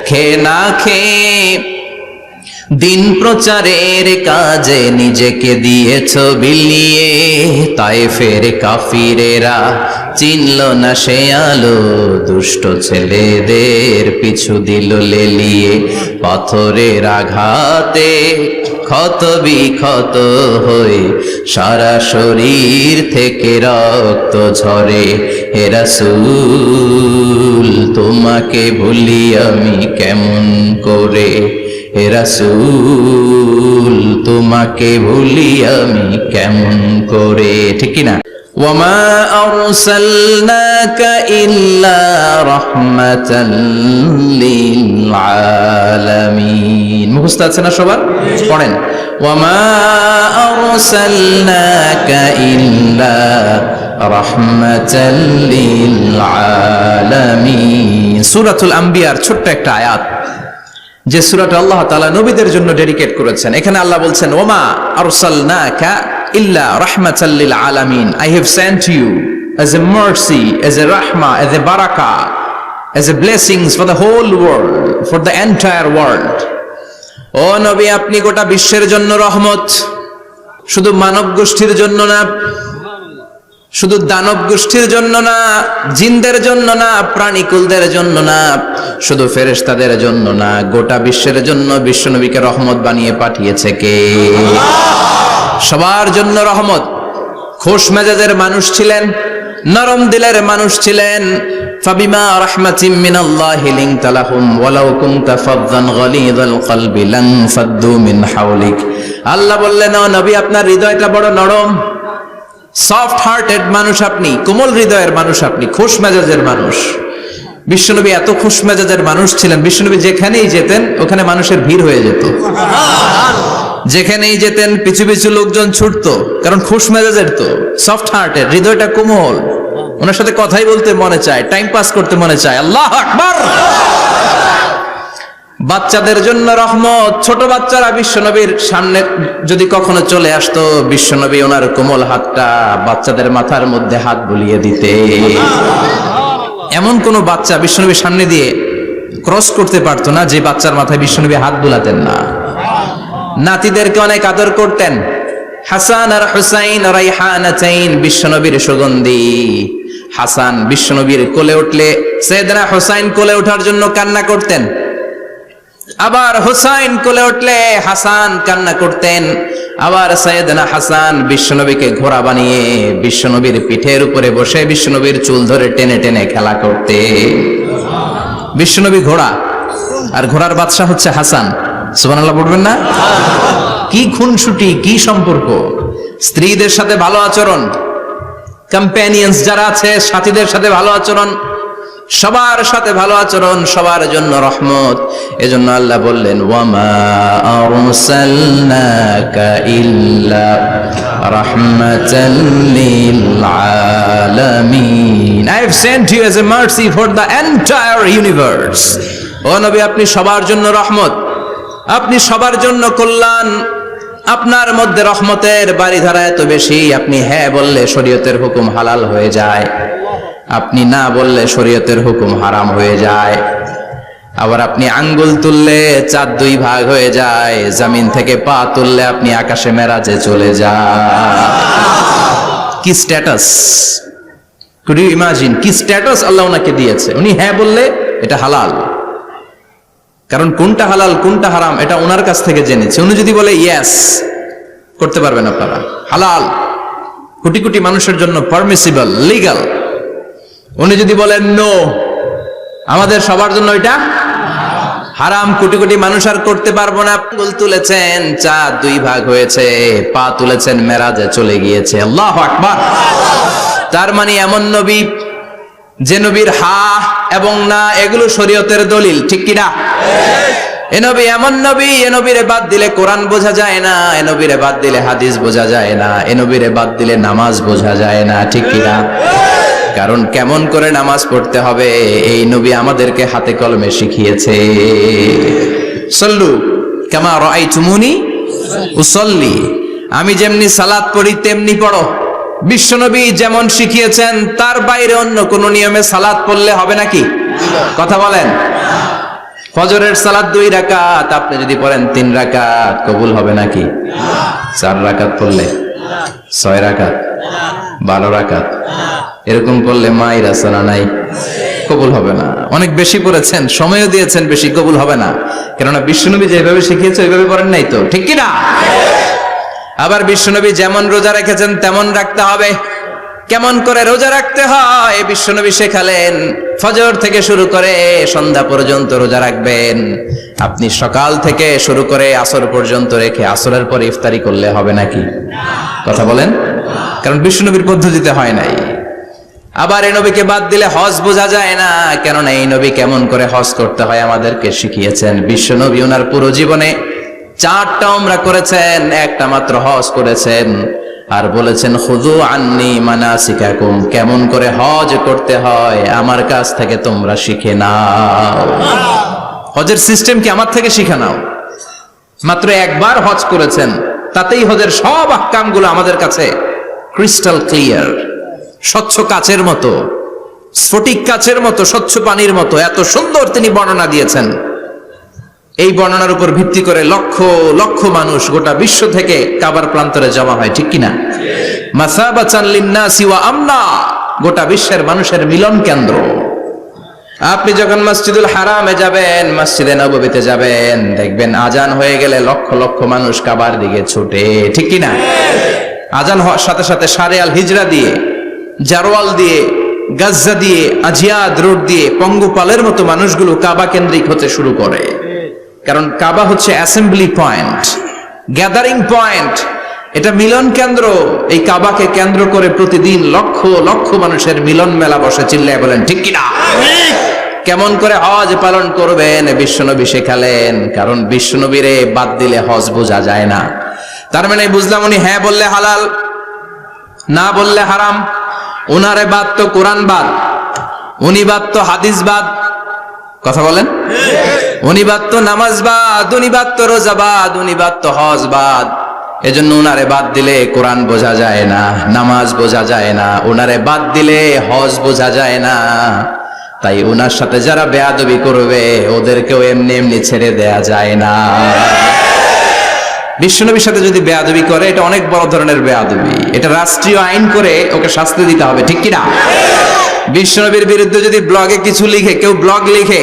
খেয়ে না খেয়ে দিন প্রচারের কাজে নিজেকে দিয়েছ বিলিয়ে। তায়েফের কাফিরেরা চিনল না সে আলো, দুষ্ট ছেলেদের পিছু দিল লেলিয়ে। পাথরের আঘাতে ক্ষত বিক্ষত হয়ে সারা শরীর থেকে রক্ত ঝরে। হে রাসূল তোমাকে ভুলি আমি কেমন করে, হে রাসূল তোমাকে ভুলি আমি কেমন করে, ঠিক কি না? ওয়ামা আরসালনাকা ইল্লা রাহমাতাল লিল আলামিন। মুখস্থ আছে না সবার? পড়েন। ওয়ামা আরসালনাকা ইল্লা রাহমাতাল লিল আলামিন। সূরাতুল আম্বিয়ার ছোট্ট একটা আয়াত, যে সূরাটা আল্লাহ তাআলা নবীদের জন্য ডেডিকেট করেছেন। এখানে আল্লাহ বলছেন ওমা আরসালনাকা ইল্লা রাহমাতাল লিল আলামিন, I have sent you as a mercy, as a rahmah, as a barakah, as a blessings for the whole world, for the entire world. ও নবী আপনি গোটা বিশ্বের জন্য রহমত, শুধু মানব গোষ্ঠীর জন্য না, শুধু দানব গোষ্ঠীর জন্য না, জিনদের জন্য না, প্রাণীকুলদের জন্য না, শুধু ফেরেশতাদের জন্য না, গোটা বিশ্বের জন্য বিশ্বনবীকে রহমত বানিয়ে পাঠিয়েছে কে? সবার জন্য রহমত। খোশ মেজাজের মানুষ ছিলেন, নরম দিলের মানুষ ছিলেন। ফাবিমা রাহমাতিম মিনাল্লাহি লিনতা লাহুম ওয়ালাউ কুনতা ফাযযান গালিযাল কলবি লান ফাদ্দু মিন হাওলিক। আল্লাহ বললেন ও নবী আপনার হৃদয়টা বড় নরম, সফট হার্টেড মানুষ আপনি, কোমল হৃদয়ের মানুষ আপনি, খুশ মেজাজের মানুষ। বিশ্বনবী এত খুশ মেজাজের মানুষ ছিলেন, বিশ্বনবী যেখানেই যেতেন ওখানে মানুষের ভিড় হয়ে যেত। যেখানেই যেতেন পিছু পিছু লোকজন ছুটতো, কারণ খুশ মেজাজের তো, সফট হার্টেড, হৃদয়টা কোমল, ওনার সাথে কথাই বলতে মনে চায়, টাইম পাস করতে মনে চায়। আল্লাহু আকবার। বাচ্চাদের জন্য রহমত, ছোট বাচ্চারা বিশ্বনবীর সামনে যদি কখনো চলে আসতো, বিশ্বনবী ওনার কোমল হাতটা বাচ্চাদের মাথার মধ্যে হাত বুলিয়ে দিতে। এমন কোন বাচ্চা বিশ্বনবীর সামনে দিয়ে ক্রস করতে পারতো না যে বাচ্চার মাথায় বিশ্বনবী হাত বুলাতেন না। নাতিদেরকে অনেক আদর করতেন। হাসান আর হুসাইন রাইহানাতাইন, বিশ্বনবীর সুগন্ধি। হাসান বিশ্বনবীর কোলে উঠলে সাইয়েদনা হুসাইন কোলে ওঠার জন্য কান্না করতেন, আবার হুসাইন কোলে উঠলে হাসান কান্না করতেন। আবার সাইয়েদনা হাসান বিশ্বনবীকে ঘোড়া বানিয়ে বিশ্বনবীর পিঠের উপরে বসে বিশ্বনবীর চুল ধরে টেনে টেনে খেলা করতে। বিশ্বনবী ঘোড়া, আর ঘোড়ার বাদশা হচ্ছে হাসান। সুবহানাল্লাহ পড়বেন না? কি খুনসুটি, কি সম্পর্ক! স্ত্রীদের সাথে ভালো আচরণ, কম্প্যানিয়ন্স যারা আছে সাথীদের সাথে ভালো আচরণ, সবার সাথে ভালো আচরণ, সবার জন্য রহমত। এজন্য আল্লাহ বললেন ওয়ামা আরসালনাকা ইল্লা রাহমাতাল লিল আলামিন, I have sent you as a mercy for the entire universe. ও নবী আপনি সবার জন্য রহমত, আপনি সবার জন্য কল্যাণ। আপনার মধ্যে রহমতের বাড়িধারা এত বেশি, আপনি হ্যাঁ বললে শরীয়তের হুকুম হালাল হয়ে যায়, আপনি না বললে শরীয়তের হুকুম হারাম হয়ে যায়। আবার আপনি আঙ্গুল তুললে চাঁদ দুই ভাগ হয়ে যায়, জমিন থেকে পা তুললে আপনি আকাশে মেরাজে চলে যান। কি স্ট্যাটাস! কুড ইউ ইমাজিন কি স্ট্যাটাস আল্লাহ ওনাকে দিয়েছে। উনি হ্যাঁ বললে এটা হালাল, কারণ কোনটা হালাল কোনটা হারাম এটা ওনার কাছ থেকে জেনেছে। উনি যদি বলে ইয়েস, করতে পারবেন আপনারা, হালাল, কোটি কোটি মানুষের জন্য পারমিসিবল, লিগ্যাল। উনি যদি বলেন নো, আমাদের সবার জন্য এটা হারাম, কোটি কোটি মানুষ আর করতে পারবো না। আঙ্গুল তুলেছেন চাঁদ দুই ভাগ হয়েছে, পা তুলেছেন মেরাজে চলে গিয়েছে। আল্লাহু আকবার। তার মানে এমন নবী যে নবীর হা এবং না এগুলো শরীয়তের দলিল, ঠিক কি না? এ নবী এমন নবী, এ নবীরে বাদ দিলে কোরআন বোঝা যায় না, এ নবীরে বাদ দিলে হাদিস বোঝা যায় না, এ নবীরে বাদ দিলে নামাজ বোঝা যায় না, ঠিক কি না? কারণ কেমন করে নামাজ পড়তে হবে এই নবী আমাদেরকে হাতে কলমে শিখিয়েছে। সল্লু কামা রাআইতুমুনি উসাল্লি, আমি যেমনি সালাত পড়ি তেমনি পড়ো। বিশ্বনবী যেমন শিখিয়েছেন তার বাইরে অন্য কোন নিয়মে সালাত পড়লে হবে নাকি? কথা বলেন। ফজরের সালাত 2 রাকাত, আপনি যদি পড়েন 3 রাকাত, কবুল হবে নাকি? 4 রাকাত পড়লে 6 রাকাত 12 রাকাত এরকম করলে মায়ের আসানা নাই, কবুল হবে না। অনেক বেশি পড়েছেন, সময়ও দিয়েছেন বেশি, কবুল হবে না। কেননা বিশ্বনবী যেভাবে শিখিয়েছে ওইভাবে করেন নাই তো, ঠিক কি না? আবার বিশ্বনবী যেমন রোজা রেখেছেন তেমন রাখতে হবে। কেমন করে রোজা রাখতে হয় বিশ্বনবী শেখালেন। ফজর থেকে শুরু করে সন্ধ্যা পর্যন্ত রোজা রাখবেন। আপনি সকাল থেকে শুরু করে আসর পর্যন্ত রেখে আসরের পরে ইফতারি করলে হবে নাকি? কথা বলেন। কারণ বিশ্বনবীর পদ্ধতিতে হয় নাই। আবার এই নবীকে বাদ দিলে হজ বোঝা যায় না, কেননা এই নবী কেমন করে হজ করতে হয় আমাদেরকে শিখিয়েছেন। বিশ্বনবী ওনার পুরো জীবনে 4টা উমরা করেছেন, একটা মাত্র হজ করেছেন। আর বলেছেন খুযু আন্নী মানাসিকাকুম, কেমন করে হজ করতে হয় আমার কাছ থেকে তোমরা শিখে নাও। হজের সিস্টেম কি আমার থেকে শিখে নাও। মাত্র একবার হজ করেছেন, তাতেই হজের সব আহকামগুলো আমাদের কাছে ক্রিস্টাল ক্লিয়ার, স্বচ্ছ কাচের মতো, স্ফটিক কাচের মতো, স্বচ্ছ পানির মতো এত সুন্দর তিনি বর্ণনা দিয়েছেন। এই বর্ণনার উপর ভিত্তি করে লক্ষ লক্ষ মানুষ গোটা বিশ্ব থেকে কাবার প্রান্তরে জমা হয়, ঠিক কিনা? মাসাবাতান লিন্নাসি ওয়া আমনা, গোটা বিশ্বের মানুষের মিলন কেন্দ্র। আপনি যখন মসজিদুল হারামে যাবেন, মসজিদে নববীতে যাবেন, দেখবেন আজান হয়ে গেলে লক্ষ লক্ষ মানুষ কাবার দিকে ছুটে, ঠিক কিনা? আজান হওয়ার সাথে সাথে শারে আল হিজরা দিয়ে, জারওয়াল দিয়ে, গাজ্জা দিয়ে, আজিয়াদ রোড দিয়ে পঙ্গপালের মতো মানুষগুলো কাবা কেন্দ্রিক হতে শুরু করে। কারণ কাবা হচ্ছে অ্যাসেম্বলি পয়েন্ট, গ্যাদারিং পয়েন্ট, এটা মিলন কেন্দ্র। এই কাবাকে কেন্দ্র করে প্রতিদিন লক্ষ লক্ষ মানুষের মিলন মেলা বসে। চিল্লায় বলেন ঠিক কিনা? কেমন করে হজ পালন করবেন বিশ্বনবী শেখালেন। কারণ বিশ্বনবীরে বাদ দিলে হজ বোঝা যায় না। তার মানে বুঝলাম উনি হ্যাঁ বললে হালাল, না বললে হারাম। উনারে বাদ তো কোরআন বাদ, উনি বাদ তো হাদিস বাদ। কথা বলেন। উনি বাদ তো নামাজ বাদ, উনি বাদ তো রোজা বাদ, উনি বাদ তো হজ বাদ। এজন্য উনারে বাদ দিলে কোরআন বোঝা যায় না, নামাজ বোঝা যায় না, উনারে বাদ দিলে হজ বোঝা যায় না। তাই উনার সাথে যারা বেয়াদবি করবে ওদেরকেও এমনি এমনি ছেড়ে দেয়া যায় না। বিশ্বনবীর সাথে যদি বেয়াদবি করে এটা অনেক বড় ধরনের বেয়াদবি, এটা রাষ্ট্রীয় আইন করে ওকে শাস্তি দিতে হবে, ঠিক কিনা? বিশ্বনবীর বিরুদ্ধে যদি ব্লগে কিছু লিখে, কেউ ব্লগ লিখে,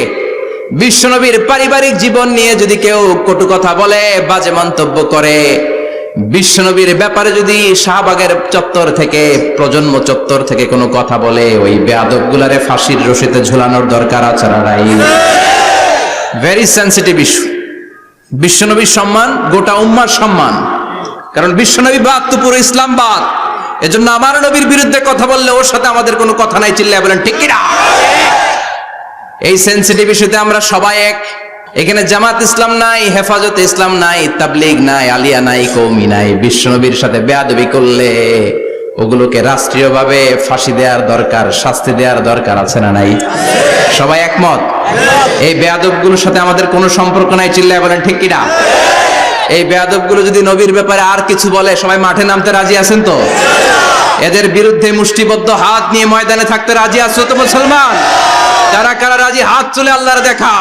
বিশ্বনবীর পারিবারিক জীবন নিয়ে যদি কেউ কটু কথা বলে, বাজে মন্তব্য করে, বিশ্বনবীর ব্যাপারে যদি শাহবাগের চত্বর থেকে, প্রজন্ম চত্বর থেকে কোনো কথা বলে, ওই বেয়াদবগুলারে ফাঁসির রশিতে ঝুলানোর দরকার আছে না নাই? Very sensitive issue. বিশ্বনবীর সম্মান গোটা উম্মার সম্মান। কারণ বিশ্বনবী বাদ তো পুরো ইসলাম বাদ। এজন্য আমার নবীর বিরুদ্ধে কথা বললে ওর সাথে আমাদের কোনো কথা নাই। চিল্লায় বলেন ঠিক কিনা? এই সেনসিটিভ ইস্যুতে আমরা সবাই এক। এখানে জামাত ইসলাম নাই, হেফাজতে ইসলাম নাই, তাবলীগ নাই, আলিয়া নাই, কওমি নাই। বিশ্বনবীর সাথে বেয়াদবি করলে ওগুলোকে রাষ্ট্রীয়ভাবে ফাঁসি দেওয়ার দরকার, শাস্তি দেওয়ার দরকার আছে না নাই? সবাই একমত? এই বেয়াদবগুলোর সাথে আমাদের কোনো সম্পর্ক নাই। চিল্লায় বলেন ঠিক কিনা? এই বেয়াদবগুলো যদি নবীর ব্যাপারে আর কিছু বলে সবাই মাঠে নামতে রাজি আছেন তো? এদের বিরুদ্ধে মুষ্টিবদ্ধ হাত নিয়ে ময়দানে থাকতে রাজি আছো তো মুসলমান? কারা কারা রাজি হাত তুলে আল্লাহর দেখা।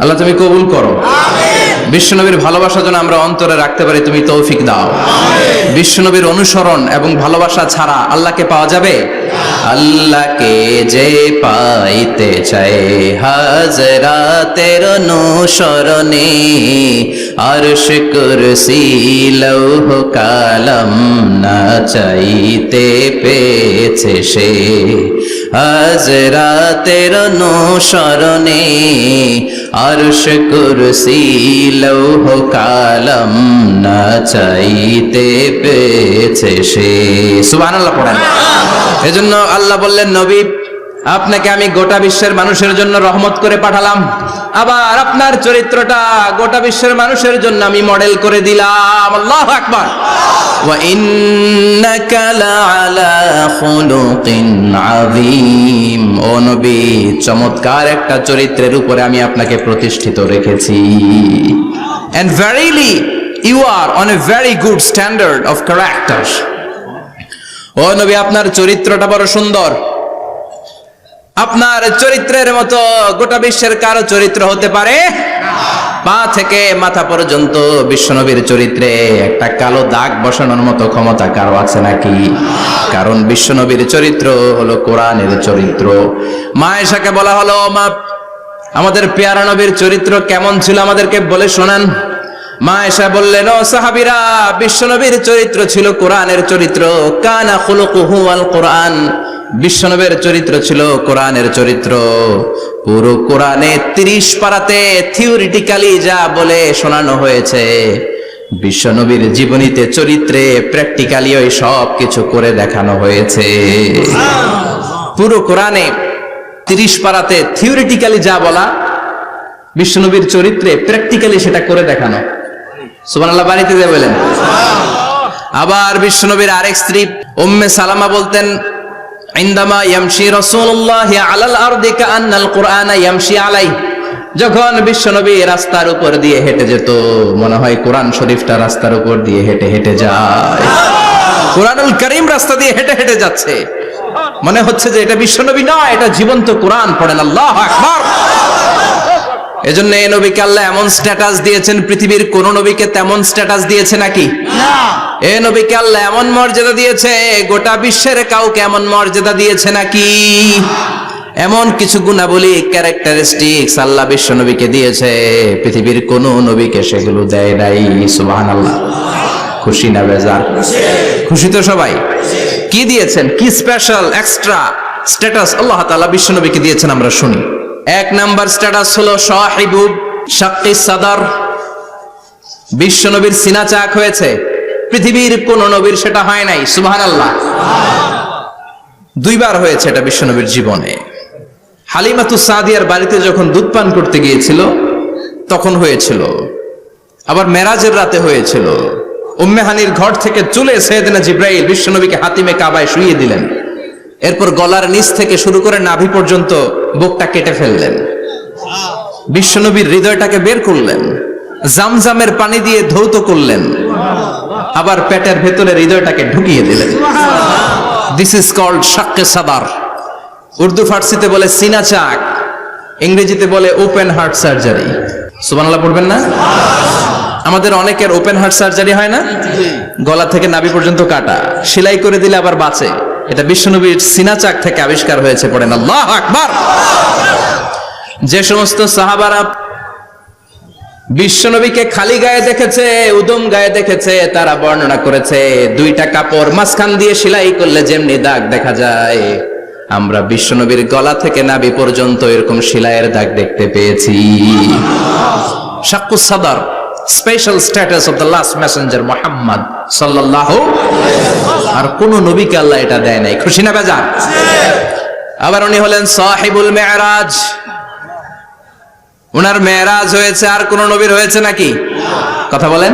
আল্লাহ তুমি কবুল করো। বিশ্বনবীর ভালোবাসা যেন আমরা অন্তরে রাখতে পারি, তুমি তৌফিক দাও। বিশ্বনবীর অনুসরণ এবং ভালোবাসা ছাড়া আল্লাহকে পাওয়া যাবে? আল্লাহকে যে পাইতে চায় হাজরাতের অনুসরণে, আরশ কুরসি লৌহ কালাম না চাইতে পেয়েছে সে। হাজরাতের অনুসরণে আরশ কুরসি লৌহ কালাম না চাইতে পেয়েছে সে। সুবহানাল্লাহ পড়েন। এজন্য আল্লাহ বললেন, নবী আপনাকে আমি গোটা বিশ্বের মানুষের জন্য রহমত করে পাঠালাম, আবার আপনার চরিত্রটা গোটা বিশ্বের মানুষের জন্য আমি মডেল করে দিলাম। আল্লাহু আকবার। ওয়া ইন্নাকা লাআলা খুলুকিন আযীম, ও নবী চমৎকার একটা চরিত্রের উপরে আমি আপনাকে প্রতিষ্ঠিত রেখেছি। And verily you are on a very good standard of character. ও নবী আপনার চরিত্রটা বড় সুন্দর, আপনার চরিত্রের মতো গোটা বিশ্বের কারো চরিত্র হতে পারে পা থেকে মাথা পর্যন্ত বিশ্বনবীর চরিত্রে একটা কালো দাগ বসানোর মতো ক্ষমতা কারো আছে নাকি? কারণ বিশ্বনবীর চরিত্র হলো কোরআনের চরিত্র। মা আয়েশাকে বলা হলো, মা আমাদের পেয়ারা নবীর চরিত্র কেমন ছিল আমাদেরকে বলে শোনান। মা আয়েশা বললেন, ও সাহাবীরা, বিশ্বনবীর চরিত্র ছিল কোরআনের চরিত্র। কানা খুলুকুহু আল কোরআন, বিশ্বনবীর চরিত্র ছিল কোরআনের চরিত্র। পুরো কোরআনে 30 পারাতে থিওরিটিক্যালি যা বলে শোনানো হয়েছে, বিশ্বনবীর জীবনীতে চরিত্রে প্র্যাকটিক্যালি ওই সব কিছু করে দেখানো হয়েছে। পুরো কোরআনে 30 পারাতে থিওরিটিক্যালি যা বলা, বিশ্বনবীর চরিত্রে প্র্যাকটিক্যালি সেটা করে দেখানো। সুবহানাল্লাহ, বাড়িতে যে বলেন। আবার বিশ্বনবীর আরেক স্ত্রী উম্মে সালামা বলতেন, ইনদামা ইয়ামশি রাসূলুল্লাহি আলাল আরদি কাআন্নাল কুরআনা ইয়ামশি আলাইহি, যখন বিশ্বনবী রাস্তার উপর দিয়ে হেঁটে যেত মনে হয় কোরআন শরীফটা রাস্তার উপর দিয়ে হেঁটে হেঁটে যায়। কোরআনুল কারীম রাস্তা দিয়ে হেঁটে হেঁটে যাচ্ছে, মনে হচ্ছে যে এটা বিশ্বনবী নয়, এটা জীবন্ত কোরআন। পড়েন আল্লাহু আকবার। এজন্য এই নবীকে আল্লাহ এমন স্ট্যাটাস দিয়েছেন, পৃথিবীর কোন নবীকে তেমন স্ট্যাটাস দিয়েছে নাকি? না। এই নবীকে আল্লাহ এমন মর্যাদা দিয়েছে, গোটা বিশ্বের কাউকে এমন মর্যাদা দিয়েছে নাকি? এমন কিছু গুণাবলী, ক্যারেক্টারিস্টিক্স আল্লাহ বিশ্ব নবীকে দিয়েছে, পৃথিবীর কোন নবীকে সেগুলো দেয় নাই। সুবহানাল্লাহ। খুশি না বেজার? খুশি তো সবাই। কি দিয়েছেন, কি স্পেশাল এক্সট্রা স্ট্যাটাস আল্লাহ তাআলা বিশ্ব নবীকে দিয়েছেন আমরা শুনি। এক নাম্বার স্ট্যাটাস হলো সাহিবু শাক্কিস সাদর, বিশ্ব নবীর সিনা চাক হয়েছে, পৃথিবীর কোন নবীর সেটা হয় নাই। সুবহানাল্লাহ। 2 বার হয়েছে এটা বিশ্ব নবীর জীবনে। হালিমাতুস সাদিয়ার বাড়িতে যখন দুধ পান করতে গিয়েছিল তখন হয়েছিল, আবার মেরাজের রাতে হয়েছিল। উম্মে হানির ঘর থেকে চলে সাইয়েদনা জিবরাইল বিশ্ব নবীকে হাতিমে কাবায় শুইয়ে দিলেন, এরপর গলার নিচ থেকে শুরু করে নাভি পর্যন্ত বুকটা কেটে ফেললেন, বিশ্বনবীর হৃদয়টাকে বের করলেন, জামজামের পানি দিয়ে ধৌত করলেন, আবার পেটের ভেতরে হৃদয়টাকে ঢুকিয়ে দিলেন। দিস ইজ কল্ড শাক্কে সাদার। উর্দু ফার্সিতে বলে সিনা চাক, ইংরেজিতে বলে ওপেন হার্ট সার্জারি। সুবহানাল্লাহ পড়বেন না? আমাদের অনেকের ওপেন হার্ট সার্জারি হয় না, গলা থেকে নাভি পর্যন্ত কাটা, সেলাই করে দিলে আবার বাঁচে। এটা বিশ্বনবীর সিনা চাক থেকে আবিষ্কার হয়েছে। পড়েন আল্লাহু আকবার। যে সমস্ত সাহাবারা বিশ্বনবীকে খালি গায়ে দেখেছে, উদম গায়ে দেখেছে, তারা বর্ণনা করেছে 2টা কাপড় মাঝখান দিয়ে সেলাই করলে যেমনি দাগ দেখা যায়, আমরা বিশ্বনবীর গলা থেকে নাভি পর্যন্ত এরকম সেলাইয়ের দাগ দেখতে পেয়েছি। শাক্কুস সাদর, special status of the last Messenger Muhammad সাল্লাল্লাহু। আর কোন নবীকে আল্লাহ এটা দেয় নাই। খুশি না বেজার? আবার উনি হলেন সাহিবুল মেরাজ, উনার মেরাজ হয়েছে, আর কোন নবীর হয়েছে নাকি? কথা বলেন।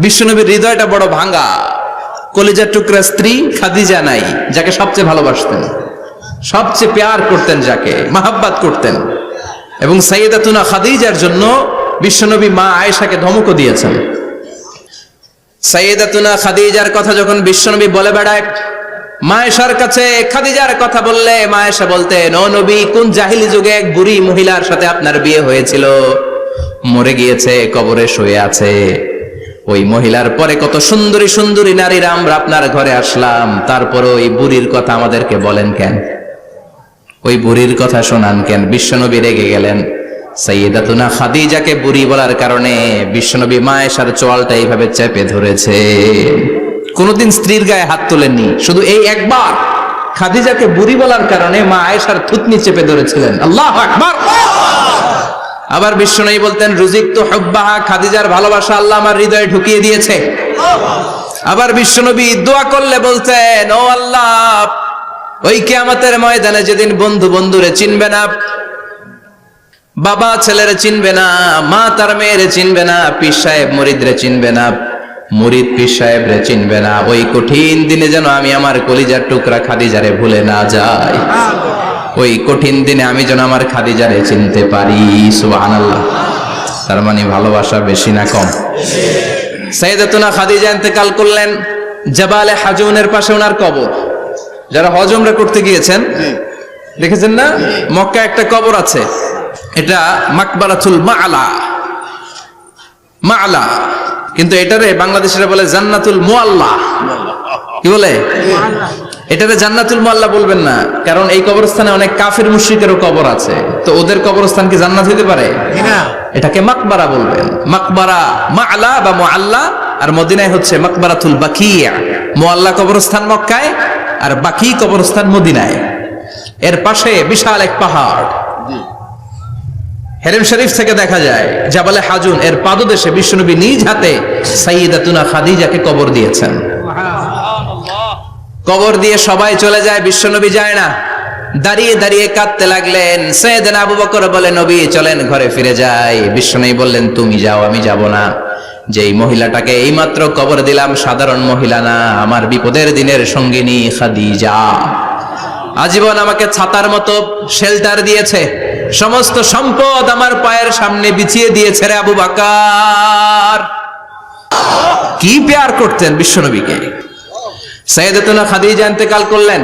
বিশ্বনবীর হৃদয়টা বড় ভাঙা, কলিজার টুকরা স্ত্রী খাদিজা নাই, যাকে সবচেয়ে ভালোবাসতেন, সবচেয়ে প্যার করতেন, যাকে মাহাব্বাত করতেন। এবং সাইয়েদাতুনা খাদিজার জন্য বিশ্বনবী মা আয়েশাকে ধমকও দিয়েছেন। সাইয়েদাতুনা খাদিজার কথা যখন বিশ্বনবী বলে বেড়ায় মা আয়েশার কাছে, খাদিজার কথা বললে মা আয়েশা বলতেন, ও নবী, কোন জাহিলি যুগে এক বুড়ি মহিলার সাথে আপনার বিয়ে হয়েছিল, মরে গিয়েছে, কবরে শুয়ে আছে। ওই মহিলার পরে কত সুন্দরী সুন্দরী নারীরা আমরা আপনার ঘরে আসলাম, তারপরে ওই বুড়ির কথা আমাদেরকে বলেন কেন? ওই বুড়ির কথা শোনান কেন? বিশ্বনবী রেগে গেলেন। সাইয়েদাতুনা খাদিজাকে বুড়ি বলার কারণে বিশ্বনবী মা আয়েশার চোয়ালটা এইভাবে চেপে ধরেছে। কোনদিন স্ত্রীর গায়ে হাত তোলেননি, শুধু এই একবার খাদিজাকে বুড়ি বলার কারণে মা আয়েশার থুতনি চেপে ধরেছিলেন। আল্লাহু আকবার। আবার বিশ্বনবী বলতেন, রুজিকতু হুব্বাহা, খাদিজার ভালোবাসা আল্লাহ আমার হৃদয়ে ঢুকিয়ে দিয়েছে। আবার বিশ্বনবী দোয়া করলে বলতেন, ও আল্লাহ, ওই কিয়ামতের ময়দানে যেদিন বন্ধু বন্ধুরে চিনবে না, বাবা ছেলেরে চিনবে না, মা তার মেয়েরে চিনবে না, পীর সাহেব মুরিদরে চিনবে না, মুরিদ পীর সাহেবরে চিনবে না, ওই কঠিন দিনে যেন আমি আমার কলিজার টুকরা খাদিজারে ভুলে না যাই। ওই কঠিন দিনে আমি যেন আমার খাদিজারে চিনতে পারি। সুবহানাল্লাহ। তার মানে ভালোবাসা বেশি না কম? সাইয়েদাতুনা খাদিজা ইন্তেকাল করলেন, জাবালে হাজুনের পাশে ওনার কবর। যারা হজ উমরা করতে গিয়েছেন দেখেছেন না, মক্কা একটা কবর আছে, এটা মাকবারাতুল মাআলা। মাআলা, কিন্তু এটারে বাংলাদেশিরা বলে জান্নাতুল মুআল্লা। কি বলে? এটারে জান্নাতুল মুআল্লা বলবেন না, কারণ এই কবরস্থানে অনেক কাফির মুশরিকেরও কবর আছে, তো ওদের কবরস্থান কি জান্নাত হতে পারে? এটাকে মাকবারা বলবেন। মাকবারা মাআলা বা মুআল্লা, আর মদিনায় হচ্ছে মাকবারাতুল বাকিয়া। মুআল্লা কবরস্থান মক্কায়, আর বাকি কবরস্থান মদিনায়। এর পাশে বিশাল এক পাহাড়, হেরেম শরীফ থেকে দেখা যায় জাবালে হাজুন, এর পাদদেশে বিশ্বনবী নিজ হাতে সাইয়্যিদাতুনা খাদিজাকে কবর দিয়েছেন। কবর দিয়ে সবাই চলে যায়, বিশ্বনবী যায় না। দাঁড়িয়ে দাঁড়িয়ে কাঁদতে লাগলেন। সাইয়েদনা আবু বকর বলে, নবী চলেন ঘরে ফিরে যাই। বিশ্বনবী বললেন, তুমি যাও, আমি যাব না। যেই মহিলাটাকে এইমাত্র কবর দিলাম সাধারণ মহিলা না, আমার বিপদের দিনের সঙ্গিনী খাদিজা। আজীবন আমাকে ছাতার মতো শেল্টার দিয়েছে, সমস্ত সম্পদ আমার পায়ের সামনে বিছিয়ে দিয়েছে রে আবু বকর। কি প্যার করতেন বিশ্বনবীকে। সাইয়েদাতুনা খাদিজা ইন্তেকাল করলেন,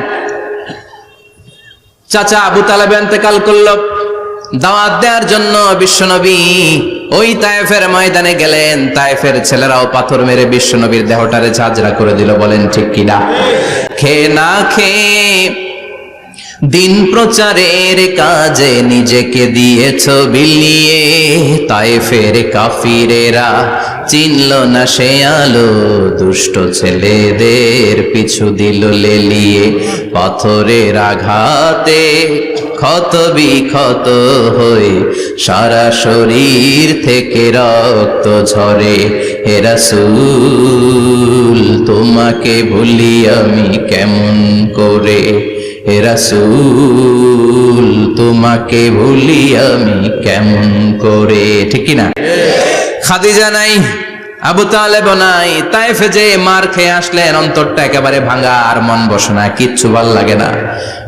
চাচা আবু তালেব ইন্তেকাল করলো। দাওয়াত দেওয়ার জন্য বিশ্বনবী ওই তায়েফের ময়দানে গেলেন। তায়েফের ছেলেরাও পাথর মেরে বিশ্বনবীর দেহটারে ঝাঁঝরা করে দিল। বলেন ঠিক কিনা? খেয়ে না খেয়ে দিন প্রচারের কাজে নিজেকে দিয়েছ বিলিয়ে, তায়েফের কাফিরেরা চিনল না সে আলো, দুষ্ট ছেলেদের পিছু দিল লেলিয়ে। পাথরের আঘাতে ক্ষত বিক্ষত হয়ে সারা শরীর থেকে রক্ত ঝরে। হে রাসূল তোমাকে ভুলি আমি কেমন করে, হে রাসূল তোমাকে ভুলি আমি কেমন করে। ঠিক কি না? খাদিজা নাই, আবু তালেব নাই, তায়েফে যে মার খেয়ে আসলেন, অন্তরটা একেবারে ভাঙা, আর মন বসে না, কিচ্ছু ভাল লাগে না।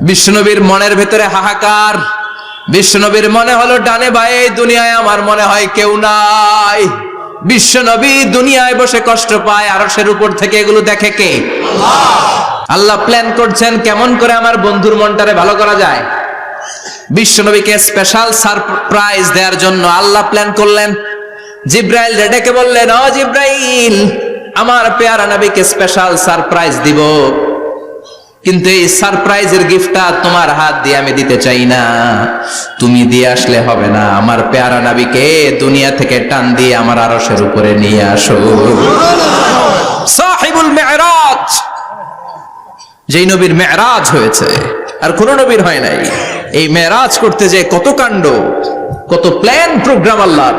বিশ্বনবীর মনের ভেতরে হাহাকার। বিশ্বনবীর মনে হলো ডানে বায়ে দুনিয়ায় আমার মনে হয় কেউ নাই। বিশ্বনবী দুনিয়ায় বসে কষ্ট পায়, আরশের উপর থেকে এগুলো দেখে কে? আল্লাহ প্ল্যান করছেন কেমন করে আমার বন্ধুর মনটারে ভালো করা যায়। বিশ্বনবীকে স্পেশাল সারপ্রাইজ দেওয়ার জন্য আল্লাহ প্ল্যান করলেন। জিব্রাইল ডেকে বললেন, ও জিব্রাইল, আমার পেয়ারা নবীকে স্পেশাল সারপ্রাইজ দিব, কিন্তু এই সারপ্রাইজের গিফটটা তোমার হাত দিয়ে আমি দিতে চাই না, তুমি দিয়ে আসলে হবে না। আমার পেয়ারা নবীকে দুনিয়া থেকে টান দিয়ে আমার আরশের উপরে নিয়ে আসো। সাহিবুল মিরাজ, যেই নবীর মেরাজ হয়েছে আর কোন নবীর হয় নাই। এই মেরাজ করতে যে কত কাণ্ড, কত প্ল্যান প্রোগ্রাম। আল্লাহর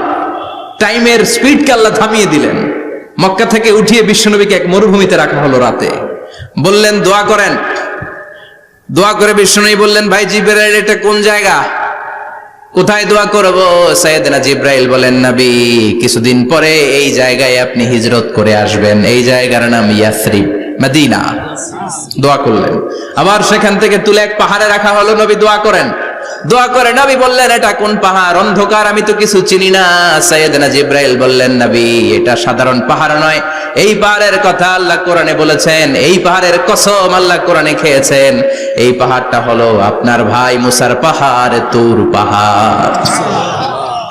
টাইমের স্পিডকে আল্লাহ থামিয়ে দিলেন। মক্কা থেকে উঠিয়ে বিশ্বনবীকে এক মরুভূমিতে রাখা হলো রাতে। বললেন দোয়া করেন। দোয়া করে বিশ্বনবী বললেন, ভাই জিবরাইল, এটা কোন জায়গা, কোথায় দোয়া করব? সাইয়েদনা জিবরাইল বলেন, নবী কিছুদিন পরে এই জায়গায় আপনি হিজরত করে আসবেন, এই জায়গার নাম ইয়াসরিব, মদিনা। দোয়া করলেন। আবার সেখান থেকে তুলে এক পাহাড়ে রাখা হলো। নবী দোয়া করেন। দোয়া করে নবী বললেন, এটা কোন পাহাড়? অন্ধকার, আমি তো কিছু চিনি না। সাইয়েদনা জিবরাইল বললেন, নবী এটা সাধারণ পাহাড় নয়, এই পাহাড়ের কথা আল্লাহ কোরআনে বলেছেন, এই পাহাড়ের কসম আল্লাহ কোরআনে খেয়েছেন। এই পাহাড়টা হলো আপনার ভাই মুসার পাহাড়, তুর পাহাড়।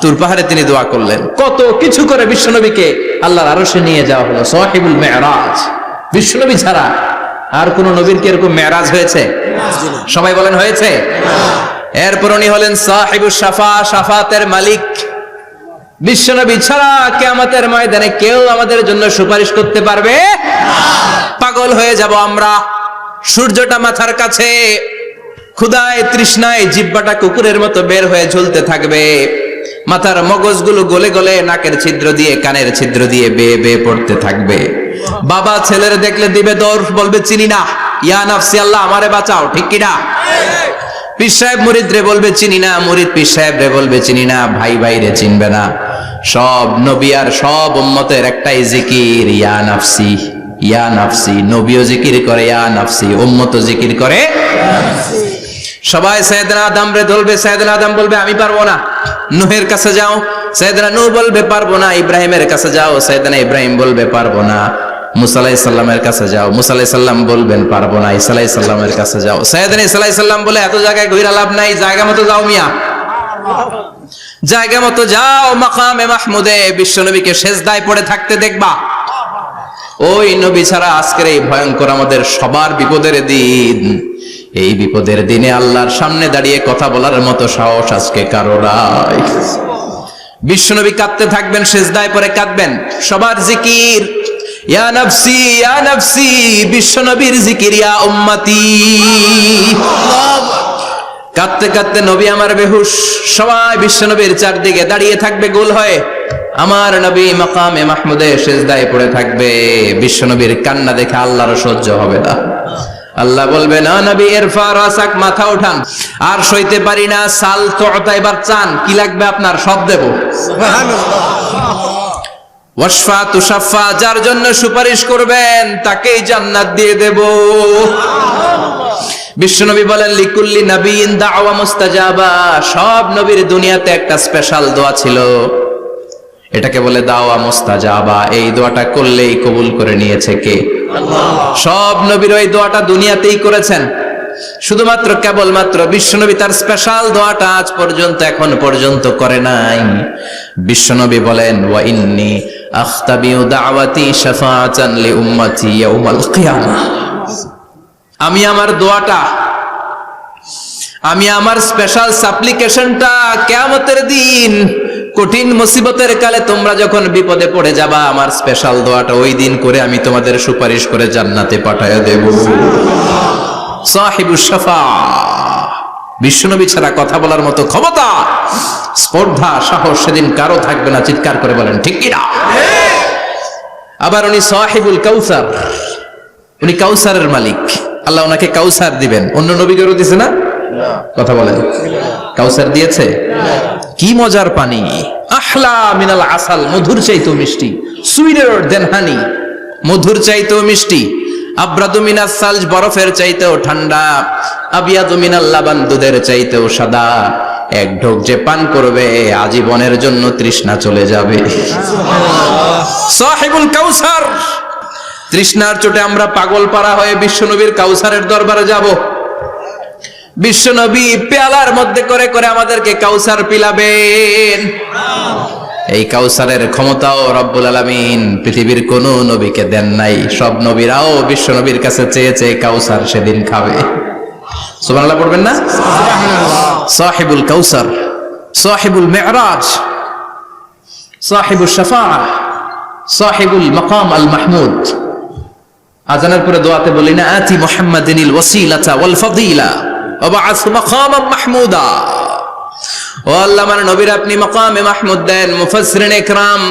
তুর পাহাড়ে তিনি দোয়া করলেন। কত কিছু করে বিশ্বনবীকে আল্লাহর আরশে নিয়ে যাওয়া হলো। সাহিবুল মেরাজ। বিশ্বনবী ছাড়া আর কোন নবীর কি এরকম মেরাজ হয়েছে? সবাই বলেন হয়েছে। এরপর উনি হলেন সাহিবুস শাফা, শাফাতের মালিক। বিশ্বনবী ছাড়া কিয়ামতের ময়দানে কেউ আমাদের জন্য সুপারিশ করতে পারবে না। পাগল হয়ে যাব আমরা। সূর্যটা মাথার কাছে, ক্ষুধায় তৃষ্ণায় জিহ্বাটা কুকুরের মতো বের হয়ে ঝুলতে থাকবে। মাথার মগজগুলো গলে গলে নাকের ছিদ্র দিয়ে, কানের ছিদ্র দিয়ে বেয়ে বেয়ে পড়তে থাকবে। বাবা ছেলের দেখলে দিবে দৌড়, বলবে চিনি না, ইয়া নাফসি আল্লাহ আমারে বাঁচাও, ঠিক কিনা? পীর সাহেব মুরিদ রে বলবে চিনি না, মুরিদ পীর সাহেব রে বলবে চিনি না, ভাই ভাই রে চিনবে না। সব নবী আর সব উম্মতের একটাই জিকির, ইয়া নাফসি ইয়া নাফসি। নবীও জিকির করে ইয়া নাফসি, উম্মতও জিকির করে। সবাই সাইয়েদনা আদম রে ধরবে, সাইয়েদনা আদম বলবে আমি পারবো না। নূহের কাছে যাও, সাইয়েদনা নূহ বলবে পারবো না। ইব্রাহিমের কাছে যাও, সাইয়েদনা ইব্রাহিম বলবে পারবো না। মুসা আলাইহিস সালামের কাছে যাও, মুসা আলাইহিস সালাম বলবেন পারবো না। ঈসা আলাইহিস সালামের কাছে যাও, সাইয়েদনা ঈসা আলাইহিস সালাম বলে এত জায়গায় ঘুরে লাভ নাই, জায়গা মতো যাও মিয়া, জায়গা মতো যাও। মাকামে মাহমুদে বিশ্বনবীকে সেজদায় পড়ে থাকতে দেখবা। ওই নবী ছাড়া আজকের এই ভয়ঙ্কর আমাদের সবার বিপদের দিন, এই বিপদের দিনে আল্লাহর সামনে দাঁড়িয়ে কথা বলার মতো সাহস আজকে কারো নাই। বিশ্বনবী কাঁদতে থাকবেন, সেজদায় পড়ে কাঁদবেন। সবার জিকির ইয়া নাফসি ইয়া নাফসি, বিশ্বনবীর জিকির ইয়া উম্মতি। কাঁদতে কাঁদতে নবী আমার বেহুশ, সবাই বিশ্বনবীর চারদিকে দাঁড়িয়ে থাকবে গোল হয়ে। আমার নবী মাকামে মাহমুদে সেজদায় পড়ে থাকবে। বিশ্বনবীর কান্না দেখে আল্লাহর সহ্য হবে না। আল্লাহ বলবে না নবী ইরফা রাসাক, মাথা উঠান, আর সইতে পারি না। সাল তুতা, এবার চান, কি লাগবে আপনার সব দেব। সুবহানাল্লাহ। ওয়াশফা তুশাফা, যার জন্য সুপারিশ করবেন তাকেই জান্নাত দিয়ে দেব। বিশ্বনবী বলেন লিকুল্লি নবিয়্যিন দাওয়া মুস্তাজাবা, সব নবীর দুনিয়াতে একটা স্পেশাল দোয়া ছিল, এটাকে বলে দাওয়া মুস্তাজাবা। এই দোয়াটা করলেই কবুল করে নিয়েছে কে? আল্লাহ। সব নবীর ওই দোয়াটা দুনিয়াতেই করেছেন, শুধুমাত্র কেবলমাত্র বিশ্বনবী তার স্পেশাল দোয়াটা আজ পর্যন্ত এখন পর্যন্ত করে নাই। বিশ্বনবী বলেন ওয়া ইন্নী আখতাবিউ দাওয়াতি শাফাআতান লি উম্মতি ইয়াউমাল কিয়ামাহ, আমি আমার দোয়াটা, আমি আমার স্পেশাল সাপ্লিকেশনটা কিয়ামতের দিন কঠিন মুসিবতের কালে তোমরা যখন বিপদে পড়ে যাবা, আমার স্পেশাল দোয়াটা ওই দিন করে আমি তোমাদের সুপারিশ করে জান্নাতে পাঠায়া দেব। সাহিবুশ শাফাআহ, বিশ্বনবী ছাড়া কথা বলার মতো ক্ষমতা, স্পর্ধা, সাহস সেদিন কারো থাকবে না। চিৎকার করে বলেন ঠিক কি না? আবার উনি সাহিবুল কাউসার, উনি কাউসারের মালিক। আল্লাহ ওনাকে কাউসার দিবেন। অন্য নবীদেরও দিয়েছে না? কথা বলেন, কাউসার দিয়েছে। কি মজার পানি, আহলা মিনাল আসাল, মধুর চাইতেও মিষ্টি। সুইটার দেন হানি, মধুর চাইতেও মিষ্টি। আব্রাদু মিনাস সালজ, বরফের চাইতেও ঠান্ডা। আবিয়াদু মিনাল লাবান, দুধের চাইতেও সাদা। এক ঢোক যে পান করবে আজীবনের জন্য তৃষ্ণা চলে যাবে। সাহিবুল কাউসার, তৃষ্ণার চোটে আমরা পাগল পারা হয়ে বিশ্বনবীর কাউসারের দরবারে যাব। বিশ্বনবী পেয়ালার মধ্যে করে করে আমাদেরকে কাউসার পিলাবেন। এই কাউসারের ক্ষমতাও রব্বুল আলামিন পৃথিবীর কোন নবীকে দেন নাই। সব নবীরাও বিশ্বনবীর কাছে চেয়েছে কাউসার সেদিন খাবে। সুবহানাল্লাহ পড়বেন না? সাহিবুল কাউসার, সাহিবুল মিরাজ, সাহিবুশ শাফাআহ, সাহিবুল মাকাম আল মাহমুদ। আজানের পরে দোয়াতে বলি না আতি মুহাম্মাদিনিল ওয়াসিলাতা ওয়াল ফাদিলা ওয়া বা'আস মাকামান মাহমুদা। ও আল্লাহ, আমার নবীর আপনি মাকামে মাহমুদ দেন। মুফাসসিরিন ইকরাম,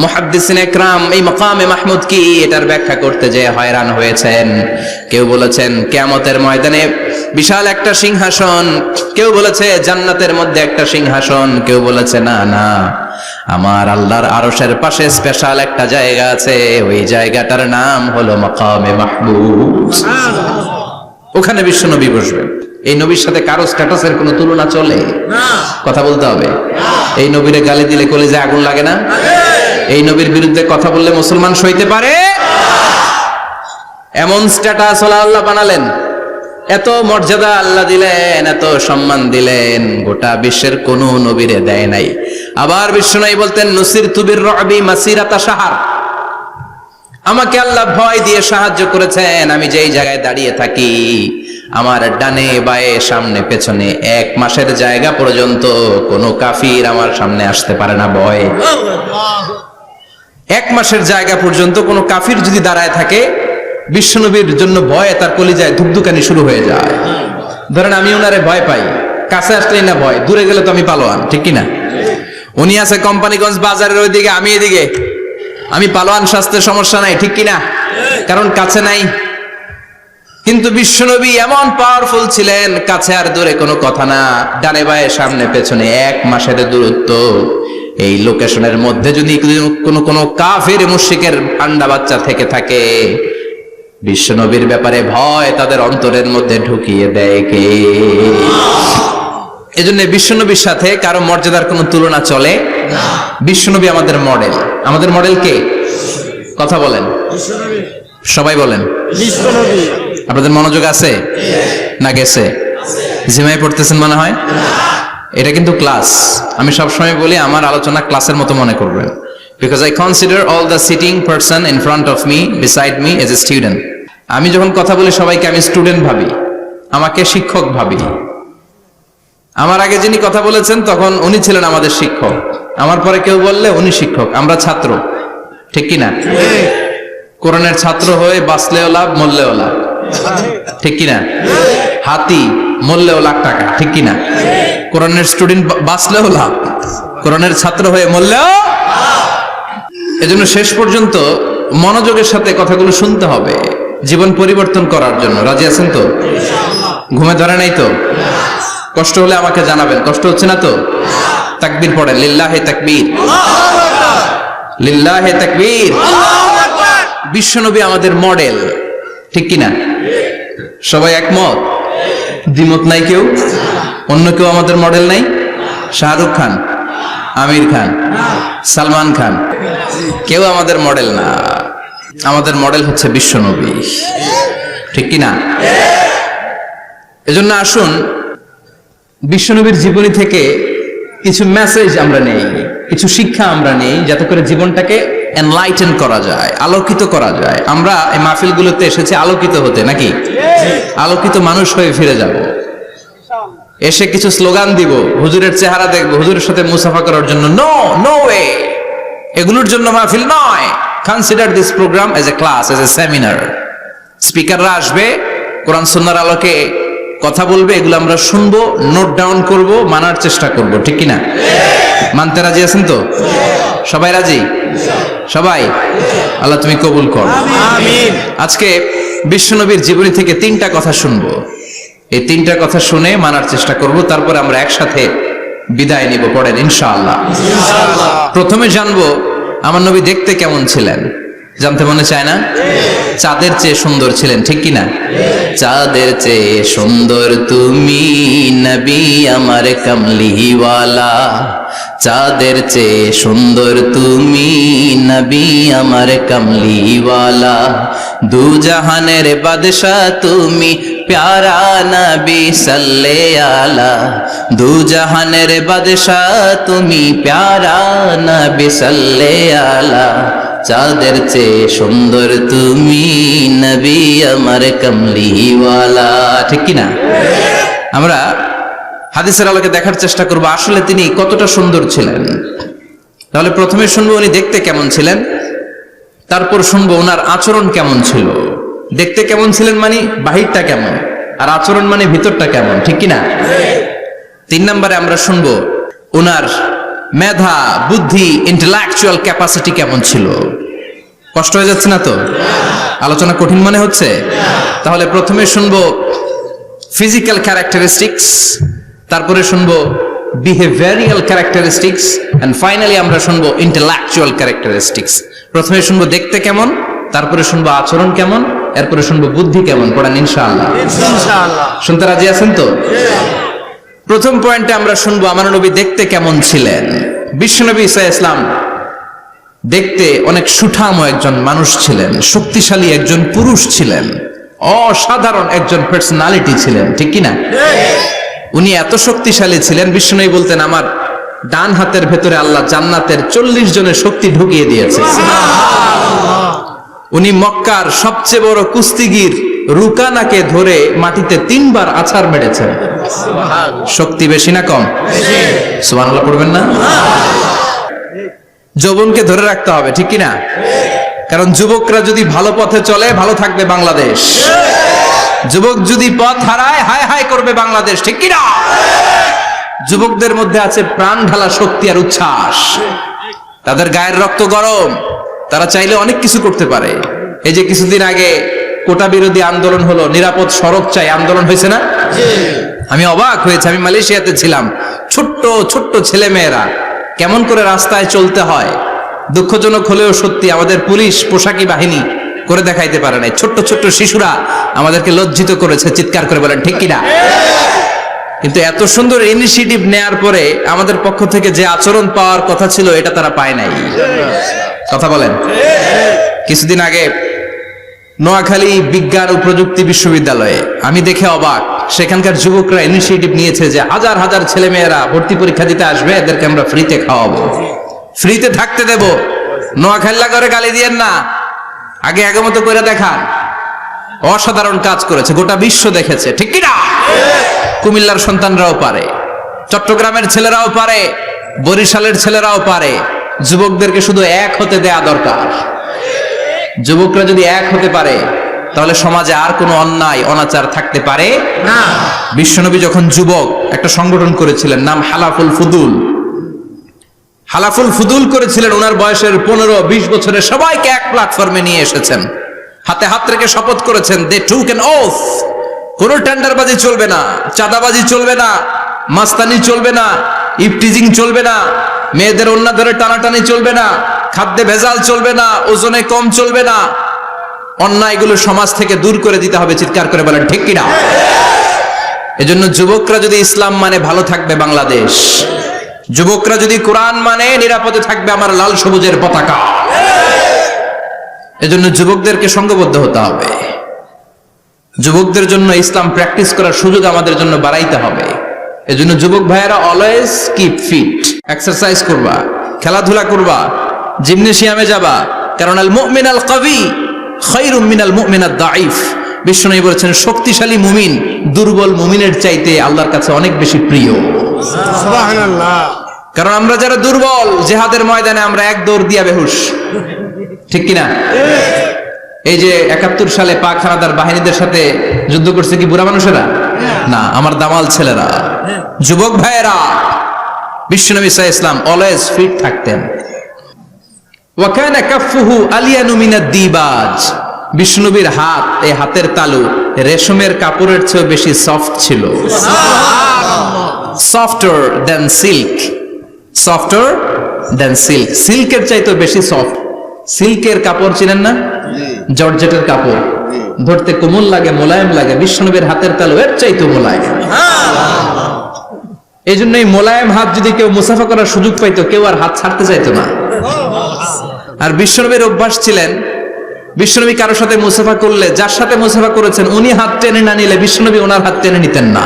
মুহাদ্দিসিন ইকরাম এই মাকামে মাহমুদ কি এটার ব্যাখ্যা করতে যে হয়রান হয়েছেন। কেউ বলেছেন কিয়ামতের ময়দানে বিশাল একটা সিংহাসন, কেউ বলেছে জান্নাতের মধ্যে একটা সিংহাসন, কেউ বলেছে না না আমার আল্লাহর আরশের পাশে স্পেশাল একটা জায়গা আছে, ওই জায়গাটার নাম হলো মাকামে মাহমুদ। ওখানে বিশ্বনবী বসবেন। এই নবীর সাথে কারো স্ট্যাটাসের কোনো তুলনা চলে না, কথা বলতে হবে। এই নবীরে গালি দিলে কলিজায় আগুন লাগে না? এই নবীর বিরুদ্ধে কথা বললে মুসলমান সইতে পারে? এমন স্ট্যাটাস আল্লাহ বানালেন, এত মর্যাদা আল্লাহ দিলেন, এত সম্মান দিলেন, গোটা বিশ্বের কোন নবীরে দেয় নাই। আবার বিশ্বনবী বলতেন নুসিরতু বির-রু'বি মাসিরাতা শাহর, আমাকে আল্লাহ ভয় দিয়ে সাহায্য করেছেন। আমি যেই জায়গায় দাঁড়িয়ে থাকি আমার ডানে বায়ে সামনে পেছনে 1 মাসের জায়গা পর্যন্ত কোনো কাফির আমার সামনে আসতে পারে না ভয়ে। 1 মাসের জায়গা পর্যন্ত কোনো কাফির যদি দাঁড়ায় থাকে, বিশ্বনবীর জন্য ভয়ে তার কলিজায় ধুকধুকানি শুরু হয়ে যায়। ধরেন আমি ওনারে ভয় পাই, কাছে আসলেই না ভয়, দূরে গেলে তো আমি পালোয়ান, ঠিক কিনা? উনি আছে কোম্পানিগঞ্জ বাজারের ওইদিকে, আমি এদিকে, আমি পালোয়ান, স্বাস্থ্যের সমস্যা নাই, ঠিক কিনা? কারণ কাছে নাই। কিন্তু বিশ্বনবী এমন পাওয়ারফুল ছিলেন, কাছে আর দূরে কোনো কথা না, ডানে বায়ে সামনে পেছনে 1 মাসের দূরত্ব। এই লোকেশনের মধ্যে যদি কোনো কাফির মুশরিকের আন্ডা বাচ্চা থেকে থাকে, বিশ্বনবীর ব্যাপারে ভয় তাদের অন্তরের মধ্যে ঢুকিয়ে দেয় কে? এজন্য বিশ্বনবীর সাথে কারো মর্যাদার কোনো তুলনা চলে না। বিশ্বনবী আমাদের মডেল। আমাদের মডেল কে? কথা বলেন, সবাই বলেন। আপনাদের মনোযোগ আছে না গেছে? জিমাই পড়তেছেন মনে হয়। এটা কিন্তু ক্লাস। আমি সবসময় বলি আমার আলোচনা ক্লাসের মতো মনে করবেন, because I consider all the sitting person in front of me, beside me as a student. আমি যখন কথা বলি সবাইকে আমি স্টুডেন্ট ভাবি, আমাকে শিক্ষক ভাবি। আমার আগে যিনি কথা বলেছেন তখন উনি ছিলেন আমাদের শিক্ষক, আমার পরে কেউ বললে উনি শিক্ষক, আমরা ছাত্র, ঠিক কি না? কোরআনের ছাত্র হয়ে বাঁচলেও লাভ, মরলেও লাভ, ঠিক কি না? হাতি মরলেও লাখ টাকা, ঠিক কি না? কোরআনের স্টুডেন্ট বাঁচলেও লাভ, কোরআনের ছাত্র হয়ে মরলেও। এজন্য শেষ পর্যন্ত মনোযোগের সাথে কথাগুলো শুনতে হবে জীবন পরিবর্তন করার জন্য। রাজি আছেন তো? ঘুমে ধরে নাই তো? কষ্ট হলে আমাকে জানাবেন। কষ্ট হচ্ছে না তো? তাকবীর পড়েন, লিল্লাহে তাকবীর, লিল্লাহে তাকবীর। বিশ্বনবী আমাদের মডেল, ঠিক কি না? সবাই একমত? দ্বিমত নাই কেউ? অন্য কেউ আমাদের মডেল নাই? শাহরুখ খান, আমির খান, সালমান খান, কেউ আমাদের মডেল না। আমাদের মডেল হচ্ছে বিশ্বনবী, ঠিক কি না? এজন্য আসুন বিশ্বনবীর জীবনী থেকে কিছু মেসেজ আমরা নেই, কিছু শিক্ষা আমরা নেই, যাতে করে জীবনটাকে এনলাইটেন করা যায়, আলোকিত করা যায়। আমরা এই মাহফিলগুলোতে এসেছি আলোকিত হতে, নাকি? আলোকিত মানুষ হয়ে ফিরে যাব। এসে কিছু স্লোগান দিব, হুজুরের চেহারা দেখবো, হুজুরের সাথে মুসাফা করার জন্য, নো নো ওয়ে। এগুলোর জন্য মাহফিল নয়। Consider this program as a class, as a seminar. স্পিকাররা আসবে, কোরআন সুন্নাহর আলোকে কথা বলবে, এগুলো আমরা শুনবো, নোট ডাউন করব, মানার চেষ্টা করব, ঠিক কি না? মানতে রাজি আছেন তো? সবাই রাজি? সবাই? আল্লাহ তুমি কবুল কর, আমিন। আজকে বিশ্বনবীর জীবনী থেকে 3টা কথা শুনবো। এই 3টা কথা শুনে মানার চেষ্টা করব, তারপর আমরা একসাথে বিদায় নিব। পড়েন ইনশাআল্লাহ। প্রথমে জানবো আমার নবী দেখতে কেমন ছিলেন। জানতে মনে চায় না? চাঁদের চেয়ে সুন্দর ছিলেন, ঠিক কি না? চাঁদের চেয়ে সুন্দর তুমি নবী আমার কামলিওয়ালা, চাঁদের চেয়ে সুন্দর তুমি নবী আমার কামলিওয়ালা, দু জাহানের বাদশাহ তুমি প্যারা নবী সাল্লে আলা, দু জাহানের বাদশাহ তুমি প্যারা নবী সাল্লে আলা, চাঁদের চেয়ে সুন্দর তুমি নবী আমার কামলিওয়ালা, ঠিক কি না? আমরা হাদিসের আলোকে দেখার চেষ্টা করব আসলে তিনি কতটা সুন্দর ছিলেন। তাহলে প্রথমে শুনবো উনি দেখতে কেমন ছিলেন, তারপর শুনবো ওনার আচরণ কেমন ছিল। দেখতে কেমন ছিলেন মানে বাহিরটা কেমন, আর আচরণ মানে ভিতরটা কেমন, ঠিক কি না? 3 নম্বরে আমরা শুনবো ওনার মেধা, বুদ্ধি, ইন্টেলেকচুয়াল ক্যাপাসিটি কেমন ছিল। কষ্ট হয়ে যাচ্ছে না তো? আলোচনা কঠিন মনে হচ্ছে? তাহলে প্রথমে শুনবো ফিজিক্যাল ক্যারেক্টারিস্টিক্স, তারপরে শুনবো বিহেভিয়ারাল ক্যারেক্টারিস্টিক্স, এন্ড ফাইনালি আমরা শুনবো ইন্টেলেকচুয়াল ক্যারেক্টারিস্টিক্স। প্রথমে শুনবো দেখতে কেমন, তারপরে শুনবো আচরণ কেমন, এরপরে শুনবো বুদ্ধি কেমন। পড়েন ইনশাআল্লাহ। ইনশাআল্লাহ। শুনতে রাজি আছেন তো? প্রথম পয়েন্টে আমরা শুনবো আমার নবী দেখতে কেমন ছিলেন। বিশ্বনবী ঈসা ইসলাম দেখতে অনেক সুঠাম একজন মানুষ ছিলেন, শক্তিশালী একজন পুরুষ ছিলেন, অসাধারণ একজন পার্সোনালিটি ছিলেন, ঠিক কি না? উনি এত শক্তিশালী ছিলেন, বিশ্বনবী বলতেন আমার ডান হাতের ভেতরে আল্লাহ জান্নাতের 40 জনের শক্তি ঢুকিয়ে দিয়েছে। উনি মক্কার সবচেয়ে বড় কুস্তিগির রুকানাকে ধরে মাটিতে 3 বার আছাড় মেরেছেন। শক্তি বেশি না কম? সুবহানাল্লাহ পড়বেন না? যৌবনকে ধরে রাখতে হবে, ঠিক কি না? কারণ যুবকরা যদি ভালো পথে চলে ভালো থাকবে বাংলাদেশ, যুবক যদি পথ হারায় হায় হায় করবে বাংলাদেশ, ঠিক কি না? যুবকদের মধ্যে আছে প্রাণ ঢালা শক্তি আর উচ্ছ্বাস, তাদের গায়ের রক্ত গরম, তারা চাইলে অনেক কিছু করতে পারে। এই যে কিছুদিন আগে কোটা বিরোধী আন্দোলন হলো, নিরাপদ সড়ক চাই আন্দোলন হয়েছে না? আমি অবাক হয়েছে, আমি মালয়েশিয়াতে ছিলাম, ছোট্ট ছোট্ট ছেলে মেয়েরা কেমন করে রাস্তায় চলতে হয় দুঃখজনক হলেও সত্যি আমাদের পুলিশ পোশাকি বাহিনী করে দেখাইতে পারে নাই। ছোট্ট ছোট্ট শিশুরা আমাদেরকে লজ্জিত করেছে, চিৎকার করে বলেন ঠিক কিনা? কিন্তু এত সুন্দর ইনিশিয়েটিভ নেয়ার পরে আমাদের পক্ষ থেকে যে আচরণ পাওয়ার কথা ছিল এটা তারা পায় নাই। কথা বলেন। কিছুদিন আগে নোয়াখালী বিজ্ঞান ও প্রযুক্তি বিশ্ববিদ্যালয়ে আমি দেখে অবাক, সেখানকার যুবকরা ইনিশিয়েটিভ নিয়েছে যে হাজার হাজার ছেলে মেয়েরা ভর্তি পরীক্ষা দিতে আসবে, এদেরকে আমরা ফ্রিতে খাওয়াবো, ফ্রিতে থাকতে দেব। নোয়াখালী করে গালি দিয়েন না, আগে আগে মতো করে দেখান। অসাধারণ কাজ করেছে, গোটা বিশ্ব দেখেছে, ঠিক কিনা? কুমিল্লার সন্তানরাও পারে, চট্টগ্রামের ছেলেরাও পারে, বরিশালের ছেলেরাও পারে। যুবকদেরকে শুধু এক হতে দেয়া দরকার। যুবকরা যদি এক হতে পারে তাহলে সমাজে আর কোনো অন্যায় অনাচার থাকতে পারে না। বিশ্বনবী যখন যুবক একটা সংগঠন করেছিলেন, নাম হালাফুল ফুদুল। হালাফুল ফুদুল করেছিলেন, ওনার বয়সের 15-20 বছরের সবাইকে এক প্ল্যাটফর্মে নিয়ে এসেছেন, হাতে হাত রেখে শপথ করেছেন, দে টুক অ্যান ওথ, কোনো টেন্ডারবাজি চলবে না, চাঁদাবাজি চলবে না, মাস্তানি চলবে না, ইফটিজিং চলবে না, মেয়েদের ওন্না ধরে টানাটানি চলবে না, খাদ্যে ভেজাল চলবে না, ওজনে কম চলবে না, অন্যায়গুলো সমাজ থেকে দূর করে দিতে হবে। চিৎকার করে বলেন ঠিক কিনা? এজন্য যুবকরা যদি ইসলাম মানে ভালো থাকবে বাংলাদেশ, যুবকরা যদি কোরআন মানে নিরাপদে থাকবে আমার লাল সবুজের পতাকা। এজন্য যুবকদেরকে সংঘবদ্ধ হতে হবে, যুবকদের জন্য ইসলাম প্র্যাকটিস করার সুযোগ আমাদের জন্য বাড়াইতে হবে। এজন্য যুবক ভাইয়েরা অলওয়েজ কিপ ফিট, এক্সারসাইজ করবা, খেলাধুলা করবা, জিমনেশিয়ামে যাবা, কারণ আল মুমিন আল কবি খায়রুম মিনাল মুমিন আদ দাঈফ। বিশ্বনবী বলেছেন শক্তিশালী মুমিন দুর্বল মুমিনের চাইতে আল্লাহর কাছে অনেক বেশি প্রিয়। সুবহানাল্লাহ। কারণ আমরা যারা দুর্বল, জিহাদের ময়দানে আমরা এক দৌড় দিয়া বেহুশ, ঠিক কিনা? এই যে 71 সালে পাক হানাদার বাহিনীদের সাথে যুদ্ধ করছে কি বুড়া মানুষেরা? না, আমার দামাল ছেলেরা, যুবক ভাইয়েরা। বিশ্বনবী সাল্লাল্লাহু আলাইহি ওয়াসাল্লাম অলওয়েজ ফিট থাকতেন। ওয়া কানা কাফফুহু আলিয়ানু মিনাদ দিবাজ। বিশ্বনবীর হাত, এই হাতের তালু রেশমের কাপড়ের চেয়ে বেশি সফট ছিল। Softer than silk, softer than silk, সিল্কের চাইতে বেশি সফট। সিল্কের কাপড় চিনেন না? জর্জেটের কাপড় ধরতে কোমল লাগে, মোলায়েম লাগে। বিশ্বনবীর হাতের তালু এর চাইতে মোলায়েম। এই জন্য এই মোলায়েম হাত যদি কেউ মুসাফা করার সুযোগ পাইতো, কেউ আর হাত ছাড়তে চাইতো না। আর বিশ্বনবীর অভ্যাস ছিলেন, বিশ্বনবী কারোর সাথে মুসাফা করলে, যার সাথে মুসাফা করেছেন উনি হাত টেনে না নিলে বিশ্বনবী ওনার হাত টেনে নিতেন না।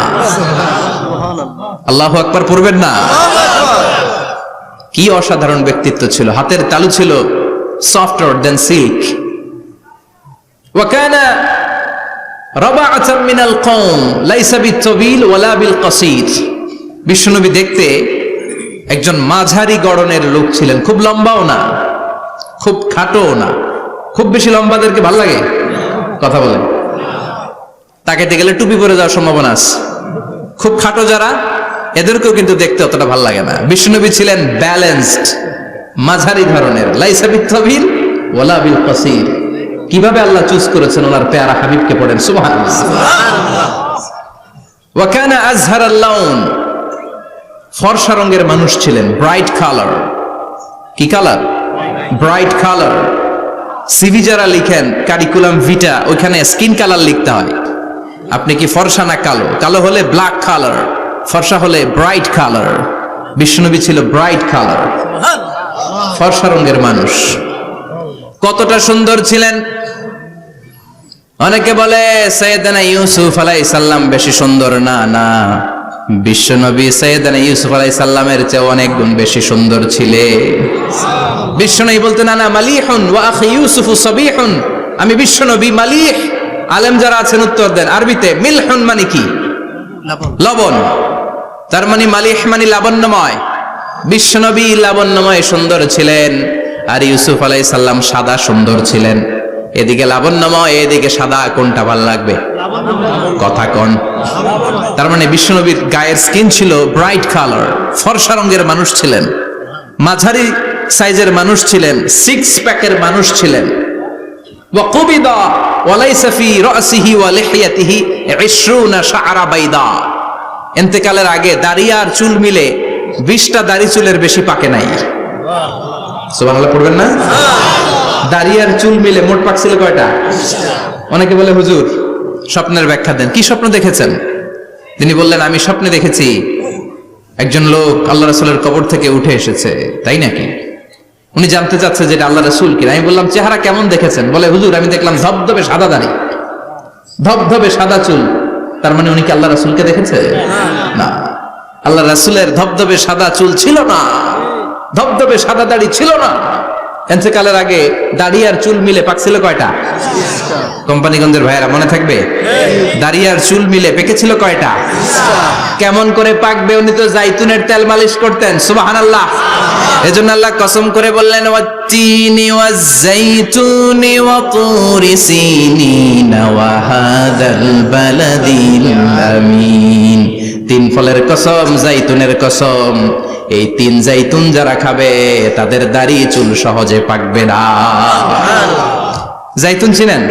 আল্লাহু আকবার পড়বেন না? কি অসাধারণ ব্যক্তিত্ব ছিল, হাতের তালু ছিল softer than silk. وكان ربعة من القوم ليس بالطويل ولا بالقصير. বিশ্বনবী দেখতে একজন মাঝারি গড়নের লোক ছিলেন, খুব লম্বাও না খুব খাটোও না। খুব বেশি লম্বাদেরকে ভালো লাগে? কথা বলেন। তাকাইতে গেলে টুপি পরে যাওয়ার সম্ভাবনা আছে। খুব খাটো যারা, এদেরকেও কিন্তু দেখতে অতটা ভালো লাগে না। বিশ্বনবী ছিলেন ব্যালেন্সড, মাঝারি ধরনের। লাইসা বিত-তাবিল ওয়ালা বিল কাসীর। কিভাবে আল্লাহ চুজ করেছেন ওনার পেয়ারা হাবিবকে, পড়েন সুবহানাল্লাহ। ওয়া কানা আযহার আল-লাউন, ফর্সা রঙের মানুষ ছিলেন, ব্রাইট কালার। কি কালার? Bright colour. সিভি যারা লিখেন কারিকুলাম ভিটা, ওইখানে স্কিন কালার লিখতে হয়। আপনি কি ফর্সা না কালো? কালো হলে ব্ল্যাক কালার, ফর্সা হলে ব্রাইট কালার। বিশ্বনবী ছিল ব্রাইট কালার, ফর্সা রঙের মানুষ। কতটা সুন্দর ছিলেন! অনেকে বলে সাইয়েদনা ইউসুফ আলাইহিস সালাম বেশি সুন্দর। না না, বিশ্বনবী সাইয়েদনা ইউসুফ আলাইহিস সালামের চেয়ে অনেক গুণ বেশি সুন্দর ছিলেন। বিশ্বনবী বলতেন আনা মালিহুন ওয়া আখি ইউসুফ সাবিহুন। আমি বিশ্বনবী মালিহ। আলেম যারা আছেন উত্তর দেন আরবিতে। মিলহুন মানে কি? লবণ। তার মানে মালিহ মানে লাবণ্যময়। বিশ্বনবী লাবণ্যময় সুন্দর ছিলেন, আর ইউসুফ আলাইহিস সালাম সাদা সুন্দর ছিলেন। এদিকে লাবণ্যময়, এদিকে সাদা, কোনটা ভালো লাগবে? কথা কোন? তার মানে বিশ্বনবীর গায়ের স্কিন ছিল ব্রাইট কালার, ফর্সা রঙের মানুষ ছিলেন, মাঝারি সাইজের মানুষ ছিলেন, সিক্স প্যাকের মানুষ ছিলেন। ওয়া কুবিদা ওয়া লাইসা ফি রাসিহি ওয়া লিহিয়াতিহি 20 শা'রা বাইদা। ইন্তেকালের আগে দাড়ি আর চুল মিলে 20টা দাড়ি চুলের বেশি পাকে নাই। সুবহানাল্লাহ পড়বেন না? দাড়ি আর চুল মিলে মোট পাকছিল কয়টা? অনেকে বলে হুজুর স্বপ্নের ব্যাখ্যা দেন, কি স্বপ্ন দেখেছেন? তিনি বললেন, আমি স্বপ্নে দেখেছি একজন লোক আল্লাহ রাসূলের কবর থেকে উঠে এসেছে। তাই নাকি? উনি জানতে চাচ্ছে যে এটা আল্লাহ রাসূল কিনা। আমি বললাম, চেহারা কেমন দেখেছেন? বলে, হুজুর আমি দেখলাম ধবধবে সাদা দাড়ি, ধবধবে সাদা চুল। তার মানে উনি কি আল্লাহ রাসূলকে দেখেছে? না, আল্লাহ রাসূলের ধবধবে সাদা চুল ছিল না, ধবধবে সাদা দাড়ি ছিল না। ইন্তেকালের আগে দাড়ি আর চুল মিলে পাকছিল কয়টা? কোম্পানিগঞ্জের ভাইয়েরা মনে থাকবে? দাড়ি আর চুল মিলে পেকেছিল কয়টা? কেমন করে পাকবে? উনি তো জাইতুনের তেল মালিশ করতেন। সুবহানাল্লাহ। এজন্য আল্লাহ কসম করে বললেন, ওয়াত-তিনি ওয়াজ-জাইতুনি ওয়া তুরি সিনিন ওয়া হাযাল বালাদিল আমিন। তিন ফলের কসম, জাইতুনের কসম। এই তিন জাইতুন যারা খাবে তাদের দাড়ি চুল সহজে পাকবে না। জাইতুন চিনেন?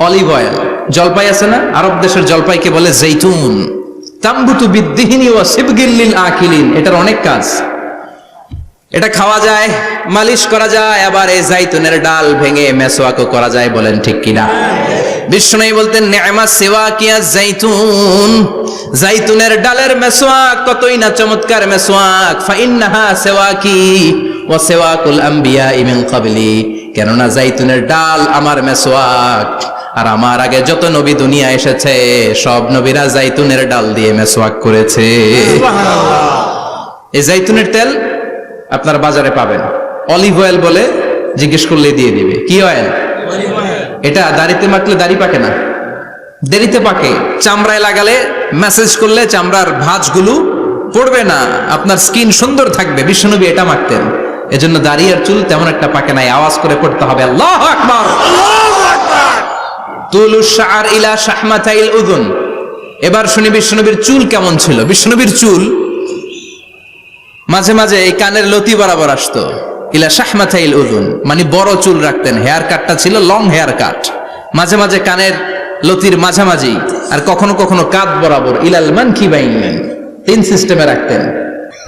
Olive oil. জলপাই আছে না? আরব দেশের জলপাইকে বলে জাইতুন। তামবুতু বিদ্দিহিনি ওয়া সিবগিল লিল আকিলিন। এটার অনেক কাজ। এটা খাওয়া যায়, মালিশ করা যায়, আবার এই জাইতুনের ডাল ভেঙে মেসওয়াকও করা যায়। বলেন ঠিক কিনা? বিষ্ণু বলতেন, নি'মা সিওয়াকিয়া জাইতুন। জাইতুনের ডালের মেসওয়াক কতই না চমৎকার মেসওয়াক। ফাইন্নাহা সিওয়াকি ওয়া সিওয়াকুল আম্বিয়া মিন ক্বাবলি। কেননা জাইতুনের ডাল আমার মেসওয়াক, আর আমার আগে যত নবী দুনিয়া এসেছে সব নবীরা জাইতুনের ডাল দিয়ে মেসওয়াক করেছে। এই জাইতুনের তেল আপনার বাজারে পাবেন। অলিভ অয়েল বলে জিজ্ঞেস করলে দিয়ে দিবে। কি অয়েল? এটা দাড়িতে মাখলে দাড়ি পাকে না, দেরিতে পাকে। চামড়ায় লাগালে ম্যাসেজ করলে চামড়ার ভাঁজগুলো পড়বে না, আপনার স্কিন সুন্দর থাকবে। বিশ্বনবী এটা মাখতেন। এজন্য দাড়ি আর চুল তেমন একটা পাকে নাই। আওয়াজ করে পড়তে হবে আল্লাহু আকবার। তুলুশ শা'r ইলা শাহমাতাইল উযুন। এবার শুনি বিশ্বনবীর চুল কেমন ছিল। বিশ্বনবীর চুল মাঝে মাঝে এই কানের লতি বরাবর আসতো। ইলা শাহমাতাইল উযুন মানে বড় চুল রাখতেন। হেয়ার কাটটা ছিল লং হেয়ার কাট, মাঝে মাঝে কানের লতির মাঝামাঝি, আর কখনো কখনো কাঁধ বরাবর। ইলাল মানকিবাইন, তিন সিস্টেমে রাখতেন।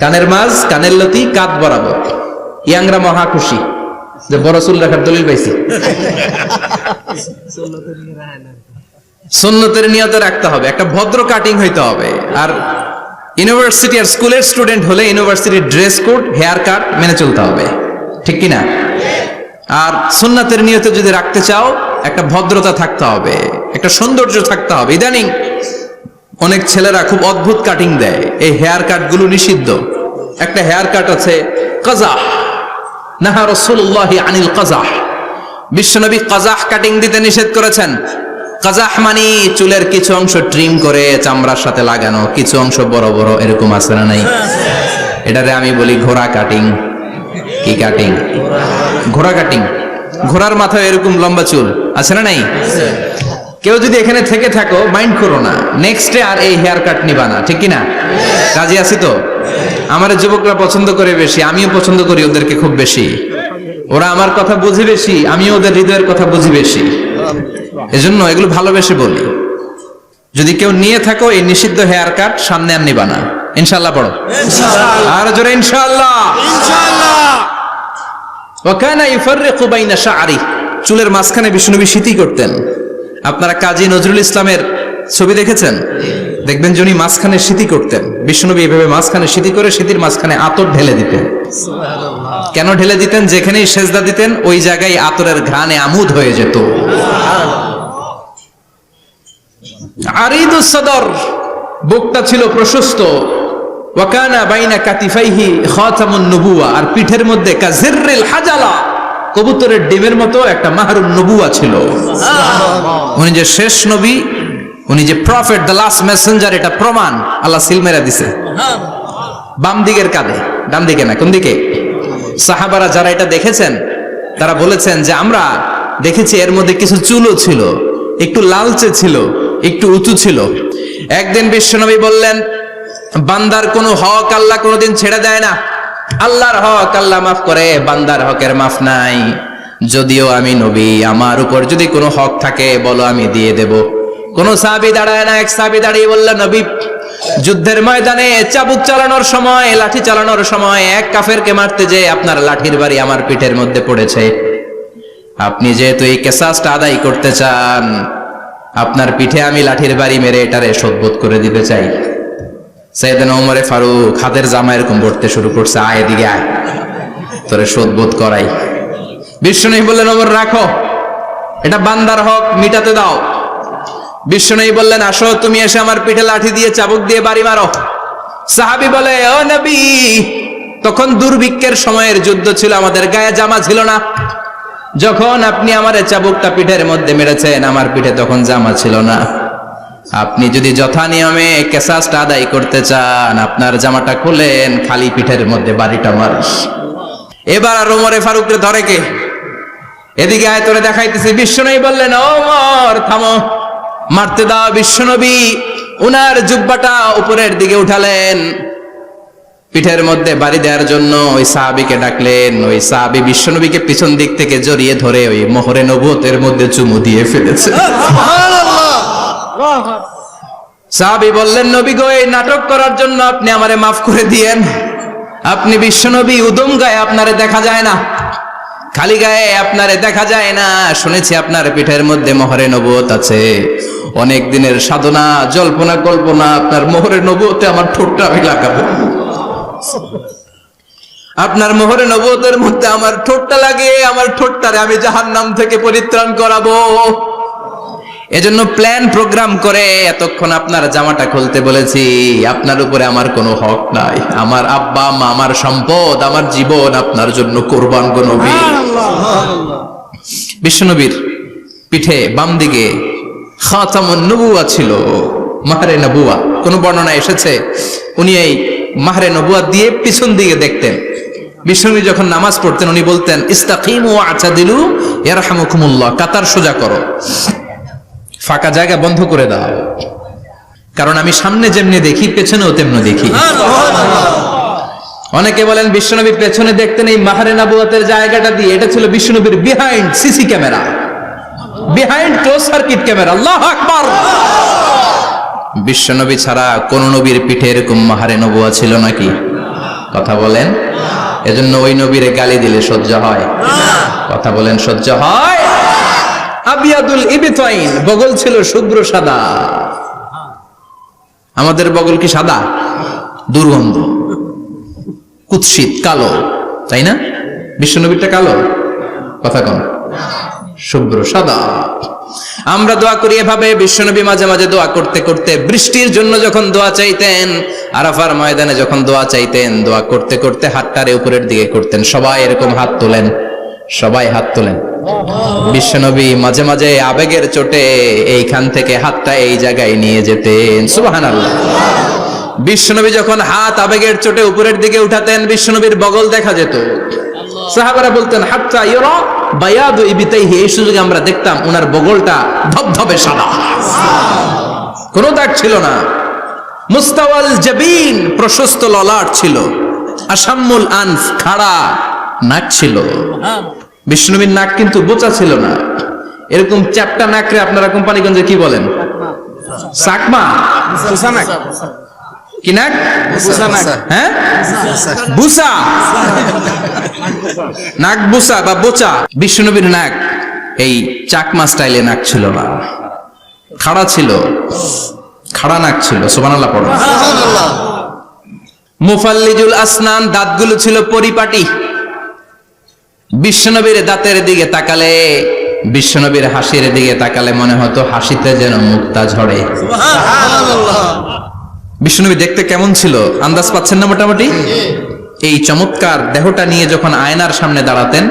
কানের মাঝ, কানের লতি, কাঁধ বরাবর। ইয়াংরা মহা খুশি যে বড় চুল রাখার দলিল পাইছি। সুন্নতের নিয়তে রাখতে হবে, একটা ভদ্র কাটিং হইতে হবে। আর ইউনিভার্সিটি আর স্কুলের স্টুডেন্ট হলে ইউনিভার্সিটির ড্রেস কোড, হেয়ার কাট মেনে চলতে হবে, ঠিক কিনা? আর সুন্নাতের নিয়তে যদি রাখতে চাও একটা ভদ্রতা থাকতে হবে, একটা সৌন্দর্য থাকতে হবে। ইদানিং অনেক ছেলেরা খুব অদ্ভুত কাটিং দেয়। এই হেয়ার কাট গুলো নিষিদ্ধ। একটা হেয়ার কাট আছে কাযাহ, নাহা রাসূলুল্লাহ আনিল কাযাহ। বিশ্বনবী কাযাহ কাটিং দিতে নিষেধ করেছেন। কাযাহ মানে চুলের কিছু অংশ ট্রিম করে চামড়ার সাথে লাগানো, কিছু অংশ বড় বড়, এরকম আছে না নাই? এটারে আমি বলি ঘোড়া কাটিং। কি কাটিং? ঘোড়া কাটিং। ঘোড়ার মাথায় এরকম লম্বা চুল আছে না নাই? কেউ যদি এখানে থেকে থাকো মাইন্ড করো না, নেক্সট ডে আর এই হেয়ার কাট নিবা না, ঠিক কিনা? রাজি আছি তো? আমার যুবকরা পছন্দ করে বেশি, আমিও পছন্দ করি ওদেরকে খুব বেশি। ওরা আমার কথা বুঝে বেশি, আমিও ওদের হৃদয়ের কথা বুঝি বেশি। এজন্য এগুলো ভালোবেসে বলি। যদি কেউ নিয়ে থাকো এই নিষিদ্ধ হেয়ার কাট, সামনে আর নিবা না। ইনশাআল্লাহ পড়ো। আর জোরে ইনশাআল্লাহ। ওয়া কানা ইফাররিকু বাইনা শা'রি। চুলের মাঝখানে বিষ্ণুনবী সিঁথি করতেন। আপনারা কাজী নজরুল ইসলামের ছবি দেখেছেন? দেখবেন যে উনি মাঝখানে সিঁথি করতেন। বিষ্ণুনবী এভাবে মাঝখানে সিঁথি করে সিঁথির মাঝখানে আতর ঢেলে দিতেন। কেন ঢেলে দিতেন? যেখানেই সেজদা দিতেন ওই জায়গায় আতরের ঘ্রাণে আমোদ হয়ে যেত। আরিদুস সদর, বুকটা ছিল প্রশস্ত। ওয়া কানা বাইনা কাতিফাইহি খাতামুন নবুওয়া, আর পিঠের মধ্যে কাজিররিল হাজালা, কবুতরের ডিমের মতো একটা মাহরুন নবুওয়া ছিল। উনি যে শেষ নবী, উনি যে প্রফেট, দ্য লাস্ট মেসেঞ্জার, এটা প্রমাণ আল্লাহ সিল মেরা দিছে। বাম দিকের কাঁধে, ডান দিকে না। কোন দিকে? সাহাবারা যারা এটা দেখেছেন তারা বলেছেন যে আমরা দেখেছি এর মধ্যে কিছু চুলও ছিল, একটু লালচে ছিল, একটু উঁচু ছিল। একদিন বিশ্বনবী বললেন, বান্দার কোনো হক আল্লাহ কোনোদিন ছেড়ে দেয় না। আল্লাহর হক আল্লাহ মাফ করে, বান্দার হকের মাফ নাই। যদিও আমি নবী, আমার উপর যদি কোনো হক থাকে বলো, আমি দিয়ে দেব। কোন সাহাবী দাঁড়ায় না। এক সাহাবী দাঁড়িয়ে বলল, নবী, যুদ্ধের ময়দানে চাবুক চালানোর সময়, লাঠি চালানোর সময় এক কাফেরকে মারতে যে আপনার লাঠির বাড়ি আমার পিঠের মধ্যে পড়েছে। আপনি যেহেতু এই কেসাসটা আদায় করতে চান, আপনার পিঠে আমি লাঠির বাড়ি মেরে এটারে শোধবোধ করে দিতে চাই। সাইয়েদনা ওমরে ফারুক হাতের জামা এরকম পড়তে শুরু করছে, আয় এদিকে আয়, তোরে শোধবোধ করাই। বিশ্বনবী বললেন, ওমর রাখো, এটা বান্দার হক, মিটাতে দাও। বিশ্বনবী বললেন, আসো, তুমি এসে আমার পিঠে লাঠি দিয়ে চাবুক দিয়ে বাড়ি মারো। সাহাবী বলে, ও নবী, তখন দুর্ভিক্ষের সময়ের যুদ্ধ ছিল, আমাদের গায়ে জামা ছিল না। যখন আপনি আমার চাবুকটা পিঠের মধ্যে মেরেছেন, আমার পিঠে তখন জামা ছিল না। আপনি যদি যথা নিয়মে কেসাসটা আদায় করতে চান, আপনার জামাটা খুলেন, খালি পিঠের মধ্যে বাড়িটা মারিস। এবার আর ওমরে ফারুককে ধরে কে? এদিকে আয়, তোরে দেখাইতেছি। বিশ্বনবী বললেন, ওমর থামো, মারতে দাও। বিশ্বনবী উনার জুব্বাটা উপরের দিকে উঠালেন, পিঠের মধ্যে বাড়ি দেওয়ার জন্য ওই সাহাবীকে ডাকলেন। ওই সাহাবী বিশ্বনবীকে পিছন দিক থেকে জড়িয়ে ধরে ওই মোহরে নবুয়তের মধ্যে চুমু দিয়ে ফেলেছে। সাহাবী বললেন, নবী গো, এই নাটক করার জন্য আপনি আমারে মাফ করে দিয়েন। আপনি বিশ্বনবী, উদম গায়ে আপনারে দেখা যায় না, খালি গায়ে আপনারে দেখা যায় না। শুনেছি আপনার পিঠের মধ্যে মোহরে নবুয়ত আছে। অনেক দিনের সাধনা, জল্পনা কল্পনা, আপনার মোহরে নবুয়তে আমার ঠোঁটটা আমি লাগাবো। আপনার মোহরে নবুয়তের মধ্যে আমার ঠোঁটটা লাগে, আমার ঠোঁটটারে আমি জাহান্নাম থেকে পরিত্রাণ করাবো। এজন্য প্ল্যান প্রোগ্রাম করে এতক্ষণ আপনার জামাটা খুলতে বলেছি। আপনার উপরে আমার কোনো হক নাই। আমার আব্বা মা, আমার সম্পদ, আমার জীবন আপনার জন্য কোরবান গো নবী। বিশ্বনবীর পিঠে বাম দিকে খাতামুন নবুয়া ছিল, মাহরে নবুয়া। কোন বর্ণনা এসেছে উনি এই মাহরে নবুয়া দিয়ে পিছন দিকে দেখতেন। বিশ্বনবী যখন নামাজ পড়তেন উনি বলতেন, ইস্তাকিমু আ'তাদিলু ইয়ারহামুকুমুল্লাহ, কাতার সোজা করো, ফাঁকা জায়গা বন্ধ করে দাও, কারণ আমি সামনে যেমনি দেখি পেছনেও তেমনি দেখি। অনেকে বলেন বিশ্বনবী পেছনে দেখতেন এই মাহরে নবুয়তের জায়গাটা দিয়ে। এটা ছিল বিশ্বনবীর behind CC camera, behind close circuit camera. আল্লাহু আকবার। বিশ্বনবী ছাড়া কোন নবীর পিঠে এরকম মাহরে নবুয়া ছিল নাকি? কথা বলেন। এজন্য ওই নবীরে গালি দিলে সহ্য হয়? কথা বলেন, সহ্য হয়? আবিয়াদুল ইবতাইন, বগল ছিল শুভ্র সাদা। আমাদের বগল কি সাদা? দুর্গন্ধ, কুৎসিত, কালো, তাই না? বিশ্বনবীরটা কালো? কথা কন, শুভ্র সাদা। আমরা দোয়া করি এভাবে। বিশ্বনবী মাঝে মাঝে দোয়া করতে করতে, বৃষ্টির জন্য যখন দোয়া চাইতেন, আরাফার ময়দানে যখন দোয়া চাইতেন, দোয়া করতে করতে হাতটারে উপরের দিকে করতেন। সবাই এরকম হাত তোলেন, সবাই হাত তোলেন। বিশ্বনবী মাঝে মাঝে আবেগের চোটে এইখান থেকে হাতটা এই জায়গায় নিয়ে যেতেন। সুবহানাল্লাহ। বিশ্বনবী যখন হাত আবেগের চোটে উপরের দিকে উঠাতেন, বিশ্বনবীর বগল দেখা যেত। সাহাবারা বলতেন, হাত্তা ইরা বায়াদু ইবতাইহি, এই সুযোগে আমরা দেখতাম ওনার বগলটা ধবধবে সাদা, কোনো দাগ ছিল না। মুস্তাওয়াল জাবিন, প্রশস্ত ললাট ছিল। আসাম্মুল আনফ, খাড়া নাক ছিল। বিষ্ণুবীর নাক কিন্তু বোচা ছিল না। এরকম চ্যাপটা নাকরে আপনারা কোম্পানিগঞ্জে কি বলেন? সাকমা, কি নাক? হ্যাঁ, বুসা, নাক বুসা বা বোচা। বিষ্ণুবীর নাক এই চাকমা স্টাইলে নাক ছিল না, খাড়া ছিল, খাড়া নাক ছিল। সুবহানাল্লাহ পড়ো। মুফাল্লিজুল আসনান, দাঁতগুলো ছিল পরিপাটি। বিশ্বনবীর দাঁতের দিকে তাকালে, বিশ্বনবীর হাসির দিকে তাকালে মনে হতো হাসিতে যেন মুক্তা ঝরে। বিশ্বনবী দেখতে কেমন ছিল আন্দাজ পাচ্ছেন না মোটামুটি? এই চমৎকার দেহটা নিয়ে যখন আয়নার সামনে দাঁড়াতেন,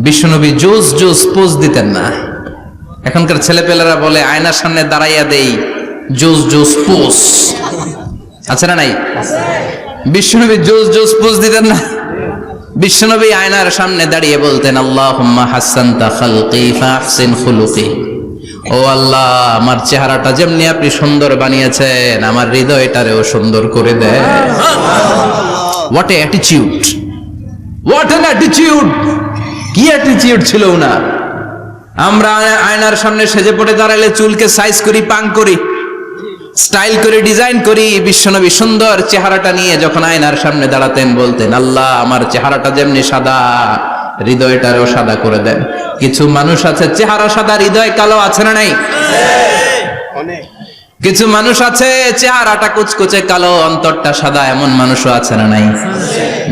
বিশ্বনবী জোস জোস পোজ দিতেন না। এখনকার ছেলেপেলেরা বলে আয়নার সামনে দাঁড়াইয়া দেই জোস জোস পোজ, আছে না নাই? বিশ্বনবী জোস জোস পোজ দিতেন না। বিশ্বনবী আয়নার সামনে দাঁড়িয়ে বলতেন, আল্লাহুম্মা হাসানতা খালকি ফাহসিন খুলুকি, ও আল্লাহ, আমার চেহারাটা যেমনি আপনি সুন্দর বানিয়েছেন, আমার হৃদয়টারেও সুন্দর করে দেন। What a attitude, what an attitude! কি অ্যাটিটিউড ছিল উনার। আমরা আয়নার সামনে সেজে পড়ে দাঁড়ালে চুলকে সাইজ করি, পাং করি, স্টাইল করে ডিজাইন করি। বিশ্বনবী সুন্দর চেহারাটা নিয়ে যখন আয়নার সামনে দাঁড়াতেন বলতেন, আল্লাহ আমার চেহারাটা যেমনি সাদা হৃদয়টারও সাদা করে দেন। কিছু মানুষ আছে চেহারা সাদা হৃদয় কালো, আছে না নাই? কিছু মানুষ আছে চেহারাটা কুচকুচে কালো অন্তরটা সাদা, এমন মানুষও আছে না নাই?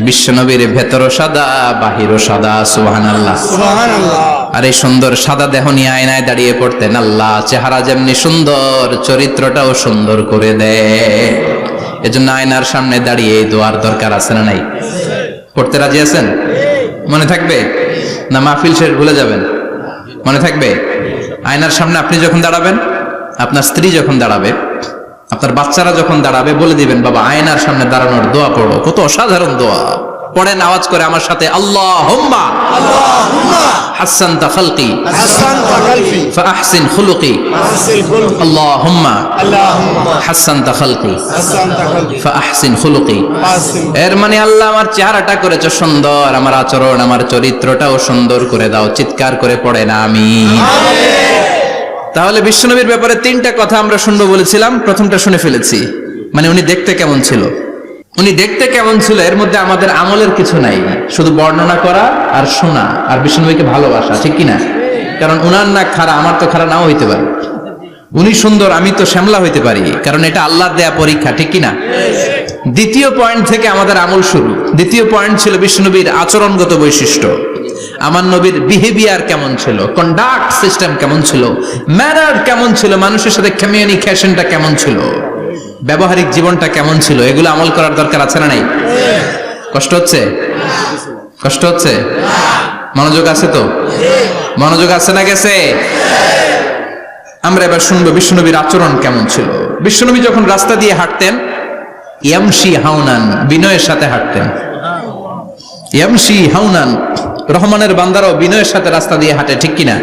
বিশ্বনবীর ভেতরও সাদা বাহিরও সাদা। সুবহানাল্লাহ, সুবহানাল্লাহ। আর এই সুন্দর সাদা দেহ নিয়ে আয়নায় দাঁড়িয়ে পড়তেন, আল্লাহ চেহারা যেমনি সুন্দর চরিত্রটাও সুন্দর করে দেয়। এজন্য আয়নার সামনে দাঁড়িয়ে এই দোয়ার দরকার আছে না নাই? পড়তে রাজি আছেন? মনে থাকবে না মাহফিল শেষ ভুলে যাবেন? মনে থাকবে? আয়নার সামনে আপনি যখন দাঁড়াবেন, আপনার স্ত্রী যখন দাঁড়াবে, আপনার বাচ্চারা যখন দাঁড়াবে, বলে দিবেন বাবা আয়নার সামনে দাঁড়ানোর দোয়া পড়ো। কত অসাধারণ দোয়া! পড়েন আওয়াজ করে আমার সাথে, আল্লাহুম্মা হাসানতা খালকি ফাআহসিন খুলুকি, আল্লাহুম্মা হাসানতা খালকি ফাআহসিন খুলুকি। এর মানে আল্লাহ আমার চেহারাটা করেছো সুন্দর, আমার আচরণ আমার চরিত্রটাও সুন্দর করে দাও। চিৎকার করে পড়েন আমিন। তাহলে বিশ্বনবীর ব্যাপারে তিনটা কথা আমরা শুনবো বলেছিলাম, প্রথমটা শুনে ফেলেছি। মানে উনি দেখতে কেমন ছিল, উনি দেখতে কেমন ছিল, এর মধ্যে আমাদের আমলের কিছু নাই, শুধু বর্ণনা করা আর শোনা আর বিশ্বনবীকে ভালোবাসা, ঠিক কিনা? কারণ উনার না খাড়া, আমার তো খাড়া নাও হইতে পারে। উনি সুন্দর, আমি তো শ্যামলা হইতে পারি, কারণ এটা আল্লাহর দেয়া পরীক্ষা, ঠিক কিনা? দ্বিতীয় পয়েন্ট থেকে আমাদের আমল শুরু। দ্বিতীয় পয়েন্ট ছিল বিশ্বনবীর আচরণগত বৈশিষ্ট্য। আমার নবীর বিহেভিয়ার কেমন ছিল, কন্ডাক্ট সিস্টেম কেমন ছিল, ম্যানার কেমন ছিল, মানুষের সাথে কমিউনিকেশনটা কেমন ছিল, ব্যবহারিক জীবনটা কেমন ছিল, এগুলো আমল করার দরকার আছে না নাই? কষ্ট হচ্ছে? কষ্ট হচ্ছে? মনোযোগ আছে তো? মনোযোগ আছে না গেছে? আমরা এবার শুনবো বিশ্বনবীর আচরণ কেমন ছিল। বিশ্বনবী যখন রাস্তা দিয়ে হাঁটতেন, ইয়ামশি হাউনান, বিনয়ের সাথে হাঁটতেন। ইয়ামশি হাউনান, রহমানের বান্দারাও বিনয়ের সাথে রাস্তা দিয়ে হাঁটে, ঠিক কিনা?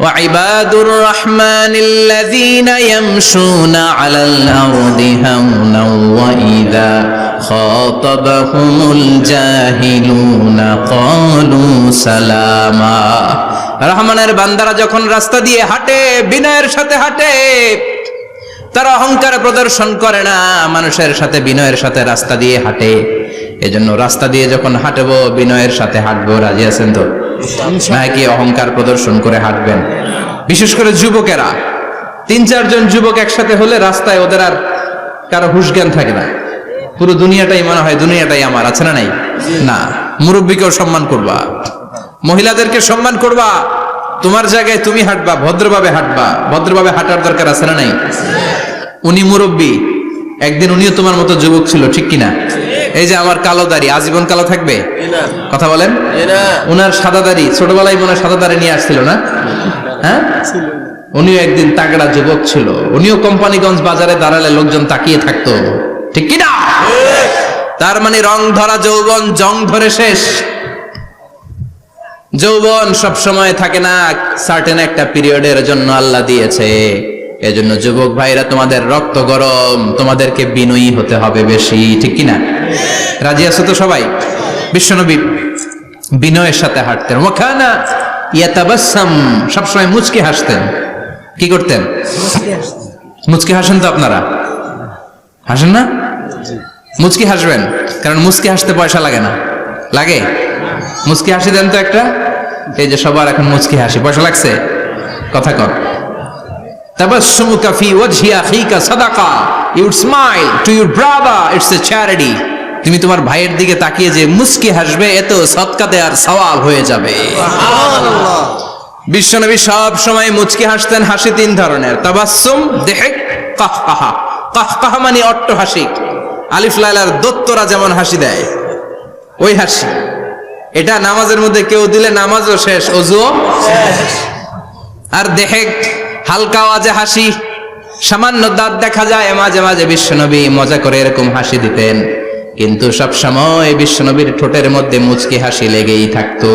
ওয়া ইবাদুর রাহমানিল্লাযীনা ইয়ামশুনা আলাল আরদি হাওনা ওয়া ইযা খাতাবাহুমুল জাহিলুনা ক্বালু সালামা। রহমানের বান্দারা যখন রাস্তা দিয়ে হাঁটে, বিনয়ের সাথে হাঁটে, তারা অহংকার প্রদর্শন করে না, মানুষের সাথে বিনয়ের সাথে রাস্তা দিয়ে হাঁটে। এজন্য রাস্তা দিয়ে যখন হাঁটবো বিনয়ের সাথে হাঁটবো। রাজি আছেন তো? নাকি অহংকার প্রদর্শন করে হাঁটবেন? বিশেষ করে যুবকেরা, 3-4 জন যুবক একসাথে হলে রাস্তায় ওদের আর কারো হুঁশ জ্ঞান থাকে না, পুরো দুনিয়াটাই মনে হয় দুনিয়াটাই আমার, আছে না নাই? না, মুরব্বীকেও সম্মান করবা, মহিলাদেরকে সম্মান করবা, তোমার জায়গায় তুমি হাঁটবা, ভদ্রভাবে হাঁটবা। ভদ্রভাবে হাঁটার দরকার আছে না নাই? উনি মুরব্বী, একদিন উনিও তোমার মতো যুবক ছিল, ঠিক কিনা? এই যে আমার কালো দাড়ি আজীবন কালো থাকবে? কথা বলেন। উনার সাদা দাড়ি ছোটবেলায় মনে হয় সাদা দাড়ি নিয়ে আসছিল না? হ্যাঁ, উনিও একদিন তাগড়া যুবক ছিল। উনিও কোম্পানিগঞ্জ বাজারে দাঁড়ালে লোকজন তাকিয়ে থাকতো, ঠিক কিনা? তার মানে রং ধরা যৌবন জং ধরে শেষ। যৌবন সব সময় থাকে না, সার্টেন একটা পিরিয়ডের জন্য আল্লাহ দিয়েছে। এজন্য যুবক ভাইরা, তোমাদের রক্ত গরম, তোমাদেরকে বিনয়ী হতে হবে বেশি, ঠিক কিনা? রাজি আছো তো সবাই? বিশ্বনবী বিনয়ের সাথে হাঁটতেন। ওয়াকানা ইয়াতাবাসসাম, সবসময় মুচকি হাসতেন। কি করতেন? মুচকি হাসেন তো আপনারা? হাসেন না? মুচকি হাসবেন, কারণ মুচকি হাসতে পয়সা লাগে না। লাগে? মুচকি হাসি দেন তো একটা। এই যে সবার এখন মুচকি হাসি, পয়সা লাগছে? কথা কর। তাবাসসুমুকা ফি ওয়াজহি আখিকা সাদাকা, you smile to your brother, it's a charity. তুমি তোমার ভাইয়ের দিকে তাকিয়ে যে মুচকি হাসবে, এত সদকা দেওয়ার সওয়াব হয়ে যাবে। সুবহানাল্লাহ। বিশ্বনবী সব সময় মুচকি হাসতেন। হাসি 3 ধরনের, তাবাসসুম, দিহক, কাহকাহা। কাহকাহা মানে অট্টহাসি, আলিফ লাইলার দত্তরা যেমন হাসি দেয় ওই হাসি। এটা নামাজের মধ্যে কেউ দিলে নামাজও শেষ, ওযুও শেষ। আর দিহক, হালকা আওয়াজে হাসি, সামান্য দাঁত দেখা যায় মাঝে মাঝে। বিশ্বনবী মজা করে এরকম হাসি দিতেন, কিন্তু সব সময় বিশ্বনবীর ঠোঁটের মধ্যে মুচকি হাসি লেগেই থাকতো।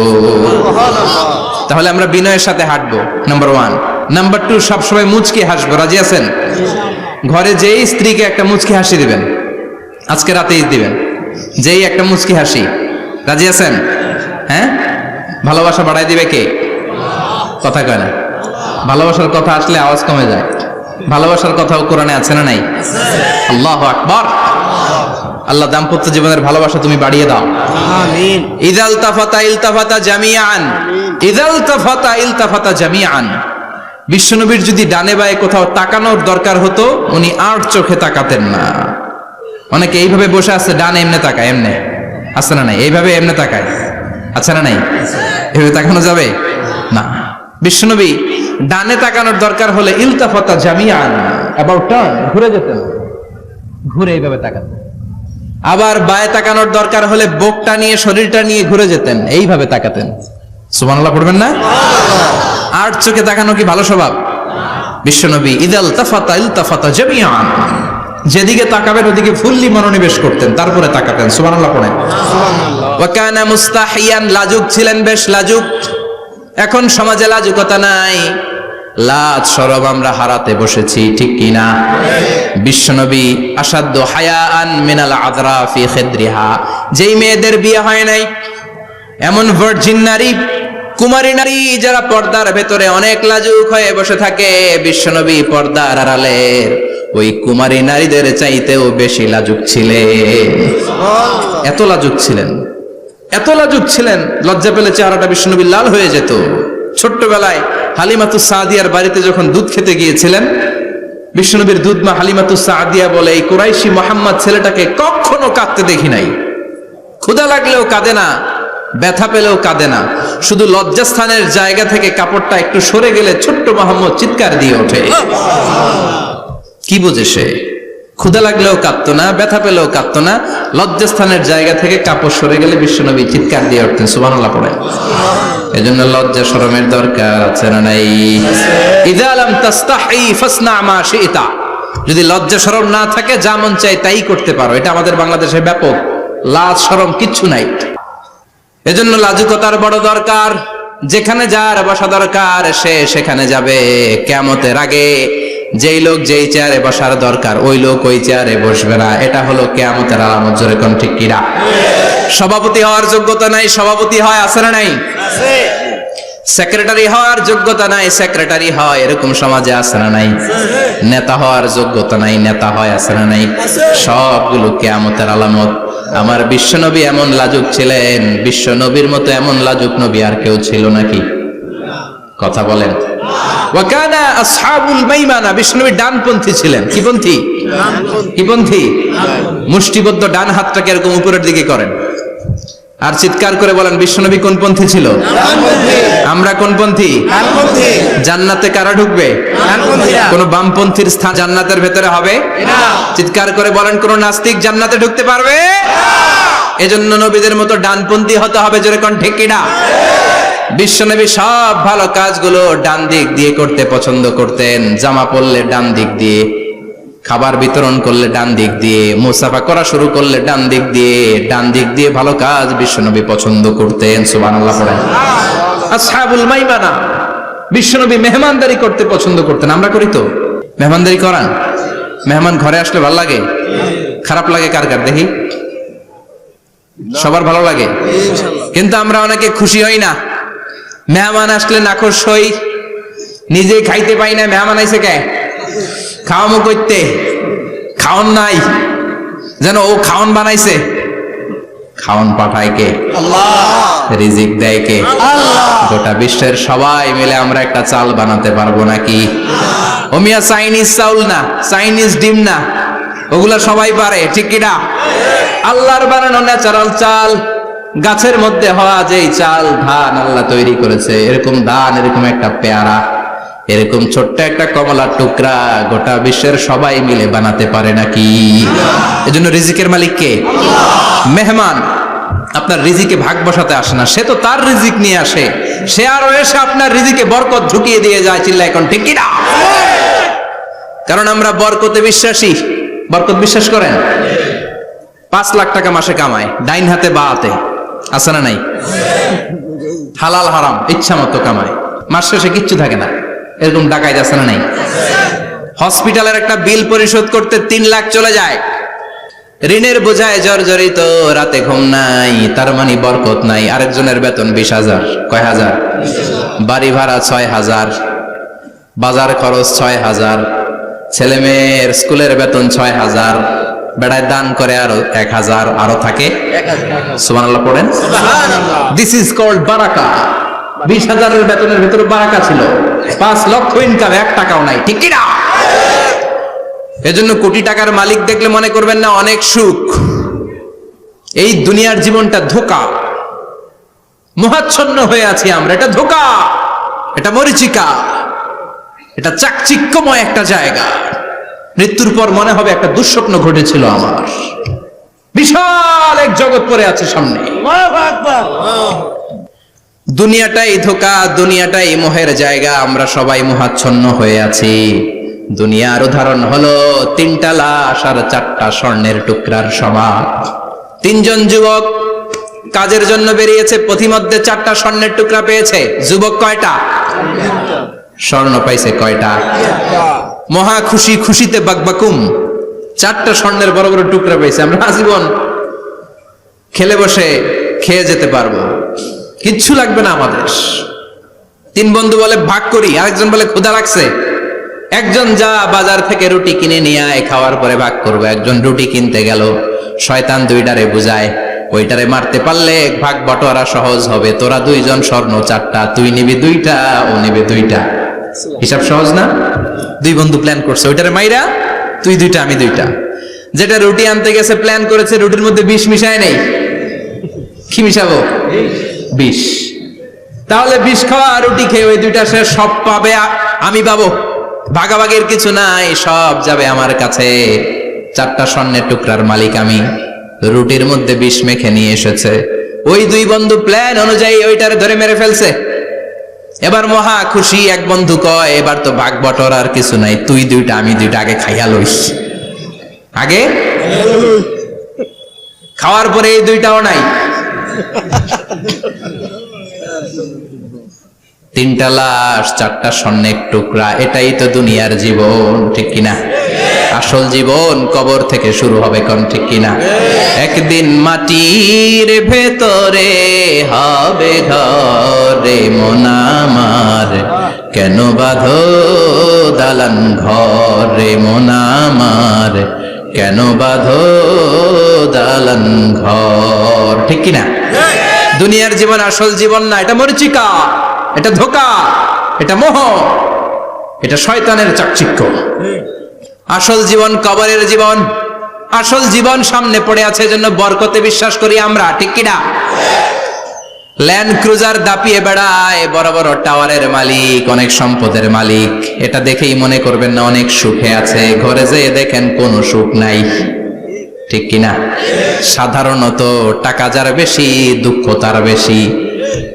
তাহলে আমরা বিনয়ের সাথে হাঁটবো, নাম্বার 1। নাম্বার 2, সবসময় মুচকি হাসবো। রাজি আছেন? ঘরে যেই স্ত্রীকে একটা মুচকি হাসি দিবেন, আজকে রাতেই দিবেন, যেই একটা মুচকি হাসি। রাজি আছেন? হ্যাঁ, ভালোবাসা বাড়াই দিবে কে? কথা কয় না। ভালোবাসার কথা আসলে আওয়াজ কমে যায়। ভালোবাসার কথাও কোরআনে আছে না নাই? আল্লাহু আকবার। আল্লাহ দাম্পত্য জীবনের ভালোবাসা তুমি বাড়িয়ে দাও। আমিন। ইদাল তাফাতা ইলতাফাতা জামিআন, ইদাল তাফাতা ইলতাফাতা জামিআন। বিশ্বনবীর যদি ডানে বায়ে কোথাও তাকানোর দরকার হতো, উনি আর চোখে তাকাতেন না। অনেকে এইভাবে বসে আছে, ডানে এমনে তাকায়, এমনে আছে না নাই? এইভাবে এমনে তাকায়, আছে না নাই? এভাবে তাকানো যাবে না। বিশ্বনবী ডানে তাকানোর দরকার হলে ইলতাফাতা জামিআন, অ্যাবাউট টার্ন, ঘুরে যেতেন, ঘুরে এইভাবে তাকাতেন। আবার বায়ে তাকানোর দরকার হলে বুকটা নিয়ে, শরীরটা নিয়ে ঘুরে যেতেন, এইভাবে তাকাতেন। সুবহানাল্লাহ পড়বেন না? আর চোখে তাকানো কি ভালো স্বভাব? বিশ্বনবী ইদাল তাফাতা ইলতাফাতা জামিআন, যেদিকে তাকাবেন ওদিকে ফুললি মনোনিবেশ করতেন, তারপরে তাকাতেন। সুবহানাল্লাহ পড়েন। ওয়া কানা মুস্তাহিয়ান, লাজুক ছিলেন, বেশ লাজুক। এখন সমাজে লাজুকতা নাই, লাজ শরম আমরা হারাতে বসেছি, ঠিক কি না? বিশ্বনবী আসাদ্দু হায়াআন মিনাল আযরা ফি খিদ্রিহা, যেই মেয়েদের বিয়ে হয় নাই, এমন ভার্জিন নারী, কুমারী নারী যারা পর্দার ভেতরে অনেক লাজুক হয়ে বসে থাকে, বিশ্বনবী পর্দার আড়ালের ওই কুমারী নারীদের চাইতেও বেশি লাজুক ছিলেন। এত লাজুক ছিলেন, এত লাজুক ছিলেন, লজ্জা পেলে চেহারাটা বিশ্বনবী লাল হয়ে যেত। ছোট্টবেলায় হালিমাতুস সাদিয়ার বাড়িতে যখন দুধ খেতে গিয়েছিলেন, বিশ্বনবীর দুধ মা হালিমাতুস সাদিয়া বলে, এই কুরাইশি মুহাম্মদ ছেলেটাকে কখনো কাঁদতে দেখি নাই। ক্ষুধা লাগলেও কাঁদে না, ব্যথা পেলেও কাঁদে না, শুধু লজ্জাস্থানের জায়গা থেকে কাপড়টা একটু সরে গেলে ছোট্ট মুহাম্মদ চিৎকার দিয়ে ওঠে। কি বোঝে সে? ক্ষুধা লাগলেও কাঁদতো না, ব্যথা পেলেও কাঁদতো না, লজ্জাস্থানের জায়গা থেকে কাপড় সরে গেলে বিশ্বনবী চিৎকার দিয়ে উঠতেন। সুবহানাল্লাহ পড়েন। এজন্য লজ্জা শরমের দরকার আছে না নাই? ইযা লাম তাস্তাহি ফাসনা মা শিতা, যদি লজ্জা শরম না থাকে যা মন চাই তাই করতে পারো। এটা আমাদের বাংলাদেশে ব্যাপক, লাজ শরম কিচ্ছু নাই। এজন্য লাজুকতার বড় দরকার। যেখানে যার বসা দরকার সে সেখানে যাবে। কিয়ামতের আগে যেই লোক যেই চেয়ারে বসার দরকার ওই লোক ওই চেয়ারে বসবে না। এটা হলো কিয়ামতের আলামত। জোরে কোন ঠিক কিনা? সভাপতি হওয়ার যোগ্যতা নাই, সভাপতি হয়, আছে না নাই? আছে। সেক্রেটারি হওয়ার যোগ্যতা নাই, সেক্রেটারি হয়, এরকম সমাজে আছে না নাই? নেতা হওয়ার যোগ্যতা নাই, নেতা হয়, আছে না নাই? সবগুলো কিয়ামতের আলামত। আমার বিশ্বনবী এমন লাজুক ছিলেন, বিশ্বনবীর মতো এমন লাজুক নবী আর কেউ ছিল নাকি? কথা বলেন। ওয়া কানা আসহাবুল মাইমানা, বিশ্বনবী ডানপন্থী ছিলেন। কি পন্থী? কি পন্থী? মুষ্টিবদ্ধ ডান হাতটাকে এরকম উপরের দিকে করেন আর চিৎকার করে বলেন, বিশ্বনবী কোন পন্থী ছিল? আমরা কোন পন্থী? জান্নাতে কারা ঢুকবে? কোন বামপন্থীর স্থান জান্নাতের ভেতরে হবে না। চিৎকার করে বলেন, কোন নাস্তিক জান্নাতে ঢুকতে পারবে? এজন্য নবীদের মতো ডানপন্থী হতে হবে। জোরে কোন ঠিক কিনা? বিশ্বনবী সব ভালো কাজগুলো ডান দিক দিয়ে করতে পছন্দ করতেন। জামা পরলে ডান দিক দিয়ে, খাবার বিতরণ করলে ডান দিক দিয়ে, মুসাফা করা শুরু করলে ডান দিক দিয়ে, ডান দিক দিয়ে ভালো কাজ বিশ্বনবী পছন্দ করতেন। সুবহানাল্লাহ পড়েন। আসহাবুল মাইমানা, বিশ্বনবী মেহমানদারি করতে পছন্দ করতেন। আমরা করি তো? মেহমানদারি করান? মেহমান ঘরে আসলে ভালো লাগে? খারাপ লাগে কার কার দেখি? সবার ভালো লাগে, কিন্তু আমরা অনেকে খুশি হই না। মেহমান আসলে নাখোশ হই, নিজে খাইতে পাই না। মেহমান আইছে কে? খাওয়ামো করতে, খাওন নাই, যেন ও খাওন বানাইছে। খাওন পাঠায় কে? আল্লাহ। রিজিক দেয় কে? আল্লাহ। গোটা বিশ্বের সবাই মিলে আমরা একটা চাল বানাতে পারবো নাকি? ও মিয়া চাইনিজ চাউল না, চাইনিজ ডিম না, ওগুলা সবাই পারে, ঠিক কিনা? আল্লাহর বানানো ন্যাচারাল চাল, গাছের মধ্যে হওয়া যেই চাল, ধান আল্লাহ তৈরি করেছে, এরকম ধান, এরকম একটা পেয়ারা, এরকম ছোট্ট একটা কমলার টুকরা গোটা বিশ্বের সবাই মিলে বানাতে পারে নাকি? এজন্য রিজিকের মালিক কে? মেহমান আপনার রিজিকে ভাগ বসাতে আসে না, সে তো তার রিজিক নিয়ে আসে। সে আরো এসে আপনার রিজিকে বরকত ঢুকিয়ে দিয়ে যায়। চিল্লা এখন ঠিক কিনা? কারণ আমরা বরকতে বিশ্বাসী। বরকত বিশ্বাস করেন? 5 লাখ টাকা মাসে কামায়, ডাইন হাতে বা হাতে, আছে না নাই? হালাল হারাম ইচ্ছা মতো কামায়, মাস শেষে কিচ্ছু থাকে না, এরকম ডাকাইত আছে না নাই? হসপিটালের একটা বিল পরিশোধ করতে 3 লাখ চলে যায়, ঋণের বোঝায় জর্জরিত, রাতে ঘুম নাই, তার মানে বরকত নাই। আরেকজনের বেতন 20,000, কয় হাজার? বাড়ি ভাড়া 6,000, বাজার খরচ 6,000, ছেলে মেয়ের স্কুলের বেতন 6,000, বেড়ায় দান করে আরো 1,000, আরো থাকে। সুবহানাল্লাহ পড়েন। দিস ইজ কল্ড বারাকা। 20,000 বেতনের ভেতরে বারাকা ছিল। 5 লক্ষ ইনকাম, 1 টাকাও নাই, ঠিক কি না? এজন্য কোটি টাকার মালিক দেখলে মনে করবেন না অনেক সুখ। এই দুনিয়ার জীবনটা ধোঁকা, মোহাচ্ছন্ন হয়ে আছি আমরা। এটা ধোঁকা, এটা মরিচিকা, এটা চাকচিক্যময় একটা জায়গা। মৃত্যুর পর মনে হবে একটা দুঃস্বপ্ন ঘটেছিল আমার। বিশাল এক জগৎ পড়ে আছে সামনে। দুনিয়াটাই ধোঁকা, দুনিয়াটাই মোহের জায়গা। আমরা সবাই মোহাচ্ছন্ন হয়ে আছি। দুনিয়ার উদাহরণ হলো 3টা লাশ আর 4টা স্বর্ণের টুকরার সমান। 3জন যুবক কাজের জন্য বেরিয়েছে, পথিমধ্যে 4টা স্বর্ণের টুকরা পেয়েছে। যুবক কয়টা? স্বর্ণ পাইছে কয়টা? মহা খুশি, খুশিতে বাকবাকুম। 4টা স্বর্ণের বড় বড় টুকরা পেয়েছে। আমরা আজীবন খেলে বসে খেয়ে যেতে পারবো, কিচ্ছু লাগবে না আমাদের। 3 বন্ধু বলে ভাগ করি, আরেকজন বলে ক্ষুধা লাগছে। একজন যা বাজার থেকে রুটি কিনে নিয়ে আয়, খাওয়ার পরে ভাগ করবো। একজন রুটি কিনতে গেল, শয়তান 2টারে বুঝায়, ওইটারে মারতে পারলে ভাগ বটোয়ারা সহজ হবে। তোরা 2 জন স্বর্ণ 4টা, তুই নিবি 2টা, ও নিবে 2টা। হিসাব সহজ না? 2 বন্ধু প্ল্যান করছে, ওইটারে মাইরা তুই 2টা, আমি 2টা। যেটা রুটি আনতে গেছে প্ল্যান করেছে, রুটির মধ্যে বিষ মিশায় নেই। কি মিশাবো? বিষ। তাহলে বিষ খাওয়া রুটি খেয়ে ওই 2টা সে সব পাবে, আমি পাবো। ভাগাভাগির কিছু নাই, সব যাবে আমার কাছে। 4টা স্বর্ণের টুকরার মালিক আমি। রুটির মধ্যে বিষ মেখে নিয়ে এসেছে। ওই 2 বন্ধু প্ল্যান অনুযায়ী ওইটারে ধরে মেরে ফেলছে। এবার মহা খুশি। এক বন্ধু কয়, এবার তো ভাগ বটর আর কিছু নাই, তুই 2টা, আমি 2টা, আগে খাইয়া লইস। আগে খাওয়ার পরে এই 2টাও নাই। 3টা লাশ, 4টা স্বর্ণের টুকরা। এটাই তো দুনিয়ার জীবন, ঠিক কিনা? আসল জীবন কবর থেকে শুরু হবে, কোন ঠিক কিনা? একদিন মাটির ভেতরে হবে ঘরে মন আমার, কেন বাঁধো দালান ঘরে মন আমার, কেন বাঁধো দালান ঘর, ঠিক কিনা? দুনিয়ার জীবন আসল জীবন না, এটা মরিচিকা, এটা ধোঁকা, এটা মোহ, এটা শয়তানের চাকচিক্য। আসল জীবন কবরের জীবন। আসল জীবন সামনে পড়ে আছে, এজন্য বরকতে বিশ্বাস করি আমরা, ঠিক কিনা? ল্যান্ড ক্রুজার দাপিয়ে বেড়ায়, বড় বড় টাওয়ারের মালিক, অনেক সম্পদের মালিক। এটা দেখেই মনে করবেন না অনেক সুখে আছে, ঘরে যেয়ে দেখেন কোনো সুখ নাই, ঠিক কিনা? সাধারণত টাকা যার বেশি দুঃখ তার বেশি,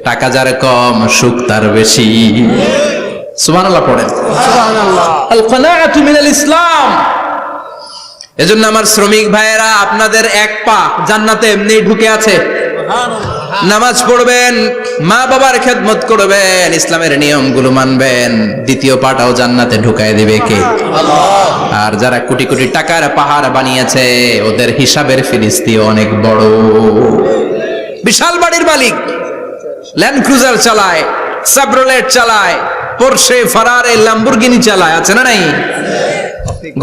টাকা যার কম সুখ তার বেশি। সুবহানাল্লাহ পড়েন। আল কানাআতু মিনাল ইসলাম। এজন্য আমার শ্রমিক ভাইয়েরা, আপনাদের 1 পা জান্নাতে এমনি ঢুকে আছে। নামাজ পড়বেন, মা বাবার খেদমত করবেন, ইসলামের নিয়মগুলো মানবেন, 2য় পাটাও জান্নাতে ঢুকায় দিবে কে? আল্লাহ। আর যারা কোটি কোটি টাকার পাহাড় বানিয়েছে, ওদের হিসাবের ফিরিস্তিও অনেক বড়। বিশাল বাড়ির মালিক, ল্যান্ড ক্রুজার চালায়, সাবরোলেট চালায়, পোরশে, ফারারে, ল্যাম্বরগিনি চালায়, আছে না নাই?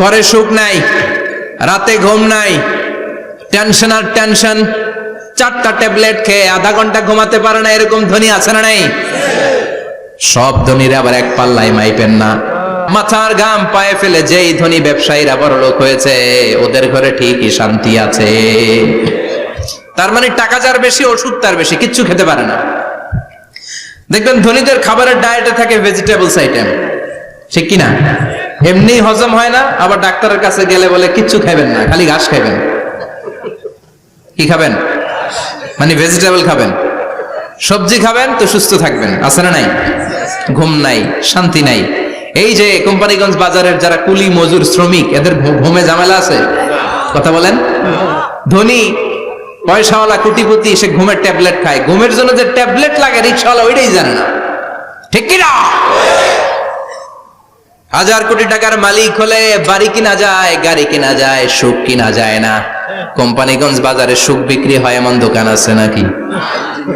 ঘরে সুখ নাই, রাতে ঘুম নাই, টেনশন আর টেনশন। 4টা ট্যাবলেট খেয়ে আধা ঘন্টা ঘুমাতে পারে না, এরকম ধনী আছে না নাই? সব ধনীরা আবার এক পাল্লায় মাইপেন না। মাথার ঘাম পায়ে ফেলে যেই ধনী ব্যবসায়ীরা বড় লোক হয়েছে, ওদের ঘরে ঠিকই শান্তি আছে। তার মানে টাকা যার বেশি, ওষুধ তার বেশি, কিচ্ছু খেতে পারে না। দেখবেন ধনীদের খাবারের ডায়েটে থাকে ভেজিটেবলস আইটেম, ঠিক কিনা? এমনি হজম হয় না, আবার ডাক্তারের কাছে গেলে বলে কিচ্ছু খাবেন না, খালি ঘাস খাবেন। কি খাবেন? মানে ভেজিটেবল খাবেন, সবজি খাবেন তো সুস্থ থাকবেন, আছে না নাই? ঘুম নাই, শান্তি নাই। এই যে কোম্পানিগঞ্জ বাজারের যারা কুলি মজুর শ্রমিক, এদের ঘুমে ঝামেলা আছে? কথা বলেন। ধনী পয়সাওয়ালা কোটিপতি, সে ঘুমের ট্যাবলেট খায়। ঘুমের জন্য যে ট্যাবলেট লাগে রিক্সাওয়ালা ওইটাই জানে না, ঠিক কিনা? হাজার কোটি টাকার মালিক হলে বাড়ি কিনা যায়, গাড়ি কিনা যায়, সুখ কিনা যায় না। কোম্পানিগঞ্জ বাজারে সুখ বিক্রি হয় এমন দোকান আছে নাকি?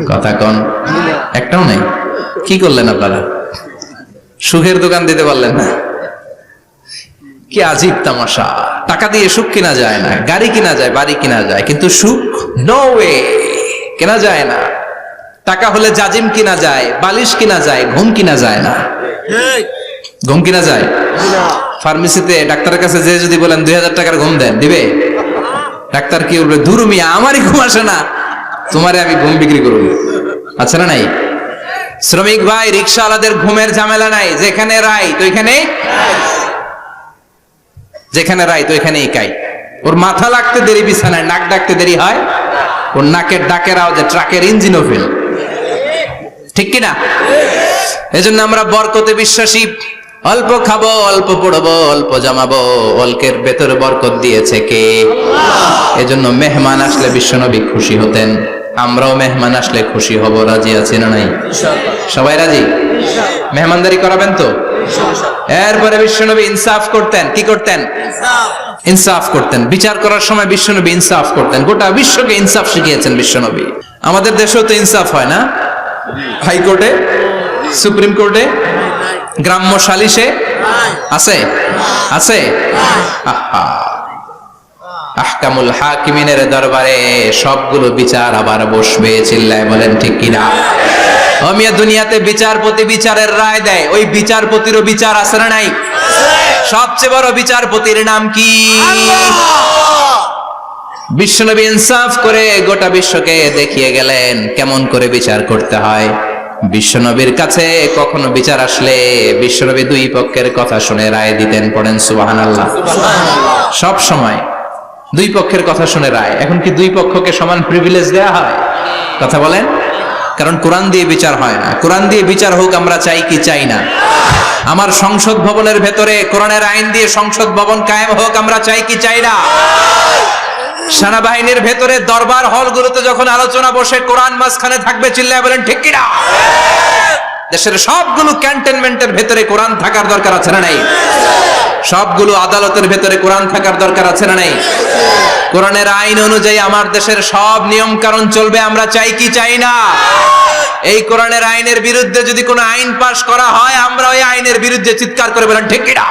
কথা কন, একটাও নেই। কি করলেন আপনারা? সুখের দোকান দিতে পারলেন না। কি আজীব তামাশা! টাকা দিয়ে সুখ কিনা যায় না, গাড়ি কিনা যায়, বাড়ি কিনা যায়, কিন্তু সুখ নো ওয়ে, কেনা যায় না। টাকা হলে জাজিম কিনা যায়, বালিশ কিনা যায়, ঘুম কিনা যায় না। ঘুম কিনা যায়? ফার্মেসিতে ডাক্তারের কাছে যে যদি বলেন 2000 টাকার ঘুম দেন, দিবে? ডাক্তার কি বলবে? দূর মিয়া, আমারই ঘুম আসে না, তোমারে আমি ঘুম বিক্রি করব। আচ্ছা না নাই? শ্রমিক ভাই, রিকশাওয়ালাদের ঘুমের ঝামেলা নাই। যেখানে রায় তো এখানে, যেখানে রায় তো এখানেই কাই। ওর মাথা লাগতে দেরি বিছানায়, নাক ডাকতে দেরি হয়। ওর নাকের ডাকের আওয়াজে ট্রাকের ইঞ্জিনও ফেল। ঠিক কিনা? এজন্য আমরা বরকতে বিশ্বাসী। অল্প খাবো, অল্প পড়বো, অল্প জমাবো, অল্পের ভেতরে বরকত দিয়েছে কে? এজন্য মেহমান আসলে বিশ্বনবী খুশি হতেন। আমরাও মেহমান আসলে খুশি হব। রাজি আছি না নাই? সবাই রাজি? মেহমানদারি করাবেন তো? এরপরে বিশ্বনবী ইনসাফ করতেন। কি করতেন? ইনসাফ করতেন। বিচার করার সময় বিশ্বনবী ইনসাফ করতেন। গোটা বিশ্বকে ইনসাফ শিখিয়েছেন বিশ্বনবী। আমাদের দেশেও তো ইনসাফ হয় না? হাইকোর্টে, সুপ্রিম কোর্টে, গ্রাম্য সালিশে আছে? আছে? আহা, আহকামুল হাকিমিনের দরবারে সবগুলো বিচার আবার বসবে। চিল্লায় বলেন ঠিক কিনা? মিয়া, দুনিয়াতে বিচারপতি বিচারের রায় দেয়, ওই বিচারপতিরও বিচার আছে না নাই? সবচেয়ে বড় বিচারপতির নাম কি? বিশ্বনবী ইনসাফ করে গোটা বিশ্বকে দেখিয়ে গেলেন কেমন করে বিচার করতে হয়। বিশ্বনবীর কাছে কখনো বিচার আসলে বিশ্বনবী দুই পক্ষের কথা শুনে রায় দিতেন। পড়েন সুবহানাল্লাহ। সব সময় দুই পক্ষের কথা শুনে রায়। এখন কি দুই পক্ষকে সমান প্রিভিলেজ দেয়া হয়? কথা বলেন। কারণ কোরআন দিয়ে বিচার হয় না। কোরআন দিয়ে বিচার হোক আমরা চাই কি চাই না? আমার সংসদ ভবনের ভেতরে কোরআনের আইন দিয়ে সংসদ ভবন কায়েম হোক আমরা চাই কি চাই না? সেনাবাহিনীর ভেতরে দরবার হলগুলোতে যখন আলোচনা বসে কোরআন মাঝখানে থাকবে। চিল্লায় বলেন ঠিক কিনা? দেশের সবগুলো ক্যান্টনমেন্টের ভেতরে কোরআন থাকার দরকার আছে না নাই? সবগুলো আদালতের ভেতরে কোরআন থাকার দরকার আছে না নাই? কোরআনের আইন অনুযায়ী আমার দেশের সব নিয়ম কানুন চলবে আমরা চাই কি চাই না? এই কোরআনের আইনের বিরুদ্ধে যদি কোনো আইন পাশ করা হয় আমরা ওই আইনের বিরুদ্ধে চিৎকার করে বলেন ঠিক কিনা?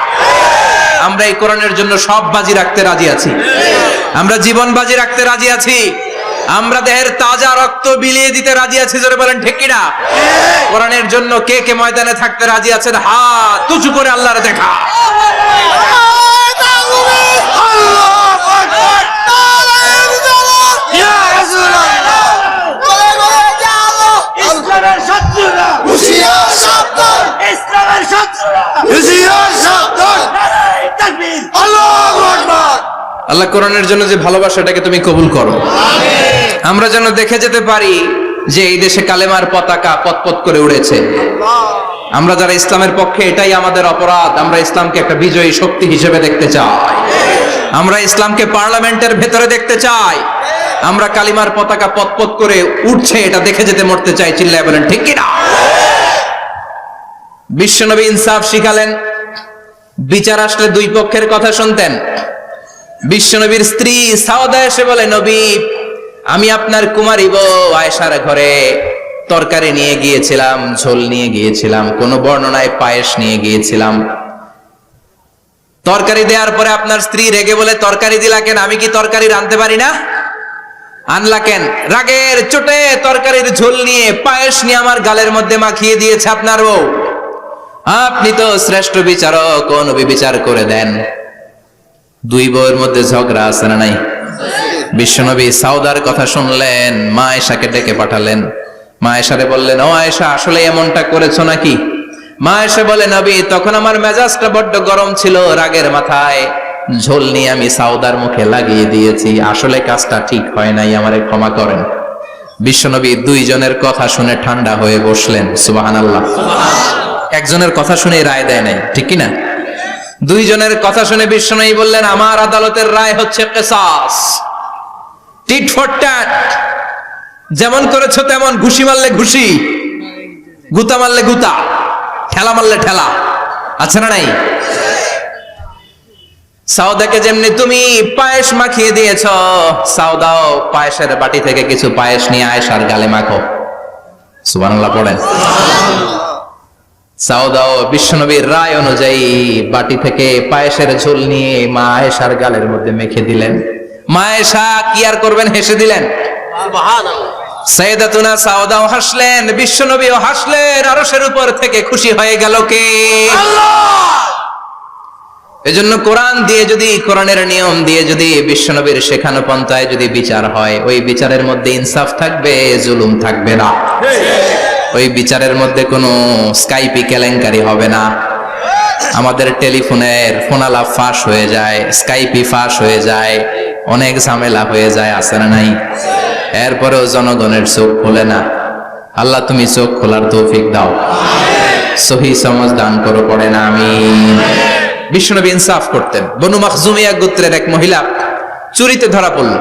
আমরা এই কোরআনের জন্য সব বাজি রাখতে রাজি আছি। আমরা জীবন বাজি রাখতে রাজি আছি। আমরা দেহের তাজা রক্ত বিলিয়ে দিতে রাজি আছি। জোরে বলেন ঠিক কিনা? কোরআনের জন্য কে কে ময়দানে থাকতে রাজি আছেন? হাত উঁচু করে আল্লাহর দেখা। আল্লাহ কোরআনের জন্য যে ভালোবাসাটাকে তুমি কবুল করো। আমরা যেন দেখে যেতে পারি যে এই দেশে কালেমার পতাকা পতপত করে উড়েছে। আমরা যারা ইসলামের পক্ষে, এটাই আমাদের অপরাধ। আমরা ইসলামকে একটা বিজয়ী শক্তি হিসেবে দেখতে চাই। আমরা ইসলামকে পার্লামেন্টের ভেতরে দেখতে চাই। আমরা কালিমার পতাকা পতপত করে উঠছে এটা দেখে যেতে মরতে চাই। চিল্লায় বলেন ঠিক কিনা? বিশ্বনবী ইনসাফ শিখালেন। বিচার আসলে দুই পক্ষের কথা শুনতেন। বিশ্বনবীর স্ত্রী সাওদা এসে বলে, নবী, আমি আপনার কুমারী বউ আয়েশার ঘরে তরকারি নিয়ে গিয়েছিলাম, ঝোল নিয়ে গিয়েছিলাম, কোন বর্ণনায় পায়েস নিয়ে গিয়েছিলাম। তরকারি দেওয়ার পরে আপনার স্ত্রী রেগে বলে, তরকারি দিলা কেন? আমি কি তরকারি রাঁধতে পারি না? আনলা কেন? রাগের চোটে তরকারির ঝোল নিয়ে, পায়েস নিয়ে আমার গালের মধ্যে মাখিয়ে দিয়েছে আপনার বউ। আপনি তো শ্রেষ্ঠ বিচারক, ও নবী বিচার করে দেন। দুই বউয়ের মধ্যে ঝগড়া আছে না নাই? বিশ্বনবী সাউদার কথা শুনলেন, মা আয়েশাকে ডেকে পাঠালেন। মা আয়েশারে বললেন, ও আয়েশা, আসলে এমনটা করেছো নাকি? মা আয়েশা বলে, নবী, তখন আমার মেজাজটা বড্ড গরম ছিল, রাগের মাথায় ঝোল নিয়ে আমি সাউদার মুখে লাগিয়ে দিয়েছি। আসলে কাজটা ঠিক হয় নাই, আমারে ক্ষমা করেন। বিশ্বনবী দুইজনের কথা শুনে ঠান্ডা হয়ে বসলেন। সুবহানাল্লাহ। একজনের কথা শুনে রায় দেয় নাই, ঠিক কিনা? দুইজনের কথা শুনে বিশ্বনবী বললেন, আমার আদালতের রায় হচ্ছে কিসাস, টিট ফর ট্যাট। যেমন করেছো তেমন, ঘুষি মারলে ঘুষি, গুতা মারলে গুতা, ঠেলা মারলে ঠেলা। আছে না নাই? সাউদাকে যেমনি তুমি পায়েস মাখিয়ে দিয়েছ, সাউদাও পায়েসের বাটি থেকে কিছু পায়েস নিয়ে আয়েশার গালে মাখো। সুবহানাল্লাহ পড়েন। সাউদাও বিশ্বনবীর রায় অনুযায়ী বাটি থেকে পায়েসের ঝোল নিয়ে মা আয়েশার গালের মধ্যে মেখে দিলেন। মা আয়েশা কি আর করবেন, হেসে দিলেন। সাইয়েদাতুনা সাউদাও হাসলেন, বিশ্বনবীও হাসলেন। আরশের উপর থেকে খুশি হয়ে গেল কে? আল্লাহ। এজন্য কোরআন দিয়ে যদি, কোরআনের নিয়ম দিয়ে যদি, বিশ্বনবীর শেখানো পন্থায় যদি বিচার হয়, ওই বিচারের মধ্যে ইনসাফ থাকবে, জুলুম থাকবে না। ওই বিচারের মধ্যে কোনো স্কাইপি কেলেঙ্কারি হবে না। আমাদের টেলিফোনের ফোনালাপ ফাঁস হয়ে যায়, স্কাইপি ফাঁস হয়ে যায়, অনেক ঝামেলা হয়ে যায়, আছে না নাই? এরপরেও জনগণের চোখ খোলে না। আল্লাহ তুমি চোখ খোলার তৌফিক দাও, সহি সমাজ দান করো, পড়ে না আমিন। বিশ্বনবী ইনসাফ করতেন। বনু মাখজুমিয়া গোত্রের এক মহিলা চুরিতে ধরা পড়ল।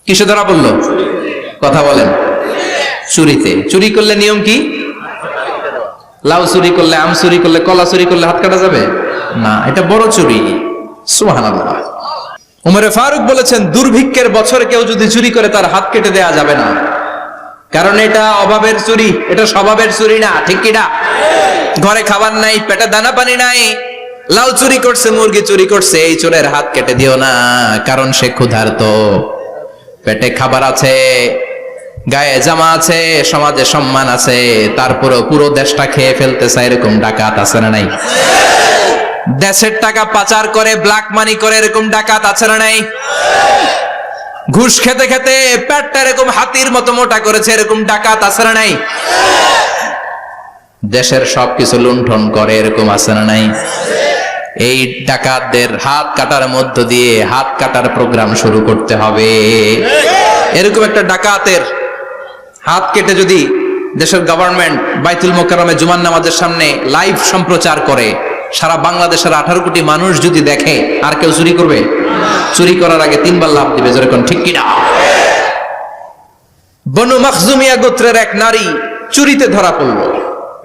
কিসে ধরা পড়ল? কথা বলেন। চুরিতে। চুরি করলে নিয়ম কি? লাউ চুরি করলে, আম চুরি করলে, কলা চুরি করলে হাত কাটা যাবে না, এটা বড় চুরি। সুবহানাল্লাহ। উমরে ফারুক বলেছেন, দুর্ভিক্ষের বছরে কেউ যদি চুরি করে তার হাত কেটে দেয়া যাবে না, কারণ এটা অভাবের চুরি, এটা স্বভাবের চুরি না। ঠিক কি না? ঘরে খাবার নাই, পেটে দানা পানি নাই, লাউ চুরি করছে, মুরগি চুরি করছে, এই চোরের হাত কেটে দিও না, কারণ সে ক্ষুধার্ত। পেটে খাবার আছে, গায়ে জামা আছে, সমাজে সম্মান আছে, তারপরে পুরো দেশটা খেয়ে ফেলতে চায়, এরকম ডাকাত আছে না নাই? দেশের টাকা পাচার করে, ব্ল্যাক মানি করে, এরকম ডাকাত আছে না নাই? ঘুষ খেতে খেতে পেটটা এরকম হাতির মতো মোটা করেছে, এরকম ডাকাত আছে না নাই? দেশের সবকিছু লুণ্ঠন করে, এরকম আছে না নাই? এই ডাকাতদের হাত কাটার মধ্য দিয়ে হাত কাটার প্রোগ্রাম শুরু করতে হবে। এরকম একটা ডাকাতের হাত কেটে যদি দেশের গভর্নমেন্ট বাইতুল মোকাররমে জুমার নামাজের সামনে লাইভ সম্প্রচার করে, সারা বাংলাদেশের 18 কোটি মানুষ যদি দেখে, আর কেউ চুরি করবে? চুরি করার আগে 3 বার লাফ দিবে, যেরকম ঠিক কিনা? বনু মাখজুমিয়া গোত্রের এক নারী চুরিতে ধরা পড়ল।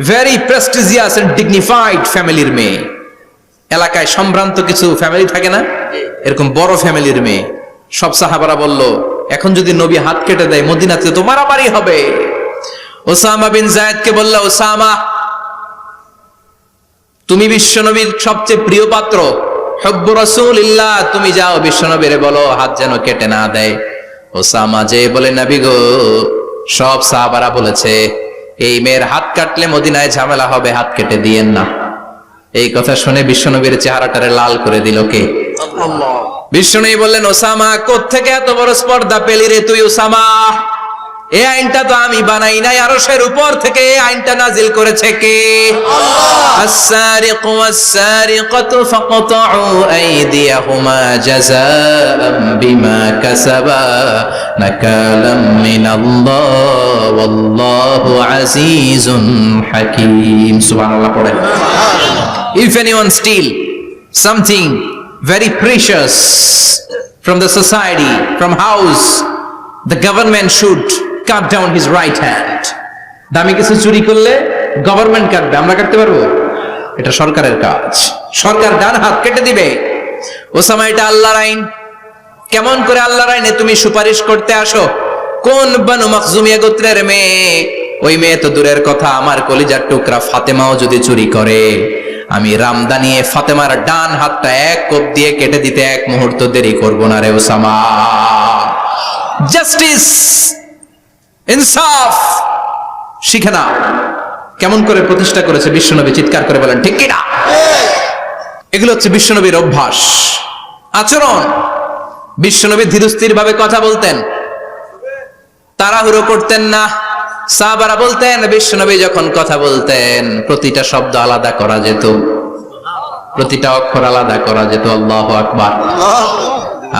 ভেরি প্রেস্টিজিয়াস এন্ড ডিগনিফাইড ফ্যামিলির মেয়ে। এলাকায় সম্ভ্রান্ত কিছু ফ্যামিলি থাকে না, এরকম বড় ফ্যামিলির মেয়ে। সব সাহাবারা বলল, এখন যদি নবী হাত কেটে দেয় মদিনাতে তো মারামারি হবে। ওসামা বিন যায়েদকে বলল, ওসামা তুমি বিশ্বনবীর সবচেয়ে প্রিয় পাত্র, হুব্বু রাসূলিল্লাহ, তুমি যাও বিশ্বনবীরে বলো হাত যেন কেটে না দেয়। ওসামা যে বলে, নবী গো, সব সাহাবারা বলেছে এই মেয়ের হাত কাটলে মদিনায় ঝামেলা হবে, হাত কেটে দিয়েন না। এই কথা শুনে বিশ্বনবীর চেহারাটারে লাল করে দিল কে? আল্লাহ। বিশ্বনবী বললেন, ওসামা কোত্থেকে এত বড় স্পর্ধা পেলি রে তুই ওসামা? এই আইনটা তো আমি বানাই নাই, আরশের উপর থেকে এই আইনটা নাজিল করেছে কে? আল্লাহ। আস-সারিকু ওয়াস-সারিকাতু ফাকতাউ আইদিয়াহুমা জাযাআম বিমা কাসাবা নাকালাম মিনাল্লাহ ওয়াল্লাহু আজিজুন হাকীম। সুবহানাল্লাহ পড়েন। If anyone steal something very precious from the society, from house, the government should cut down his right hand. দামি কিছু চুরি করলে গভর্নমেন্ট কাটবে, আমরা কাটতে পারবো? এটা সরকারের কাজ, সরকার ডান হাত কেটে দিবে। ওসামা, এটা আল্লাহর আইন। কেমন করে আল্লাহর আইনে তুমি সুপারিশ করতে আসো? কোন বনু মাখজুমিয়া গোত্রের মেয়ে? ওই মেয়ে তো দূরের কথা, আমার কলিজার টুকরা ফাতেমাও যদি চুরি করে, আমি রামদা নিয়ে ফাতেমার ডান হাতটা এক কোপ দিয়ে কেটে দিতে এক মুহূর্ত দেরি করব না রে ওসামা। জাস্টিস, ইনসাফ শিখে না। কেমন করে প্রতিষ্ঠা করেছে বিশ্বনবী, চিৎকার করে বলেন ঠিক কিনা? এগুলো হচ্ছে বিশ্বনবীর অভ্যাস, আচরণ। বিশ্বনবী ধীরস্থির ভাবে কথা বলতেন, তাড়াহুড়ো করতেন না। সাহাবারা বলতেন, বিশ্বনবী যখন কথা বলতেন প্রতিটা শব্দ আলাদা করা যেত, প্রতিটা অক্ষর আলাদা করা যেত। আল্লাহু আকবার।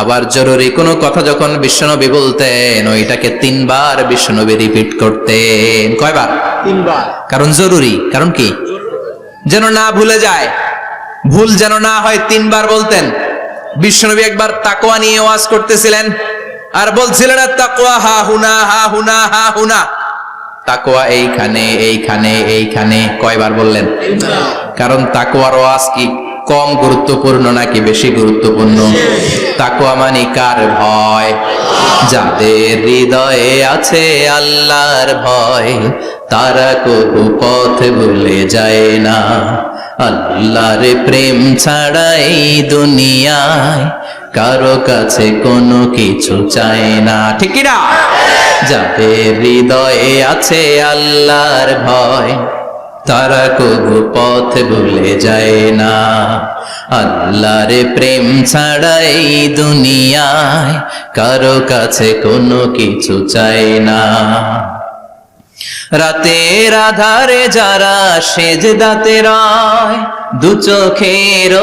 আবার জরুরি কোনো কথা যখন বিশ্বনবী বলতেন, ওইটাকে 3 বার বিশ্বনবী রিপিট করতেন। কয়বার? 3 বার। কারণ জরুরি। কারণ কি? যেন না ভুলে যায়, ভুল যেন না হয়, 3 বার বলতেন। বিশ্বনবী একবার তাকওয়া নিয়ে ওয়াজ করতেছিলেন, আর বলছিলেন, তাকওয়া হা হুনা হা হুনা হা হুনা। তাকওয়া এইখানে এইখানে এইখানে। কয়বার বললেন? কারণ তাকওয়ার ওয়াজ কি কম গুরুত্বপূর্ণ নাকি বেশি গুরুত্বপূর্ণ? তাকওয়া মানে কার ভয়? যাদের হৃদয়ে আছে আল্লাহর ভয়, তারা কবু পথ ভুলে যায় না। আল্লাহর প্রেম ছাড়া এই দুনিয়ায় কারো কাছে কোনো কিছু চায় না, ঠিক কি না? যাদের হৃদয়ে আছে আল্লাহর ভয়, তারা কবু পথ ভুলে যায় না। আল্লাহর প্রেম ছাড়া এই দুনিয়ায় কারো কাছে কোনো কিছু চায় না। রাতের আধারে যারা সেজদাতে রয়, দু চোখের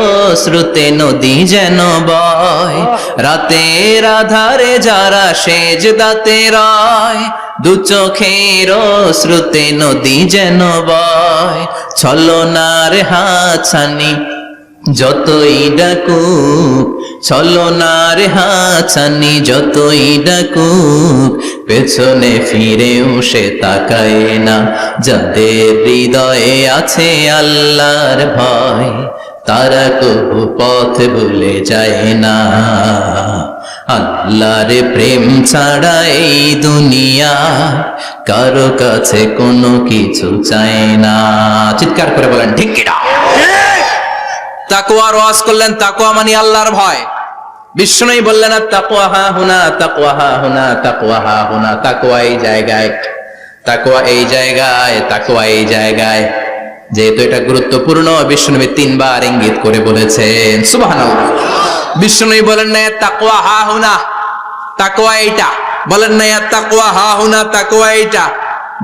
শ্রুতে নদী যেন বয়। রাতের আধারে যারা সেজদাতে রয়, দু চোখের শ্রুতে নদী যেন বয়। ছলনার হাতছানি যতই ডাকুক, ছলনার হাতছানি যতই ডাকুক, পেছনে ফিরেও সে তাকায় না। যাদের হৃদয়ে আছে আল্লাহর ভয়, তারা কবু পথ ভুলে যায় না। আল্লাহর প্রেম ছাড়া এই দুনিয়া কারো কাছে কোনো কিছু চায় না। চিৎকার করে বলেন ঠিক কি না? তাকওয়ার ওয়াজ করলেন, তাকওয়া মানে আল্লাহর ভয়। বিষ্ণুই বললেন তাকওয়া হা হুনা, তাকওয়া হা হুনা, তাকওয়া হা হুনা। তাকওয়া এই জায়গায়, তাকওয়া এই জায়গায়, তাকওয়া এই জায়গায়। যেহেতু এটা গুরুত্বপূর্ণ, বিষ্ণুনবী 3 বার ইঙ্গিত করে বলেছেন। সুবহানাল্লাহ। বিষ্ণুই বলেন না তাকওয়া হা হুনা, তাকওয়া এইটা। বলেন না তাকওয়া হা হুনা, তাকওয়া এইটা।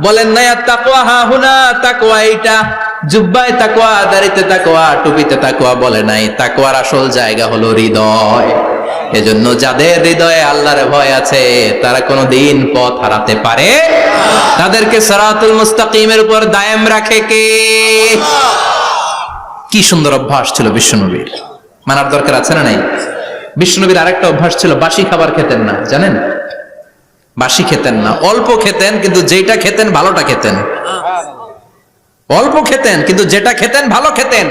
বলেন না তাকওয়া হা হুনা, তাকওয়া এইটা। জুব্বায় তাকওয়া, দাড়িতে তাকওয়া, টুপিতে তাকওয়া বলে নাই। তাকওয়ার আসল জায়গা হলো হৃদয়। এজন্য যাদের হৃদয়ে আল্লাহর ভয় আছে, তারা কোনোদিন পথ হারাতে পারে, তাদেরকে সিরাতুল মুস্তাকিমের উপর দায়েম রাখে কে? কি সুন্দর অভ্যাস ছিল বিশ্বনবীর, মানার দরকার আছে না নাই? বিশ্বনবীর আরেকটা অভ্যাস ছিল, বাসি খাবার খেতেন না, জানেন? বাসি খেতেন না, অল্প খেতেন, কিন্তু যেটা খেতেন ভালোটা খেতেন। অল্প খেতেন কিন্তু যেটা খেতেন ভালো খেতেন।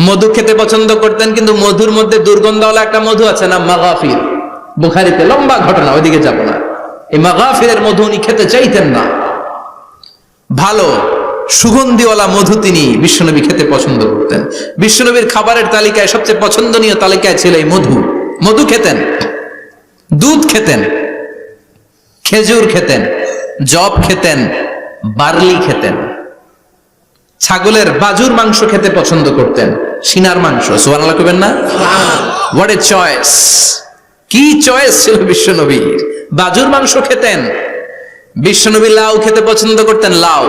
মধু খেতে পছন্দ করতেন, কিন্তু মধুর মধ্যে দুর্গন্ধওয়ালা একটা মধু আছে না, মাগাফির। বুখারীতে লম্বা ঘটনা, ওইদিকে যাব না। এই মাগাফিরের মধু উনি খেতে চাইতেন না। ভালো সুগন্ধিওয়ালা মধু তিনি বিশ্বনবী খেতে পছন্দ করতেন। বিশ্বনবীর খাবারের তালিকায় সবচেয়ে পছন্দনীয় তালিকায় ছিল এই মধু। মধু খেতেন, দুধ খেতেন, খেজুর খেতেন, জব খেতেন, বার্লি খেতেন, ছাগলের বাজুর মাংস খেতে পছন্দ করতেন, সিনার মাংস। সুবহানাল্লাহ কইবেন না? What a choice! কি চয়েস ছিল বিশ্বনবীর! বাজুর মাংস খেতেন। বিশ্বনবী লাউ খেতে পছন্দ করতেন, লাউ।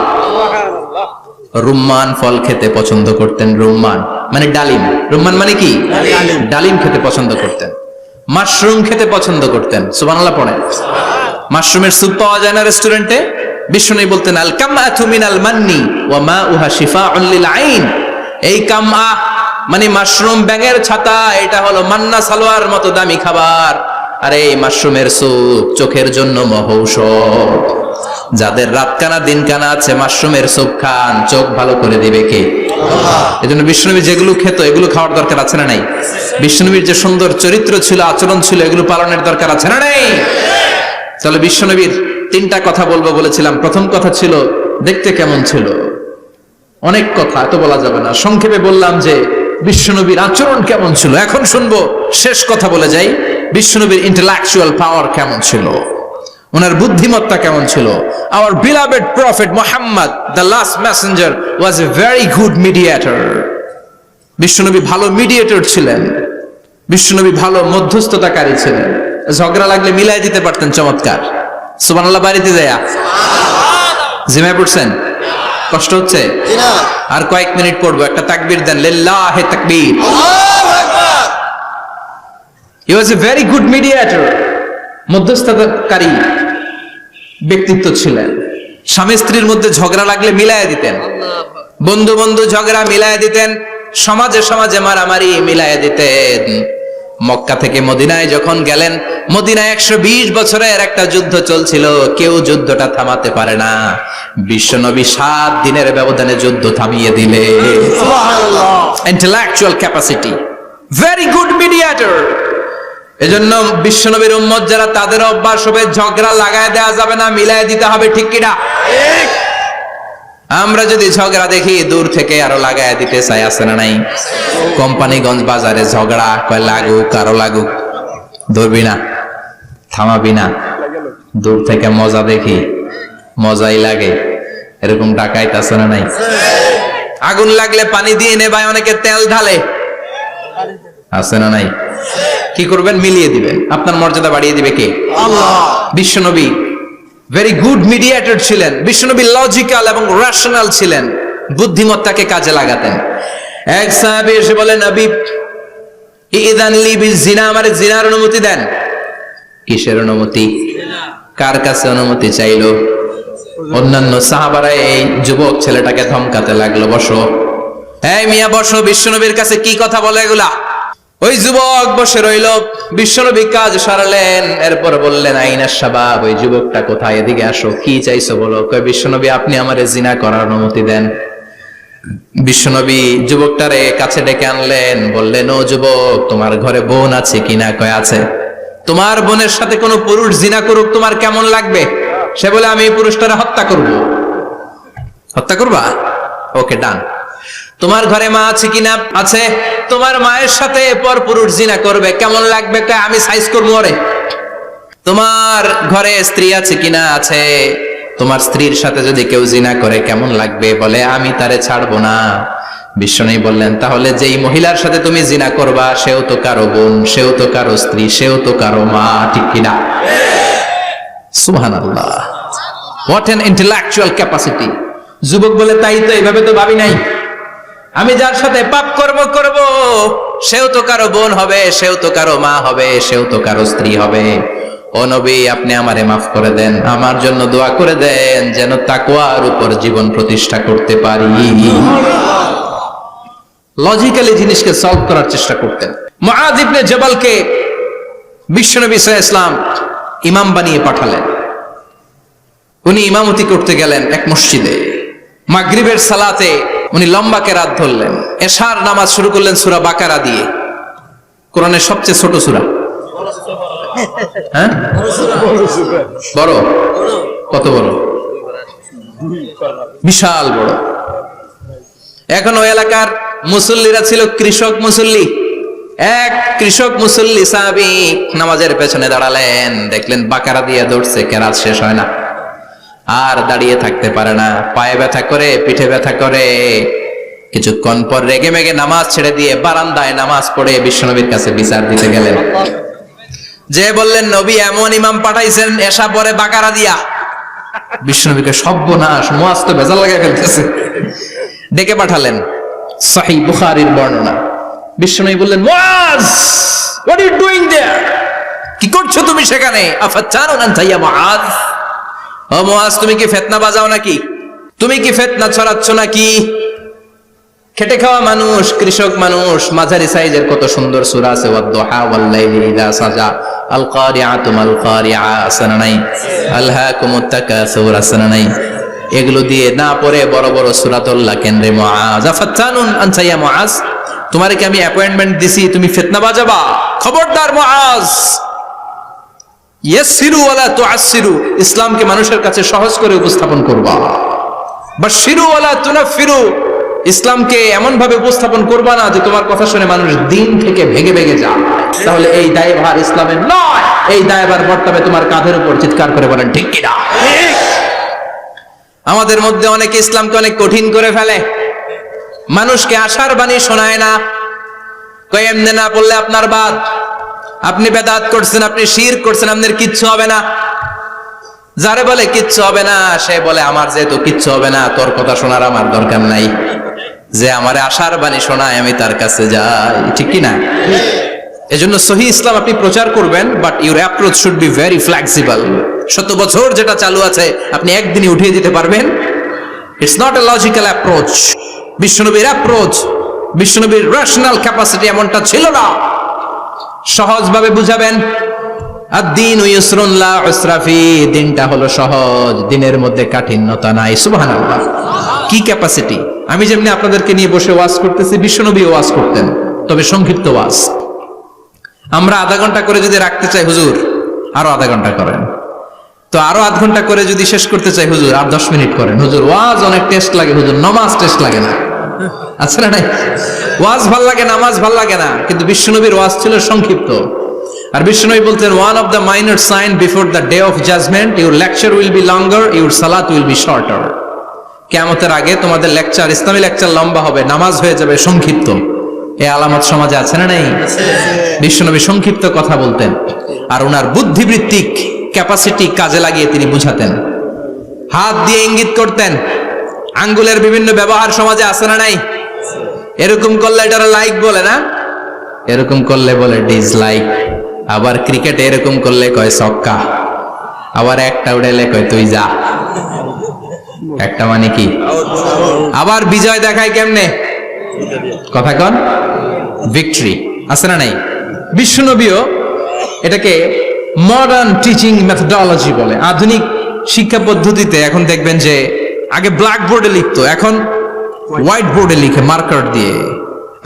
রুম্মান ফল খেতে পছন্দ করতেন, রুম্মান মানে ডালিম। রুম্মান মানে কি? ডালিম খেতে পছন্দ করতেন। মাশরুম খেতে পছন্দ করতেন। সুবহানাল্লাহ পড়েন। মাশরুমের স্যুপ পাওয়া যায় না রেস্টুরেন্টে? বিষ্ণু বলতেন আল কামআতু মিনাল মান্নি ওয়া মাউহা শিফাউন লিল আইন। এই কামআ মানে মাশরুম, ব্যাঙের ছাতা, এটা হলো মান্না সালোয়ার মতো দামি খাবার। আর এই মাশরুমের স্যুপ চোখের জন্য মহৌষধ। যাদের রাতকানা দিনকানা আছে, মাশরুমের স্যুপ খান, চোখ ভালো করে দিবে কে? আল্লাহ। এজন্য বিষ্ণুনবী যেগুলো খেত এগুলো খাওয়ার দরকার আছে না নাই? বিষ্ণুনবীর যে সুন্দর চরিত্র ছিল, আচরণ ছিল, এগুলো পালনের দরকার আছে না নাই? তাহলে বিশ্বনবীর 3টা কথা বলবো বলেছিলাম। প্রথম কথা ছিল দেখতে কেমন ছিল। অনেক কথা এত বলা যাবে না, সংক্ষেপে বললাম যে বিশ্বনবীর আচরণ কেমন ছিল। এখন শুনবো, শেষ কথা বলে যাই, বিশ্বনবীর ইন্টেলেকচুয়াল পাওয়ার কেমন ছিল, ওনার বুদ্ধিমত্তা কেমন ছিল। Hour beloved prophet Muhammad, the last Messenger, was a very good mediator. বিশ্বনবী ভালো মিডিয়েটর ছিলেন। বিশ্বনবী ভালো মধ্যস্থতাকারী ছিলেন। ঝগড়া লাগলে মিলাই দিতে পারতেন, চমৎকার। সুবহানাল্লাহ। বাড়িতে যায়া জিমায় পড়ছেন? কষ্ট হচ্ছে? আর কয়েক মিনিট পড়বো, একটা তাকবীর দেন, লিল্লাহি তাকবীর। হি ওয়াজ এ ভেরি গুড মিডিয়েটর। মধ্যস্থতাকারী ব্যক্তিত্ব ছিলেন। স্বামী স্ত্রীর মধ্যে ঝগড়া লাগলে মিলাইয়া দিতেন, বন্ধু বন্ধু ঝগড়া মিলাইয়া দিতেন, সমাজে সমাজে মারামারি মিলাইয়া দিতেন। মক্কা থেকে মদিনায় যখন গেলেন, মদিনায় 120 বছরের একটা যুদ্ধ চলছিল, কেউ যুদ্ধটা থামাতে পারে না। বিশ্বনবী 7 দিনের ব্যবধানে যুদ্ধ থামিয়ে দিলে। Intellectual capacity, very good mediator. এজন্য বিশ্বনবীর উম্মত যারা, তাদের অভ্যাস হবে ঝগড়া লাগায় দেওয়া যাবে না, মিলায় দিতে হবে, ঠিক কিনা? আমরা যদি ঝগড়া দেখি দূর থেকে আরো লাগায় দিতে চাই, আছে না নাই? কোম্পানিগঞ্জ বাজারে ঝগড়া, কয় লাগুক আরো লাগুক, ধরবি না, থামাবি না, দূর থেকে মজা দেখি, মজাই লাগে, এরকম ডাকাইত আছে না নাই? আগুন লাগলে পানি দিয়ে নেবায়, অনেকে তেল ঢালে, আছে না নাই? কি করবেন? মিলিয়ে দিবেন। আপনার মর্যাদা বাড়িয়ে দিবে কে? আল্লাহ। বিশ্বনবী ভেরি গুড মিডিয়েটর ছিলেন। বিশ্বনবী লজিক্যাল এবং রেশনাল ছিলেন, বুদ্ধিমত্তাকে কাজে লাগাতেন। এক সাহাবী এসে বলেন, নবী ইযান লি বিজিনা, আমারে জিনার অনুমতি দেন। কিসের অনুমতি? কার কাছে অনুমতি চাইলো? অন্যান্য সাহাবারা এই যুবক ছেলেটাকে ধমকাতে লাগলো, বসো, এই মিয়া বসো, বিশ্বনবীর কাছে কি কথা বলে এগুলা? ওই যুবক বসে রইল। বিশ্বনবী কাজ সারালেন, এরপর বললেন, আইনা শাবাব, ওই যুবকটা কোথায়, এদিকে আসো, কি চাইছো বলো। কয়, বিশ্বনবী আপনি আমারে জিনা করার অনুমতি দেন। বিশ্বনবী যুবকটারে কাছে ডেকে আনলেন, বললেন, ও যুবক, তোমার ঘরে বোন আছে কিনা? কয় আছে। তোমার বোনের সাথে কোনো পুরুষ জিনা করুক, তোমার কেমন লাগবে? সে বলে, আমি এই পুরুষটারে হত্যা করব। হত্যা করবা? ওকে, ডান। তোমার ঘরে মা আছে কিনা? আছে। তোমার মায়ের সাথে পর পুরুষ জিনা করবে, কেমন লাগবে? আমি সাইজ করবো ওরে। তোমার ঘরে স্ত্রী আছে কিনা? আছে। তোমার স্ত্রীর সাথে যদি কেউ জিনা করে কেমন লাগবে? বলে, আমি তারে ছাড়বো না। বিশ্বনবী বললেন, তাহলে যেই মহিলার সাথে তুমি জিনা করবা, সেও তো কারো বোন, সেও তো কারো স্ত্রী, সেও তো কারো মা, ঠিক কিনা? সুবহানাল্লাহ, হোয়াট অ্যান ইন্টেলেকচুয়াল ক্যাপাসিটি। যুবক বলে, তাই তো, এইভাবে তো ভাবি নাই। আমি যার সাথে পাপ করব সেও তো কারো বোন হবে, সেও তো কারো মা হবে, সেও তো কারো স্ত্রী হবে। ও নবী, আপনি আমারে মাফ করে দেন, আমার জন্য দোয়া করে দেন, যেন তাকওয়ার উপর জীবন প্রতিষ্ঠা করতে পারি। লজিক্যালি জিনিসকে সলভ করার চেষ্টা করতেন। মুআয ইবনে জাবালকে বিশ্বনবী সাল্লাল্লাহু আলাইহি ওয়াসাল্লাম ইমাম বানিয়ে পাঠালেন। উনি ইমামতি করতে গেলেন এক মসজিদে। মাগরিবের সালাতে উনি লম্বা কেরাত ধরলেন। এশার নামাজ শুরু করলেন সূরা বাকারা দিয়ে, কোরআনের সবচেয়ে ছোট সূরা। হ্যাঁ, বড়? কত বড়? বিশাল বড়। এখন ওই এলাকার মুসল্লিরা ছিল কৃষক মুসল্লি। এক কৃষক মুসল্লি সাহাবী নামাজের পেছনে দাঁড়ালেন, দেখলেন বাকারা দিয়ে ধরছে, কেরাত শেষ হয় না, আর দাঁড়িয়ে থাকতে পারে না, পায়ে ব্যথা করে, পিঠে ব্যথা করে। কিছুক্ষণ পর রেগে মেগে নামাজ ছেড়ে দিয়ে বারান্দায় নামাজ পড়ে বিশ্বনবীর কাছে বিচার দিতে গেলেন। যে বললেন, নবী এমন ইমাম পাঠাইছেন এশা পরে বাকারা দিয়া। বিশ্বনবীকে সর্বনাশ, মুআয তো ভেজাল লাগাই ফেলতেছে। ডেকে পাঠালেন, সহিহ বুখারীর বর্ণনা। বিশ্বনবী বললেন, মুআয, হোয়াট আর ইউ ডুইং দেয়ার? কি করছো তুমি সেখানে? আফাতানুন আনতা ইয়া মুআয? ও মুআয, তুমি কি ফিতনা বাজাও নাকি? তুমি কি ফিতনা ছড়াচ্ছ নাকি? খেটে খাওয়া মানুষ, কৃষক মানুষ, মাঝারি সাইজের কত সুন্দর সূরা আছে, ওয়াদ-দুহা ওয়াল-লাইলি ইযা সাজা, আল কারিআতু মাল কারিআ, আসনা নাই, আলহাকুমুত তাকাসুর, আসনা নাই। এগুলো দিয়ে না পড়ে বড় বড় সূরাতুল্লাহ কেন্দ্রে মুআয, আফাতানুন আনতা ইয়া মুআয, তোমারে কি আমি অ্যাপয়েন্টমেন্ট দিছি তুমি ফিতনা বাজাবা? খবরদার মুআয, ইয়াসসিরু ওয়ালা তুআসসিরু, ইসলামকে মানুষের কাছে সহজ করে উপস্থাপন করবা। বাশশিরু ওয়ালা তুনাফিরু, ইসলামকে এমন ভাবে উপস্থাপন করবা না যে তোমার কথা শুনে মানুষ দিন থেকে ভেগে ভেগে যায়। তাহলে এই দায়ভার ইসলামের নয়, এই দায়ভার বর্তাবে তোমার কাঁধের উপর। চিৎকার করে বলেন ঠিক কিনা? আমাদের মধ্যে অনেকে ইসলামকে অনেক কঠিন করে ফেলে, মানুষকে আশার বাণী শোনায় না, কই এমনি না বললে আপনার বাদ, আপনি বেদাত করছেন, আপনি শিরক করছেন, আপনার কিচ্ছু হবে না। যারে বলে কিচ্ছু হবে না, সে বলে আমার যেহেতু কিচ্ছু হবে না, তোর কথা শোনার আমার দরকার নাই। যে আমারে আশার বাণী শোনায় আমি তার কাছে যাই, ঠিক কি না? এজন্য সহিহ ইসলাম আপনি প্রচার করবেন, but your approach should be very flexible. 100 বছর যেটা চালু আছে আপনি একদিনই উঠিয়ে দিতে পারবেন? It's not a logical approach. বিশ্বনবীর অ্যাপ্রোচ, বিশ্বনবীর রেশনাল ক্যাপাসিটি এমনটা ছিল না। সহজভাবে বুঝাবেন। আদ-দীন ইউসরুন লা উসরা ফি, দিনটা হলো সহজ, দিনের মধ্যে কাঠিন্যতা নাই। সুবহানাল্লাহ। কি ক্যাপাসিটি! আমি যেমনি আপনাদেরকে নিয়ে বসে ওয়াজ করতেছি, বিশ্বনবী ওয়াজ করতেন, তবে সংক্ষিপ্ত ওয়াজ। আমরা আধা ঘন্টা করে যদি রাখতে চাই, হুজুর আরো আধা ঘন্টা করেন, তো আরো আধ ঘন্টা করে যদি শেষ করতে চাই, হুজুর আর 10 মিনিট করেন। হুজুর ওয়াজ অনেক টেস্ট লাগে, হুজুর নামাজ টেস্ট লাগে না। আচ্ছা না নাই? ওয়াজ ভাল লাগে, নামাজ ভাল লাগে না, কিন্তু বিশ্বনবীর ওয়াজ ছিল সংক্ষিপ্ত। আর বিশ্বনবী বলতেন, one of the minor sign before the day of judgement, your lecture will be longer, your সালাত উইল বি শর্টার। কিয়ামতের আগে তোমাদের লেকচার, ইসলামী লেকচার লম্বা হবে, নামাজ হয়ে যাবে সংক্ষিপ্ত। এই আলামত সমাজে আছে না নাই? বিশ্বনবী সংক্ষিপ্ত কথা বলতেন, আর ওনার বুদ্ধিবৃত্তিক ক্যাপাসিটি কাজে লাগিয়ে তিনি বুঝাতেন। হাত দিয়ে ইঙ্গিত করতেন, আঙ্গুলের বিভিন্ন ব্যবহার সমাজে আছে না নাই? এরকম করলে এটার লাইক বলে না, এরকম করলে বলে ডিসলাইক। আবার ক্রিকেটে এরকম করলে কয় ছক্কা, আবার একটা উড়াইলে কয় তুই যা। একটা মানে কি? আবার বিজয় দেখায় কেমনে? কথা কন, ভিক্টরি। আছে না নাই? বিশ্বনবীও এটাকে মডার্ন টিচিং মেথোডোলজি বলে। আধুনিক শিক্ষা পদ্ধতিতে এখন দেখবেন যে আগে ব্ল্যাক বোর্ডে লিখতো, এখন হোয়াইট বোর্ডে লিখে মার্কার দিয়ে।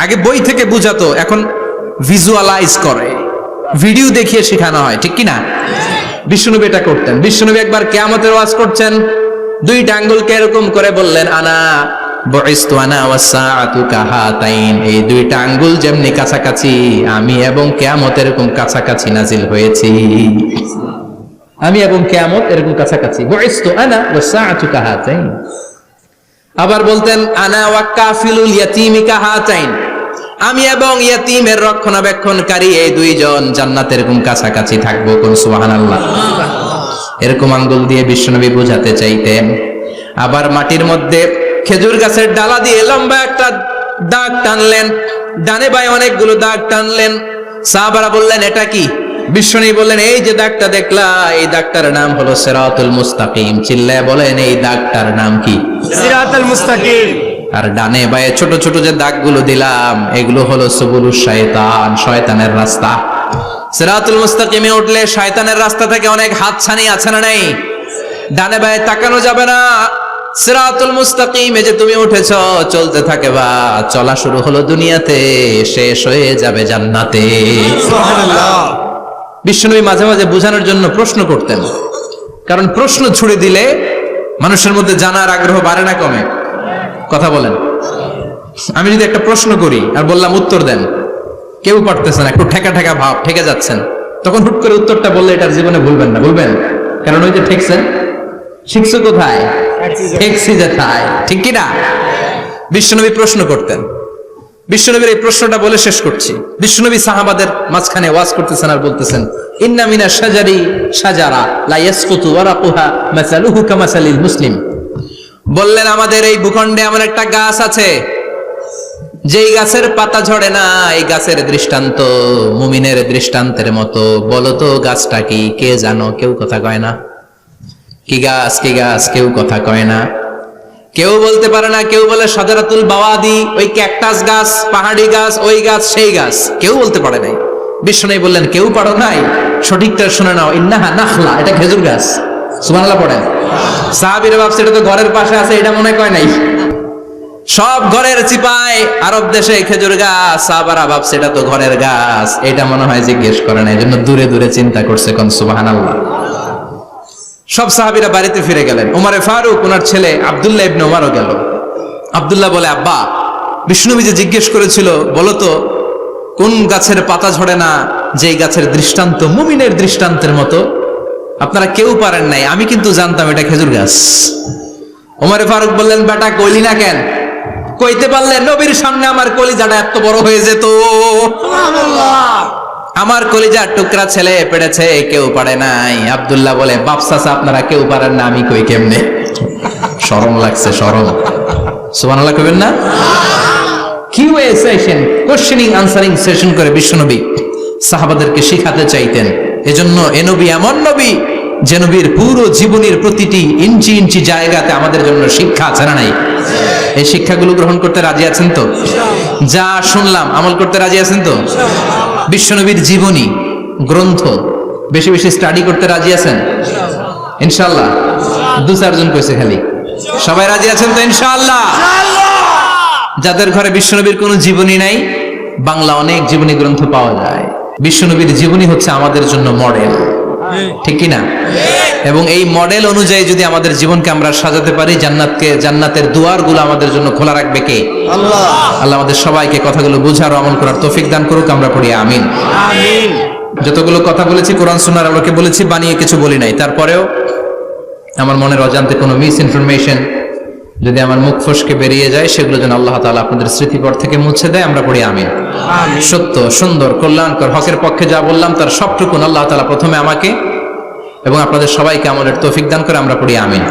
আগে বই থেকে বুঝাতো, এখন ভিজুয়ালাইজ করে, ভিডিও দেখিয়ে শেখানো হয়, ঠিক কি না? বিশ্বনবী এটা করতেন। বিশ্বনবী একবার কিয়ামতের ওয়াজ করছেন, দুইটা আঙ্গুলকে এরকম করে বললেন, আনা বুইসতু আনা ওয়াস সাআতু কাহাতাইন, এই দুইটা আঙ্গুল যেমনি কাছাকাছি, আমি এবং কিয়ামত এরকম কাছাকাছি নাজিল হয়েছি। আমি এবং কিয়ামত এরকম কাছাকাছি। বুইসতু আনা ওয়াস সাআতু কাহাতাইন। আবার বলতেন, আনা ওয়া কাফিলুল ইয়াতীমি কাহাতাইন, আমি এবং ইয়াতীমের রক্ষণাবেক্ষণকারী এই দুইজন জান্নাতের এরকম কাছাকাছি থাকবো। কোন সুবহানাল্লাহ। এরকম আঙ্গুল দিয়ে বিশ্বনবী বোঝাতে চাইতেন। আবার মাটির মধ্যে খেজুর গাছের ডালা দিয়ে লম্বা একটা দাগ টানলেন, ডানে বায়ে অনেকগুলো দাগ টানলেন। সাহাবারা বললেন, এটা কি? বিশ্বনবী বললেন, এই যে দাগটা দেখলা, এই দাগটার নাম হলো সিরাতুল মুস্তাকিম। চিল্লায় বলেন, এই দাগটার নাম কি? সিরাতুল মুস্তাকিম। আর ডানে বায়ে ছোট ছোট যে দাগগুলো দিলাম, এগুলো হলো সুবুলুশ শয়তান, শয়তানের রাস্তা। সিরাতুল মুস্তাকিমে উঠলে শয়তানের রাস্তা থেকে অনেক হাতছানি আছে না নাই? ডানে বায়ে তাকানো যাবে না। সিরাতুল মুস্তাকিমে যে তুমি উঠেছো, চলতে থাকে বা চলা শুরু হলো দুনিয়াতে, শেষ হয়ে যাবে জান্নাতে। সুবহানাল্লাহ। বিশ্বনবী মাঝে মাঝে বোঝানোর জন্য প্রশ্ন করতেন, কারণ প্রশ্ন ছুড়ে দিলে মানুষের মধ্যে জানার আগ্রহ বাড়ে না কমে? কথা বলেন। আমি যদি একটা প্রশ্ন করি আর বললাম উত্তর দেন, কেউ পারতেছেন, একটু ঠেকা ঠেকা ভাব, ঠেকে যাচ্ছেন, তখন হুট করে উত্তরটা বললে এটার জীবনে ভুলবেন না, বলবেন। কারণ ওই যে ঠেকছেন, শিখছো কোথায়? ঠেকছি যেথায়, ঠিক কিনা? বিশ্বনবী প্রশ্ন করতেন। বিশ্বনবীর এই প্রশ্নটা বলে শেষ করছি। বিশ্বনবী সাহাবাদের মাঝখানে ওয়াজ করতেছেন আর বলতেছেন, ইন্না মিনাশ শাজারি শাজারা লা ইয়াসকুতু ওয়ারাকুহা মাসালুহু কামাসালিল মুসলিম। বললেন, আমাদের এই ভূখণ্ডে এমন একটা গাছ আছে, যেই গাছের পাতা ঝরে না, এই গাছের দৃষ্টান্ত মুমিনের দৃষ্টান্তের মতো। বলো তো গাছটা কি? কে জানো? কেউ কথা কয় না। কি গাছ? কি গাছ? কেউ কথা কয় না, কেউ বলতে পারে না। কেউ বলে শাজারাতুল বাওয়াদি, ওই ক্যাকটাস গাছ, পাহাড়ি গাছ, ওই গাছ, সেই গাছ, কেউ বলতে পারে নাই। বিশ্বনবী বললেন, কেউ পারো নাই? সঠিকটা শুনে নাও, ইন্নাহা নাখলা, এটা খেজুর গাছ। সুবহানাল্লাহ পড়েন। সাহাবীরা ভাবছে এটা তো ঘরের পাশে আছে, এটা মনে কয় নাই। সব ঘরের চিপায় আরব দেশে খেজুর গাছ, সাহাবারা ভাবছে এটা তো ঘরের গাছ, এটা মনে হয় জিজ্ঞেস করে না, এজন্য দূরে দূরে চিন্তা করছে। কোন সুবহানাল্লাহ। সব সাহাবীরা বাড়িতে ফিরে গেলেন। ওমরে ফারুক, ওনার ছেলে আব্দুল্লাহ ইবনে ওমরও গেল। আব্দুল্লাহ বলে, আব্বা, বিষ্ণুনবী যে জিজ্ঞেস করেছিল, বলো তো কোন গাছের পাতা ঝরে না, যে গাছের দৃষ্টান্ত মুমিনের দৃষ্টান্তের মতো? আপনারা কেউ পারেন নাই, আমি কিন্তু জানতাম এটা খেজুর গাছ। ওমরে ফারুক বললেন, বেটা কইলি না কেন? কইতে পারলে নবীর সামনে আমার কলিজাটা এত বড় হয়ে যেত। সুবহানাল্লাহ। আমার কলিজার টুকরা ছেলে পেড়েছে, কেউ পারে নাই। আব্দুল্লাহ বলে, বাপ চাচা আপনারা কেউ পারেন না, আমি কই কেমনে? শরম লাগছে, শরম। সুবহানাল্লাহ কইবেন না? QA session, questioning answering session করে বিশ্বনবী সাহাবাদেরকে শিখাতে চাইতেন। এজন্য এ নবী এমন নবী যে নবীর পুরো জীবনের প্রতিটি ইঞ্চি ইঞ্চি জায়গাতে আমাদের জন্য শিক্ষা আছে না নাই? এই শিক্ষাগুলো গ্রহণ করতে রাজি আছেন তো? যা শুনলাম আমল করতে রাজি আছেন তো? বিশ্বনবীর জীবনী গ্রন্থ বেশি বেশি স্টাডি করতে রাজি আছেন ইনশাআল্লাহ? 2-4 জন কইছে খালি। সবাই রাজি আছেন তো ইনশাআল্লাহ? যাদের ঘরে বিশ্বনবীর কোনো জীবনী নাই, বাংলা অনেক জীবনী গ্রন্থ পাওয়া যায়। বিশ্বনবীর জীবনী হচ্ছে আমাদের জন্য মডেল, ঠিক কি না? এবং এই মডেল অনুযায়ী যদি আমাদের জীবনকে আমরা সাজাতে পারি, জান্নাতের দুয়ারগুলো আমাদের জন্য খোলা রাখবে কে? আল্লাহ। আল্লাহ আমাদের সবাইকে কথাগুলো বুঝার ও আমল করার তৌফিক দান করুক। আমরা পড়ি আমিন। আমিন। যতগুলো কথা বলেছি কোরআন সুন্নাহর আলোকে বলেছি, বানিয়ে কিছু বলি নাই। তারপরেও আমার মনের অজান্তে কোনো মিস ইনফরমেশন যদি আমার মুখ ফসকে বেরিয়ে যায়, সেগুলো যেন আল্লাহ তাআলা আপনাদের স্মৃতিপট থেকে মুছে দেয়। আমরা পড়ি আমিন। সত্য, সুন্দর, কল্যাণকর, হকের পক্ষে যা বললাম তার সবটুকুন আল্লাহ তাআলা প্রথমে আমাকে এবং আপনাদের সবাইকে আমলের তৌফিক দান করে। আমরা পড়ি আমিন।